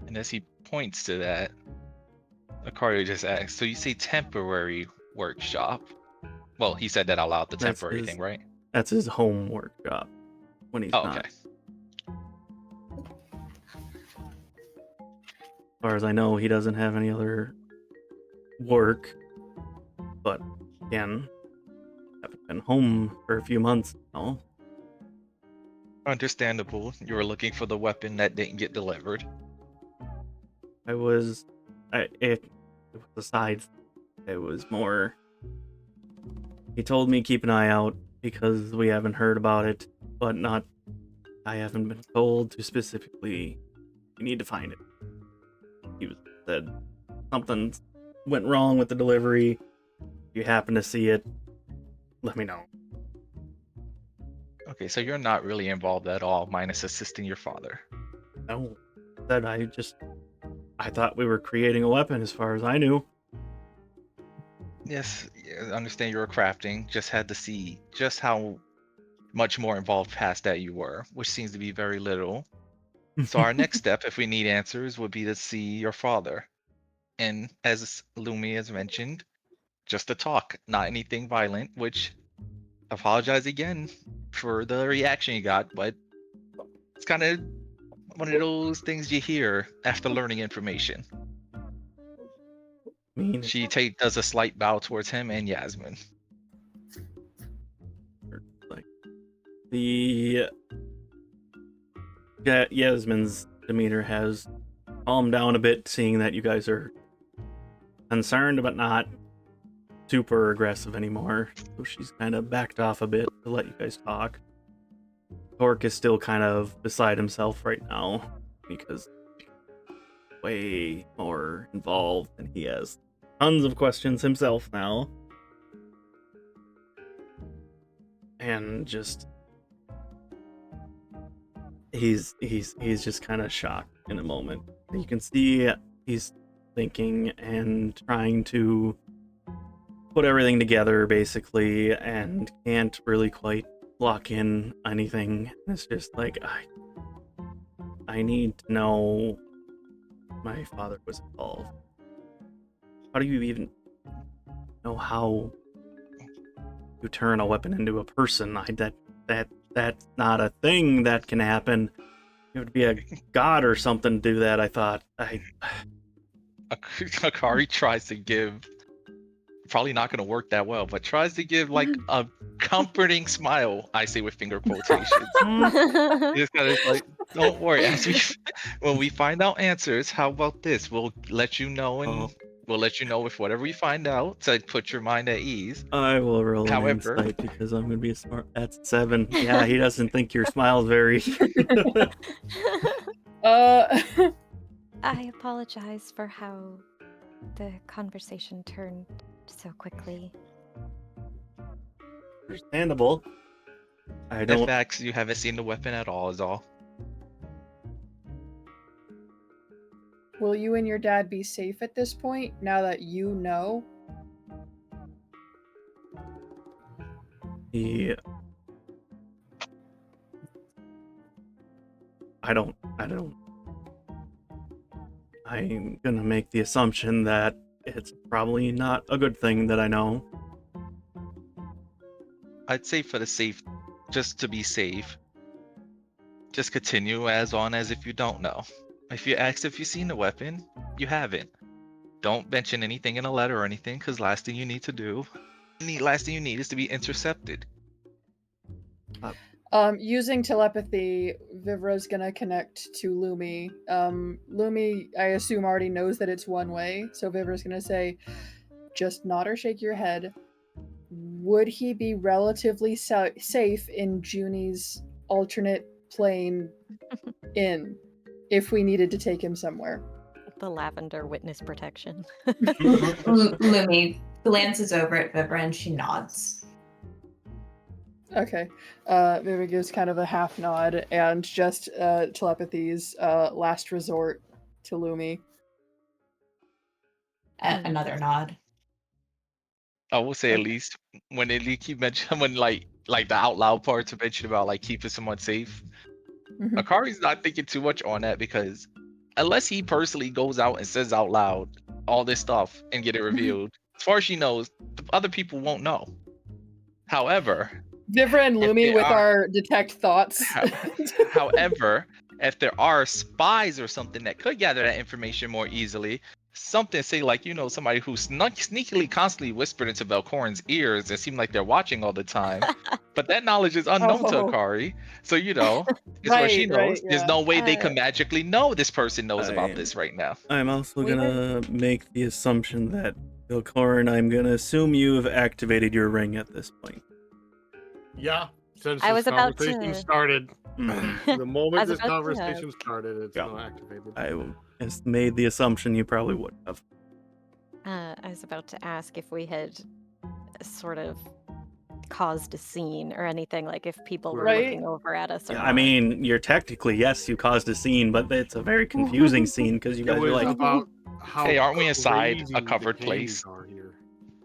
And as he points to that, Akari just asks, so you say temporary workshop? Well, he said that out loud, the That's temporary his- thing, right? That's his home workshop when he's Oh, not. okay. As far as I know, he doesn't have any other work. But again, haven't been home for a few months now. Understandable. You were looking for the weapon that didn't get delivered. It was a side. It was more. He told me keep an eye out because we haven't heard about it, but not. I haven't been told to specifically. You need to find it. He said something went wrong with the delivery. If you happen to see it, let me know. Okay, so you're not really involved at all, minus assisting your father. No, that I thought we were creating a weapon as far as I knew. Yes, I understand you were crafting, just had to see just how much more involved past that you were, which seems to be very little. So our next step, if we need answers, would be to see your father. And as Lumi has mentioned, just to talk, not anything violent, which apologize again for the reaction you got, but it's kind of one of those things you hear after learning information. She does a slight bow towards him and Yasmin. Yasmin's demeanor has calmed down a bit, seeing that you guys are concerned but not super aggressive anymore. So she's kind of backed off a bit to let you guys talk. Torque is still kind of beside himself right now because way more involved and he has tons of questions himself now. And just he's just kind of shocked in a moment. You can see he's thinking and trying to put everything together basically and can't really quite lock in anything. It's just like I need to know my father was involved. How do you even know how you turn a weapon into a person? That's not a thing that can happen. You have to be a god or something to do that, I thought. Akari tries to give, probably not going to work that well, but tries to give like a comforting smile, I say with finger quotations. It's kind of like, don't worry, when we find out answers, how about this? We'll let you know, and we'll let you know with whatever we find out to put your mind at ease. I will roll an insight because I'm going to be a smart. That's 7. Yeah, he doesn't think your smile's very. I apologize for how the conversation turned so quickly. Understandable. I don't. In fact, you haven't seen the weapon at all, is all. Will you and your dad be safe at this point, now that you know? I don't. I'm gonna make the assumption that it's probably not a good thing that I know. I'd say for the safe, just to be safe, just continue as if you don't know. If you ask if you've seen the weapon, you haven't. Don't mention anything in a letter or anything, because last thing you need is to be intercepted. Using telepathy, Vivra's gonna connect to Lumi. Lumi, I assume, already knows that it's one way, so Vivra's gonna say, just nod or shake your head. Would he be relatively safe in Junie's alternate plane inn if we needed to take him somewhere? The lavender witness protection. Lumi glances over at Vivra and she nods. Okay. Maybe gives kind of a half nod and just telepathies last resort to Lumi. Another nod. I will say Okay. at least when they keep mentioning when like the out loud parts are mentioned about like keeping someone safe. Mhm. Akari's not thinking too much on that because unless he personally goes out and says out loud all this stuff and get it revealed, as far as she knows, the other people won't know. However, Vivra and if Lumi they with are- our detect thoughts. however, if there are spies or something that could gather that information more easily, something say like somebody who sneakily constantly whispered into Velkorin's ears and seemed like they're watching all the time, but that knowledge is unknown to Oh. Akari. So as far as she knows, there's yeah. no way they can magically know this person knows about I- this right now. I'm also We gonna make the assumption that Velkorin, I'm gonna assume you have activated your ring at this point. Yeah, since I this was about conversation to- started, Mhm. the moment was this about to- conversation started, it's Yeah. not activated. I just made the assumption you probably would have. I was about to ask if we had sort of caused a scene or anything, like if people were Right? looking over at us or Yeah, not. I mean, you're technically, yes, you caused a scene, but it's a very confusing scene because you It guys are was like, about how Hey, aren't we inside crazy a the covered candies place? are here.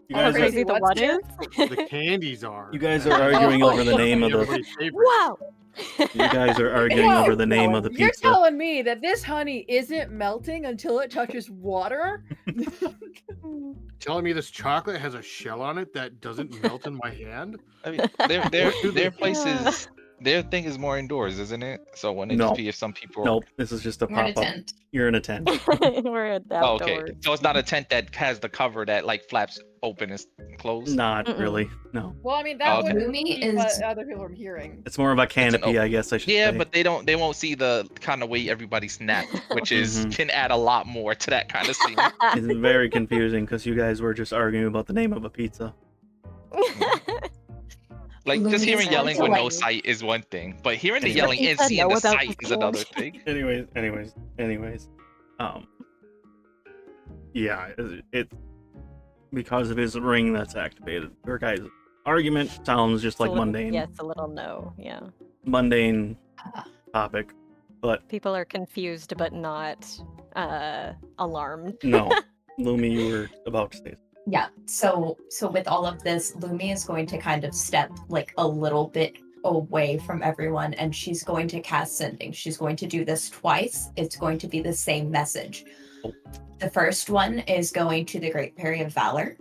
you How guys are, crazy the what's what here? is? The candies are. You guys And are arguing over the name of the- everybody's favorite. Wow! you guys are arguing Whoa, over the name of the You're pizza. telling me that this honey isn't melting until it touches water? Telling me this chocolate has a shell on it that doesn't melt in my hand? I mean, What do they their think? places, their thing is more indoors, isn't it? So wouldn't it No. just be if some people? Nope, this is just a We're in a pop-up. tent. You're in a tent. We're Oh, okay, outdoors. so it's not a tent that has the cover that like flaps open and close. Not Mm-mm. really, no. Well, I mean, that Okay. would Lumi keep is other people from hearing. It's more of a canopy, I guess I should Yeah, say. but they won't see the kind of way everybody snapped, which is Mhm. can add a lot more to that kind of scene. It's very confusing because you guys were just arguing about the name of a pizza. Like just Lumi's hearing going yelling to, with no like- sight is one thing, but hearing the Anyway. yelling and Pizza, seeing know the about sight the is another candy. thing. Anyways. Yeah, it's because of his ring that's activated. Your guys' argument sounds just It's a like little- mundane. Yeah, it's a little no, yeah. Mundane topic, but People are confused but not alarmed. no. Lumi, you were about to say something. Yeah. So with all of this, Lumi is going to kind of step like a little bit away from everyone, and she's going to cast sending. She's going to do this twice. It's going to be the same message. Oh. The first one is going to the Great Fairy of Valor,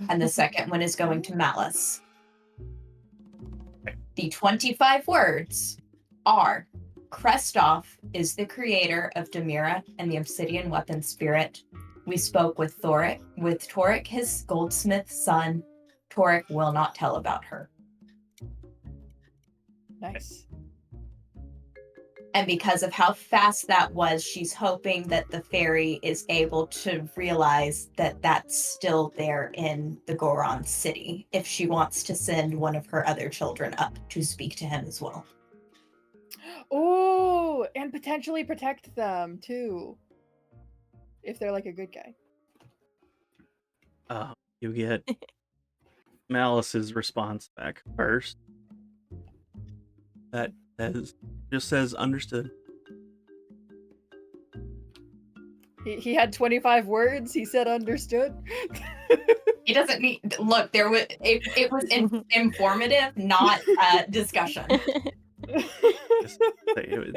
and the second one is going to Malice. The 25 words are: Krestoff is the creator of Demira and the Obsidian Weapon Spirit. We spoke with Toric, his goldsmith son. Toric will not tell about her. Nice. And because of how fast that was, she's hoping that the fairy is able to realize that that's still there in the Goron city if she wants to send one of her other children up to speak to him as well. Ooh, and potentially protect them too. If they're like a good guy. You get Malice's response back first. That just says understood. He had 25 words. He said understood. He doesn't need look. There was it was informative, not discussion.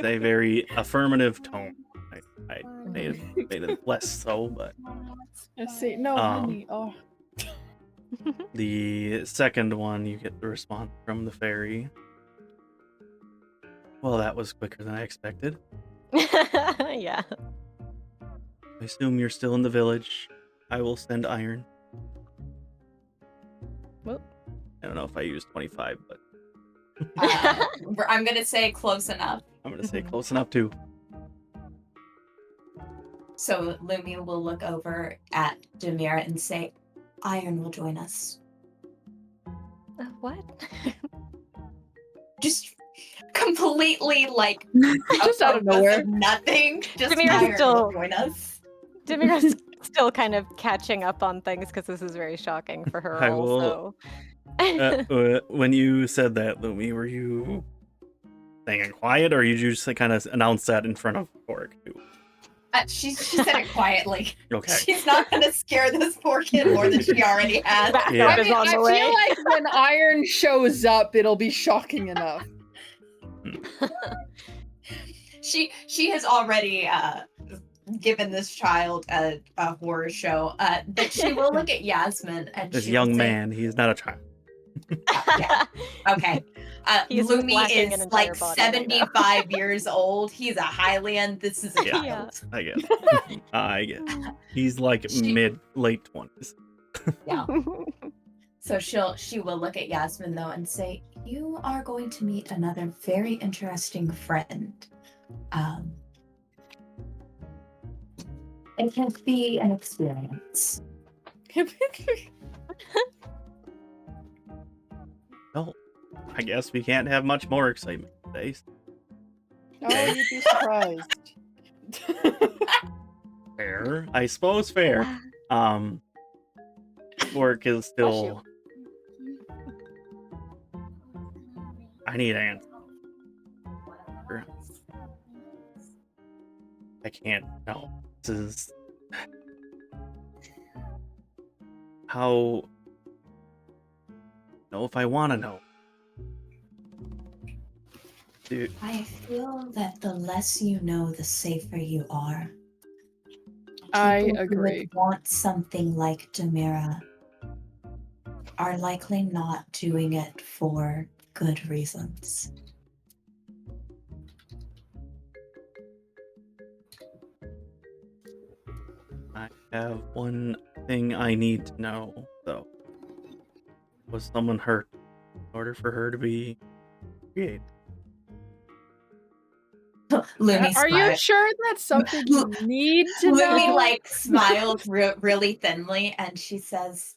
They very affirmative tone. I made it less so, but Let's see. No, honey. Oh. the second one you get the response from the fairy. Well, that was quicker than I expected. Yeah. I assume you're still in the village. I will send iron. Whoop. I don't know if I used 25, but I'm gonna say close enough. I'm gonna say close enough too. So Lumi will look over at Demira and say, "Iron will join us." What? Just completely like Just out of nowhere. nothing. Just Demira's Iron still- will join us. Demira's still kind of catching up on things because this is very shocking for her I will- also. When you said that, Lumi, were you staying quiet, or you just kind of announced that in front of Fork too? She said it quietly. Okay. She's not gonna scare this poor kid more than she already has. Yeah. I mean, I feel like when Iron shows up, it'll be shocking enough. She has already given this child a horror show. But she will look at Yasmin and This she young will say, man, he's not a child. yeah. Okay. He's Lumi flashing an is entire like body right now. 75 years old. He's a Hylian. This is a Yeah. child. I guess. I guess. He's like late 20s. Yeah. So she will look at Yasmin though and say, You are going to meet another very interesting friend. It can be an experience. Well, I guess we can't have much more excitement today. Oh, you'd be surprised. Fair. I suppose fair. Work is still... I need an answer. I can't. No. This is... How... know if I want to know. Dude. I feel that the less you know, the safer you are. I People who agree. would want something like Demira are likely not doing it for good reasons. I have one thing I need to know, though. Was someone hurt in order for her to be created? Lumi Are you sure that's something you need to Lumi know? like smiles really thinly and she says,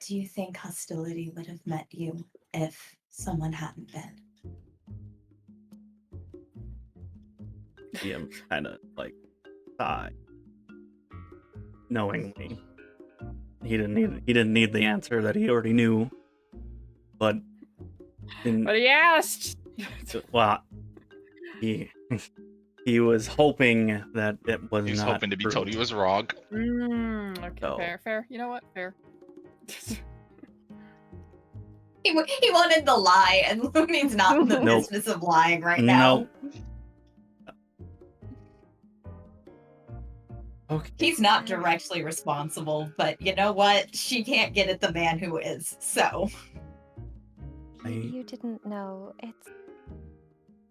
Do you think hostility would have met you if someone hadn't been? DM kind of like sigh, knowingly. He didn't need the answer that he already knew, but he asked. Well, he was hoping that it was He was not hoping to be true. told he was wrong. Okay, So- fair. You know what? Fair. he wanted the lie, and Lumi's not in the Nope. business of lying right now. Nope. Okay. He's not directly responsible, but you know what? She can't get at the man who is, so. You didn't know.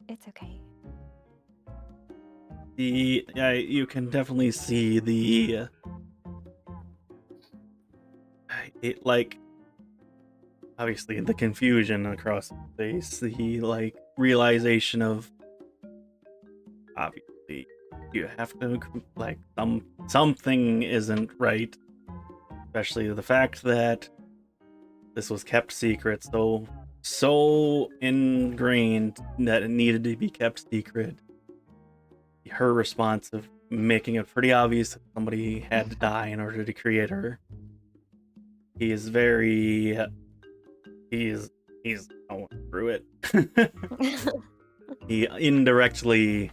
It's okay. You can definitely see the obviously the confusion across his face, the realization of obviously you have to something isn't right, especially the fact that this was kept secret so ingrained that it needed to be kept secret. Her response of making it pretty obvious that somebody had to die in order to create her. He's going through it. He indirectly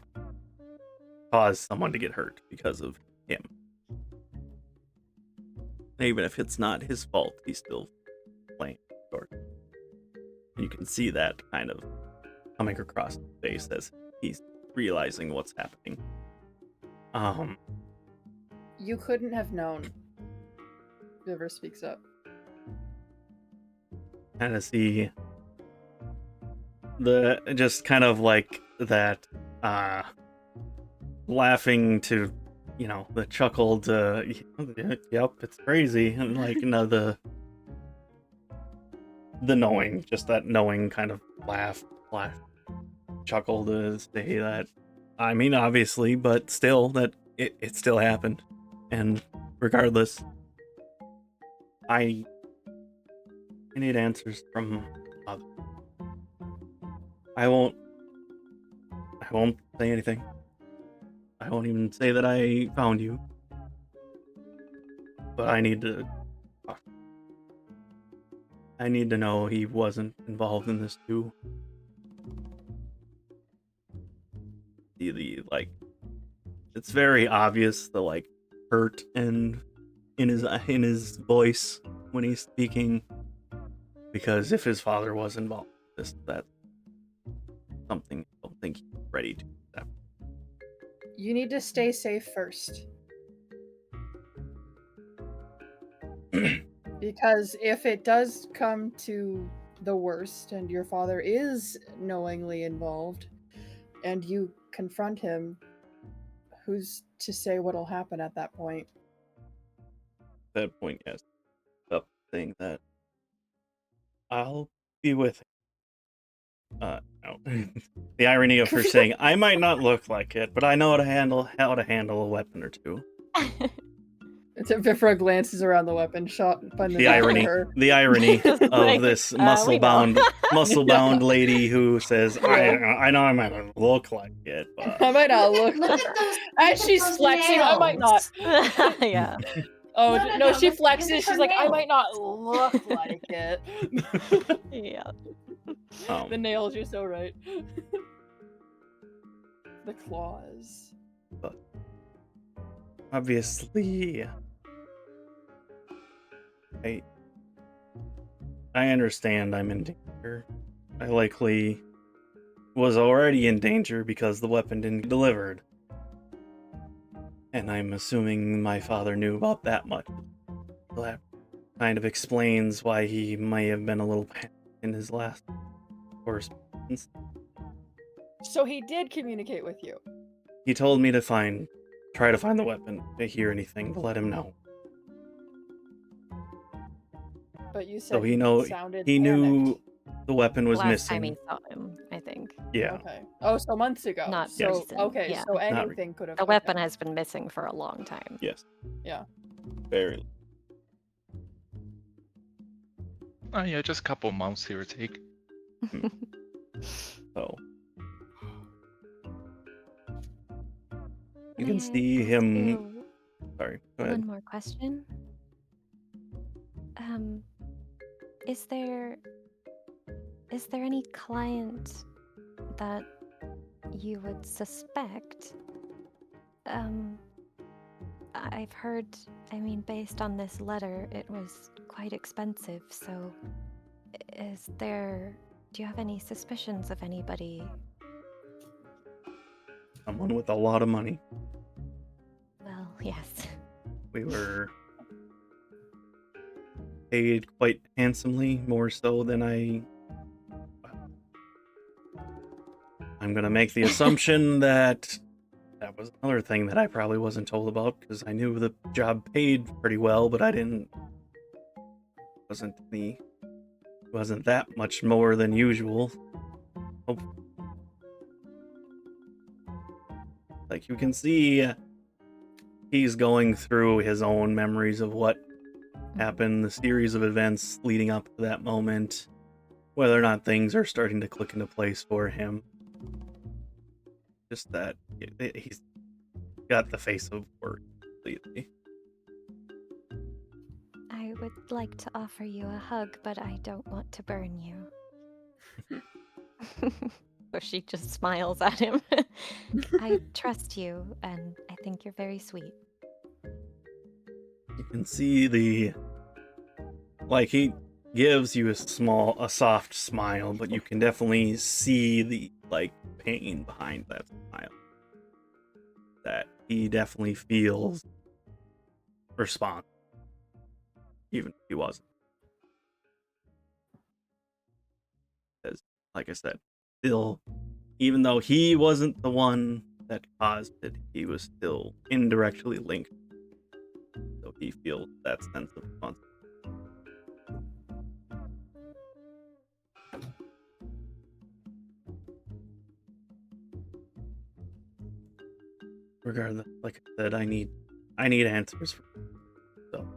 caused someone to get hurt because of him. Even if it's not his fault, he's still playing short. You can see that kind of coming across his face as he's realizing what's happening. You couldn't have known. Whoever speaks up. Kind of see the just kind of like that laughing to the chuckle to yep, it's crazy, and the knowing, just that knowing kind of laugh chuckle to say that, I mean, obviously, but still that it still happened, and regardless, I need answers from others. I won't say anything. I won't even say that I found you. But I need to talk. I need to know he wasn't involved in this too. The like, it's very obvious the like hurt and in his voice when he's speaking, because if his father was involved in this, that's something I don't think he's ready to accept. You need to stay safe first. Because if it does come to the worst and your father is knowingly involved and you confront him, who's to say what'll happen at that point? At that point, yes. Up saying that I'll be with him. No. The irony of her saying, I might not look like it, but I know how to handle a weapon or two. Vifra glances around the weapon, shot from The irony of Like, this we know. muscle-bound lady who says, I know I might not look like it, but I might not look Look like at those. as she's those flexing, I might not. nails. Yeah. Oh No, no, she look at flexes. her She's like, I nails. might not look like it. Yeah. The nails, you're so right. The claws. but obviously, I understand I'm in danger. I likely was already in danger because the weapon didn't get delivered. And I'm assuming my father knew about that much. So that kind of explains why he may have been a little panicked in his last correspondence. So he did communicate with you. He told me to try to find the weapon, to hear anything, to let him know. But you said So he sounded knew panicked. the weapon was Last missing. time he saw him, I think. Yeah. Okay. Oh, so months ago. Not so recent, okay, yeah. so Not anything could have. The weapon has been missing for a long time. Yes. Yeah. Very. Oh yeah, just a couple months here or take. So you May can I see ask him. you Sorry. Go ahead. one more question. Is there any client that you would suspect? I've heard, based on this letter, it was quite expensive, so do you have any suspicions of anybody? Someone with a lot of money. Well, yes. We were paid quite handsomely, more so than I'm gonna make the assumption that was another thing that I probably wasn't told about, because I knew the job paid pretty well, but wasn't that much more than usual. Like you can see, he's going through his own memories of what happened, the series of events leading up to that moment, whether or not things are starting to click into place for him. Just that he's got the face of work completely. I would like to offer you a hug, but I don't want to burn you. So she just smiles at him. I trust you, and I think you're very sweet. You can see he gives you a soft smile, but you can definitely see the pain behind that smile. That he definitely feels responsible, even if he wasn't. Because, like I said, still, even though he wasn't the one that caused it, he was still indirectly linked. So he feels that sense of responsibility. Regardless, like I said, I need answers. So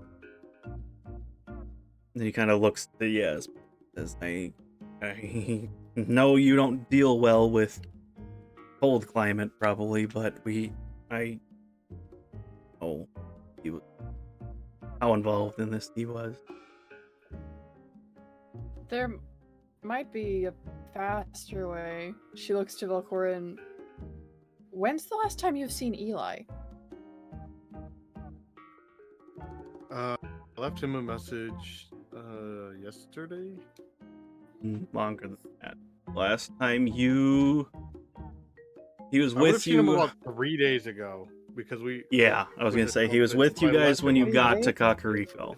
and he kind of looks to Yaz, says, I know you don't deal well with cold climate, probably, but I know how involved in this he was. There might be a faster way. She looks to Velkorin. When's the last time you've seen Eli? I left him a message yesterday. Longer than that. Last time he was I would have with seen him you. about 3 days ago because we. Yeah, I was gonna say he was with you guys when you got to Kakariko.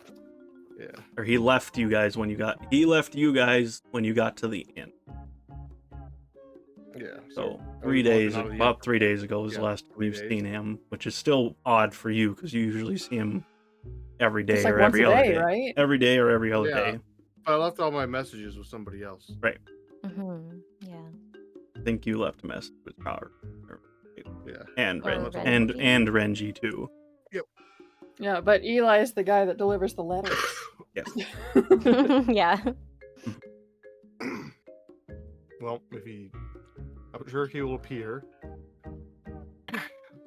Yeah. Or he left you guys when you got. He left you guys when you got to the inn. Yeah. So I 3 was days, walking out of the about 3 days ago was the Yeah, last time 3 you've days. seen him, which is still odd for you because you usually see him every day It's like or once every a other day, day. right? Every day or every other Yeah. day. I left all my messages with somebody else. Right. Yeah. I think you left a message with Power. Yeah. And Or Renji. Renji. And Renji too. Yeah, but Eli is the guy that delivers the letters. Yes. Yeah. Well, I'm sure he will appear.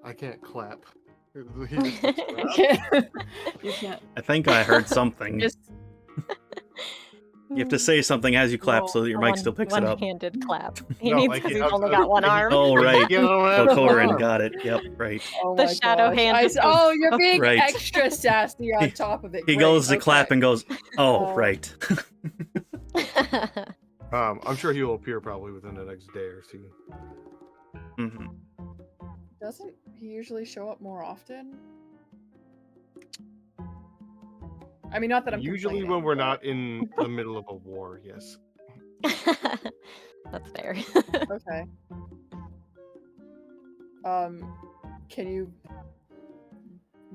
I can't clap. He just looks You around. can't. You can't. I think I heard something. Just You have to say something as you clap so that your mic still picks it up. One-handed clap. He No, needs like, because he he's has only a- got one like, arm. Oh, right. You don't have an Velkorin, arm. got it. Yep, right. oh The my shadow gosh. hand just Oh, goes- you're being Right. extra sassy on top of it. He Great, goes to okay. clap and goes, oh, Oh. right. I'm sure he will appear probably within the next day or two. hmm Doesn't he usually show up more often? I mean, not that I'm Usually when complaining, we're but- not in the middle of a war, yes. That's fair. Okay. Can you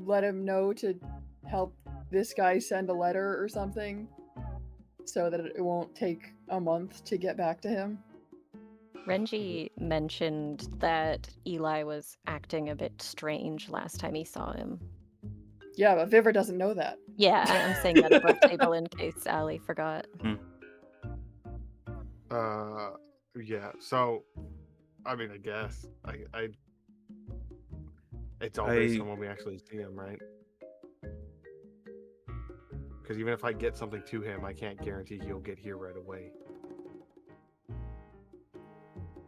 let him know to help this guy send a letter or something so that it won't take a month to get back to him? Renji mentioned that Eli was acting a bit strange last time he saw him. Yeah, but Vivra doesn't know that. Yeah, I'm saying that above table in case Ali forgot. Yeah, so I mean, I guess I it's all based on when we actually see him, right? Because even if I get something to him, I can't guarantee he'll get here right away.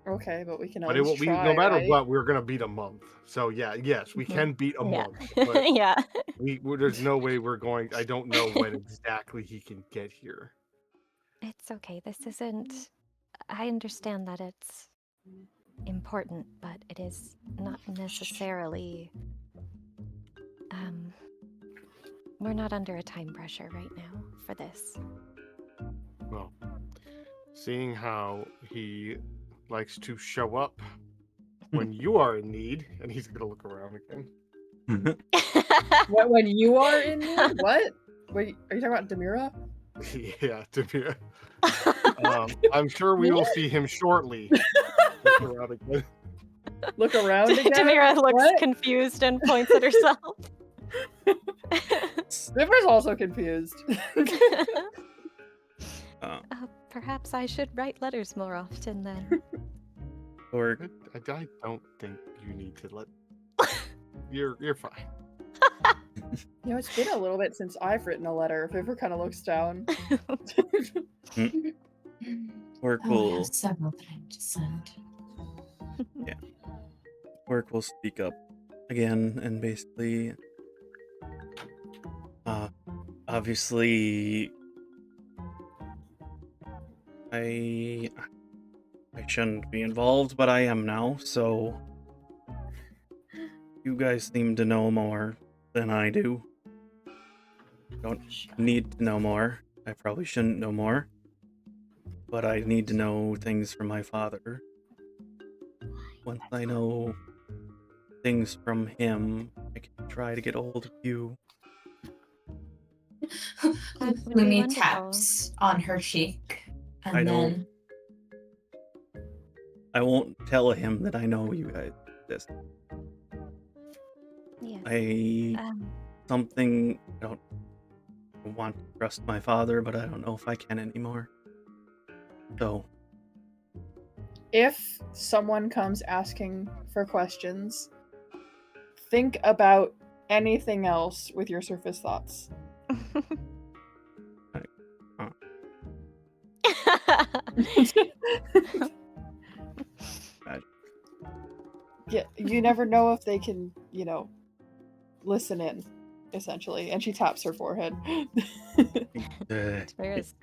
Okay, but we can But always try, no matter right? what, we're gonna beat a month. So yeah, yes, we can beat a Yeah. month. But Yeah. there's no way we're going. I don't know when exactly he can get here. It's okay. This isn't. I understand that it's important, but it is not necessarily. We're not under a time pressure right now for this. Well, seeing how he likes to show up when you are in need, and he's gonna look around again. What, when you are in need? What? Wait, are you talking about Demira? Yeah, Demira. I'm sure we will see him shortly. Look around again. Look around again? Demira looks What? confused and points at herself. Vivra's also confused. Perhaps I should write letters more often then. Or I don't think you need to let. You're fine. You know, it's been a little bit since I've written a letter. Vivra kind of looks down. Work I will have several things to send. Work will speak up again and basically obviously I shouldn't be involved, but I am now, so you guys seem to know more than I do. Don't need to know more. I probably shouldn't know more. But I need to know things from my father. Once I know things from him, I can try to get a hold of you. That would be Lumi wonderful. taps on her cheek, and I then I won't tell him that I know you guys exist. Yes. Something I don't want to trust my father, but I don't know if I can anymore. So If someone comes asking for questions, think about anything else with your surface thoughts. Yeah, you never know if they can, listen in, essentially. And she taps her forehead. Demira's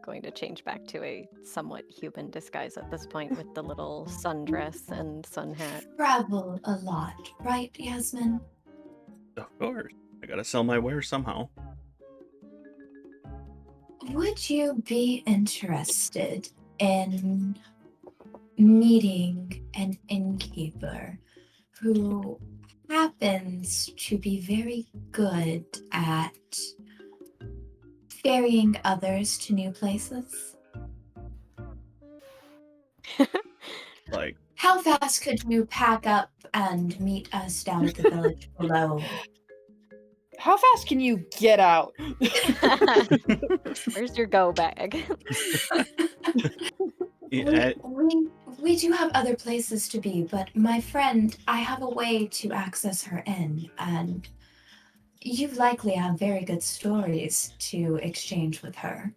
going to change back to a somewhat human disguise at this point with the little sundress and sun hat. Travel a lot, right, Yasmin? Of course. I gotta sell my wares somehow. Would you be interested in meeting an innkeeper who happens to be very good at ferrying others to new places? Like, How fast could you pack up and meet us down at the village below? How fast can you get out? Where's your go bag? yeah, We do have other places to be, but my friend, I have a way to access her in, and you likely have very good stories to exchange with her.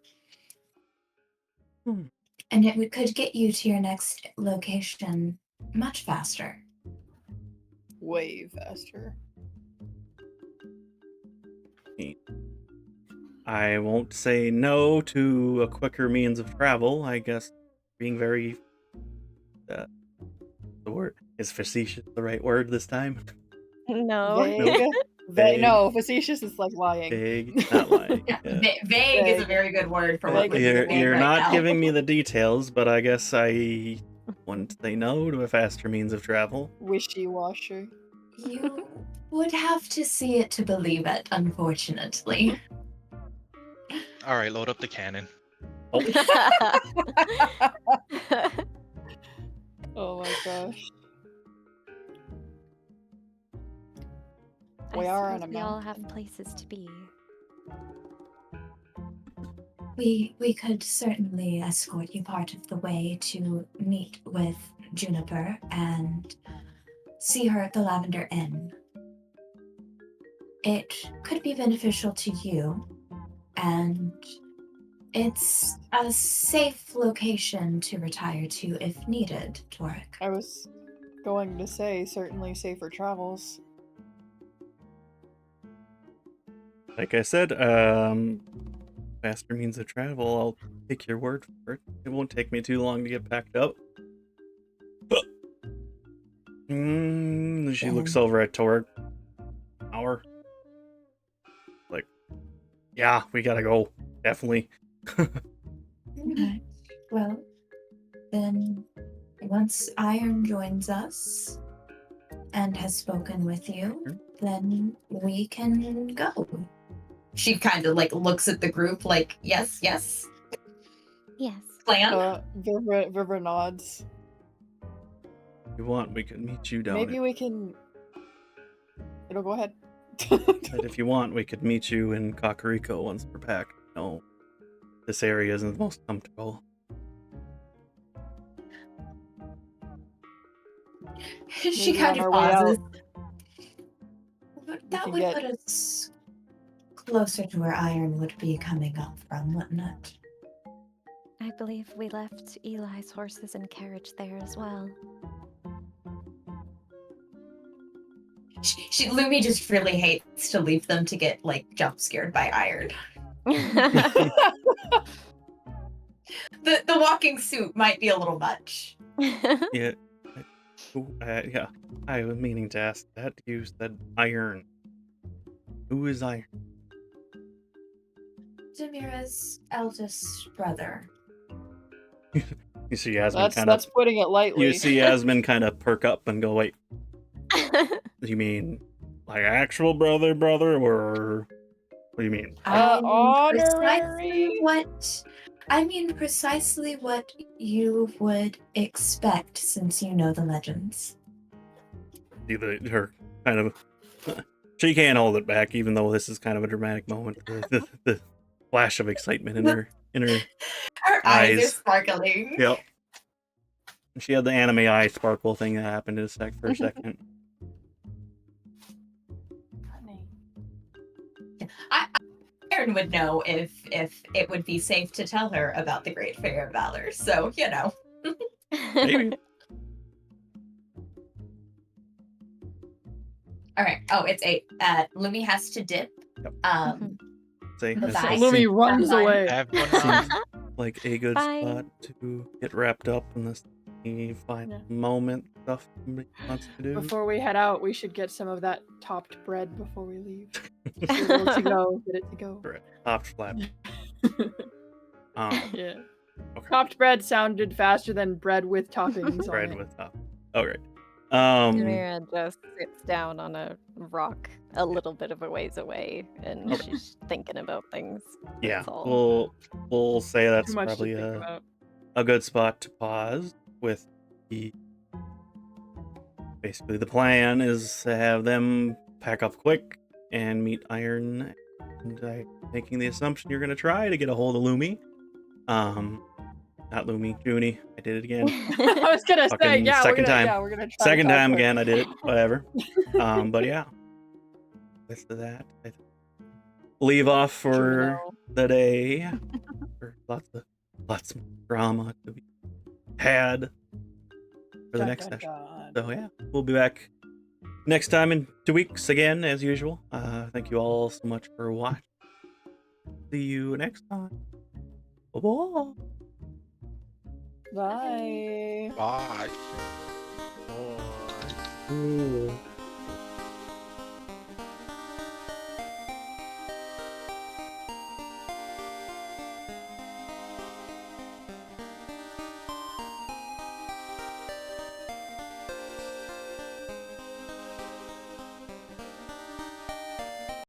Hmm. And it could get you to your next location much faster. Way faster. I won't say no to a quicker means of travel. I guess being very the word is facetious the right word this time. No. Vague. Vague. No, facetious is like lying. Vague, not lying. Yeah, Yeah. vague is a very good word for what Vague we're is a doing good word. You're right not now. giving me the details, but I guess I wouldn't say no to a faster means of travel. Wishy-washy. You would have to see it to believe it, unfortunately. All right, load up the cannon. Oh my gosh. I We are on suppose a we all mountain. have places to be. We could certainly escort you part of the way to meet with Juniper and see her at the Lavender Inn. It could be beneficial to you, and it's a safe location to retire to if needed, Torek. I was going to say, certainly safer travels. Like I said, faster means of travel. I'll take your word for it. It won't take me too long to get packed up. She looks over at Torek. Hour. Like, yeah, we gotta go. Definitely. Alright. Well, then once Iron joins us and has spoken with you, then we can go. She kind of like looks at the group like, yes, yes, Yes. plan. Vivra nods. If you want, we could meet you down Maybe we can... It'll go ahead. at, if you want, we could meet you in Kakariko once we're back. No, this area isn't the most comfortable. She Maybe kind on of our way pauses. But that can would get- put us closer to where Iron would be coming up from, wouldn't it? I believe we left Eli's horses and carriage there as well. Lumi just really hates to leave them to get like jump scared by Iron. The walking suit might be a little much. Yeah. Yeah. I was meaning to ask that. You said Iron. Who is Iron? Demira's eldest brother. You see Yasmin kind That's of. putting it lightly. You see Yasmin kind of perk up and go, "Wait, you mean like actual brother, or what do you mean?" Honorary. Precisely what you would expect since you know the legends. See her kind of. She can't hold it back, even though this is kind of a dramatic moment. The flash of excitement in her Her eyes are eyes. sparkling. Yep. She had the anime eye sparkle thing that happened for a second. I Aaron would know if it would be safe to tell her about the Great Fairy of Valor. So, you know. Maybe. All right. Oh, it's 8. Lumi has to dip. Yep. Say, Bye. that Lumi seems runs Bye. away. Have one round. like a good Bye. spot to get wrapped up in this final moment stuff somebody wants to do. Before we head out, we should get some of that topped bread before we leave. Get it to go. Get it to go. Correct. Topped flap. Yeah. Okay. Topped bread sounded faster than bread with toppings Bread on it. with top. Oh, right. Demira just sits down on a rock a little bit of a ways away, and Okay. she's thinking about things. Yeah, That's all. we'll say that's Too much to probably think about. a good spot to pause with basically the plan is to have them pack up quick and meet Iron, and I'm making the assumption you're gonna try to get a hold of Lumi. Not Lumi, Junie. I did it again. I was gonna say, Fucking yeah, second we're gonna, time. yeah, we're gonna try. Second to talk time to her. again, I did it. Whatever. But yeah, with that, I leave off for the day. For lots of drama to be had for the next session. So yeah, we'll be back next time in 2 weeks again, as usual. Thank you all so much for watching. See you next time. Bye-bye. Bye. Bye. Oh. Ooh.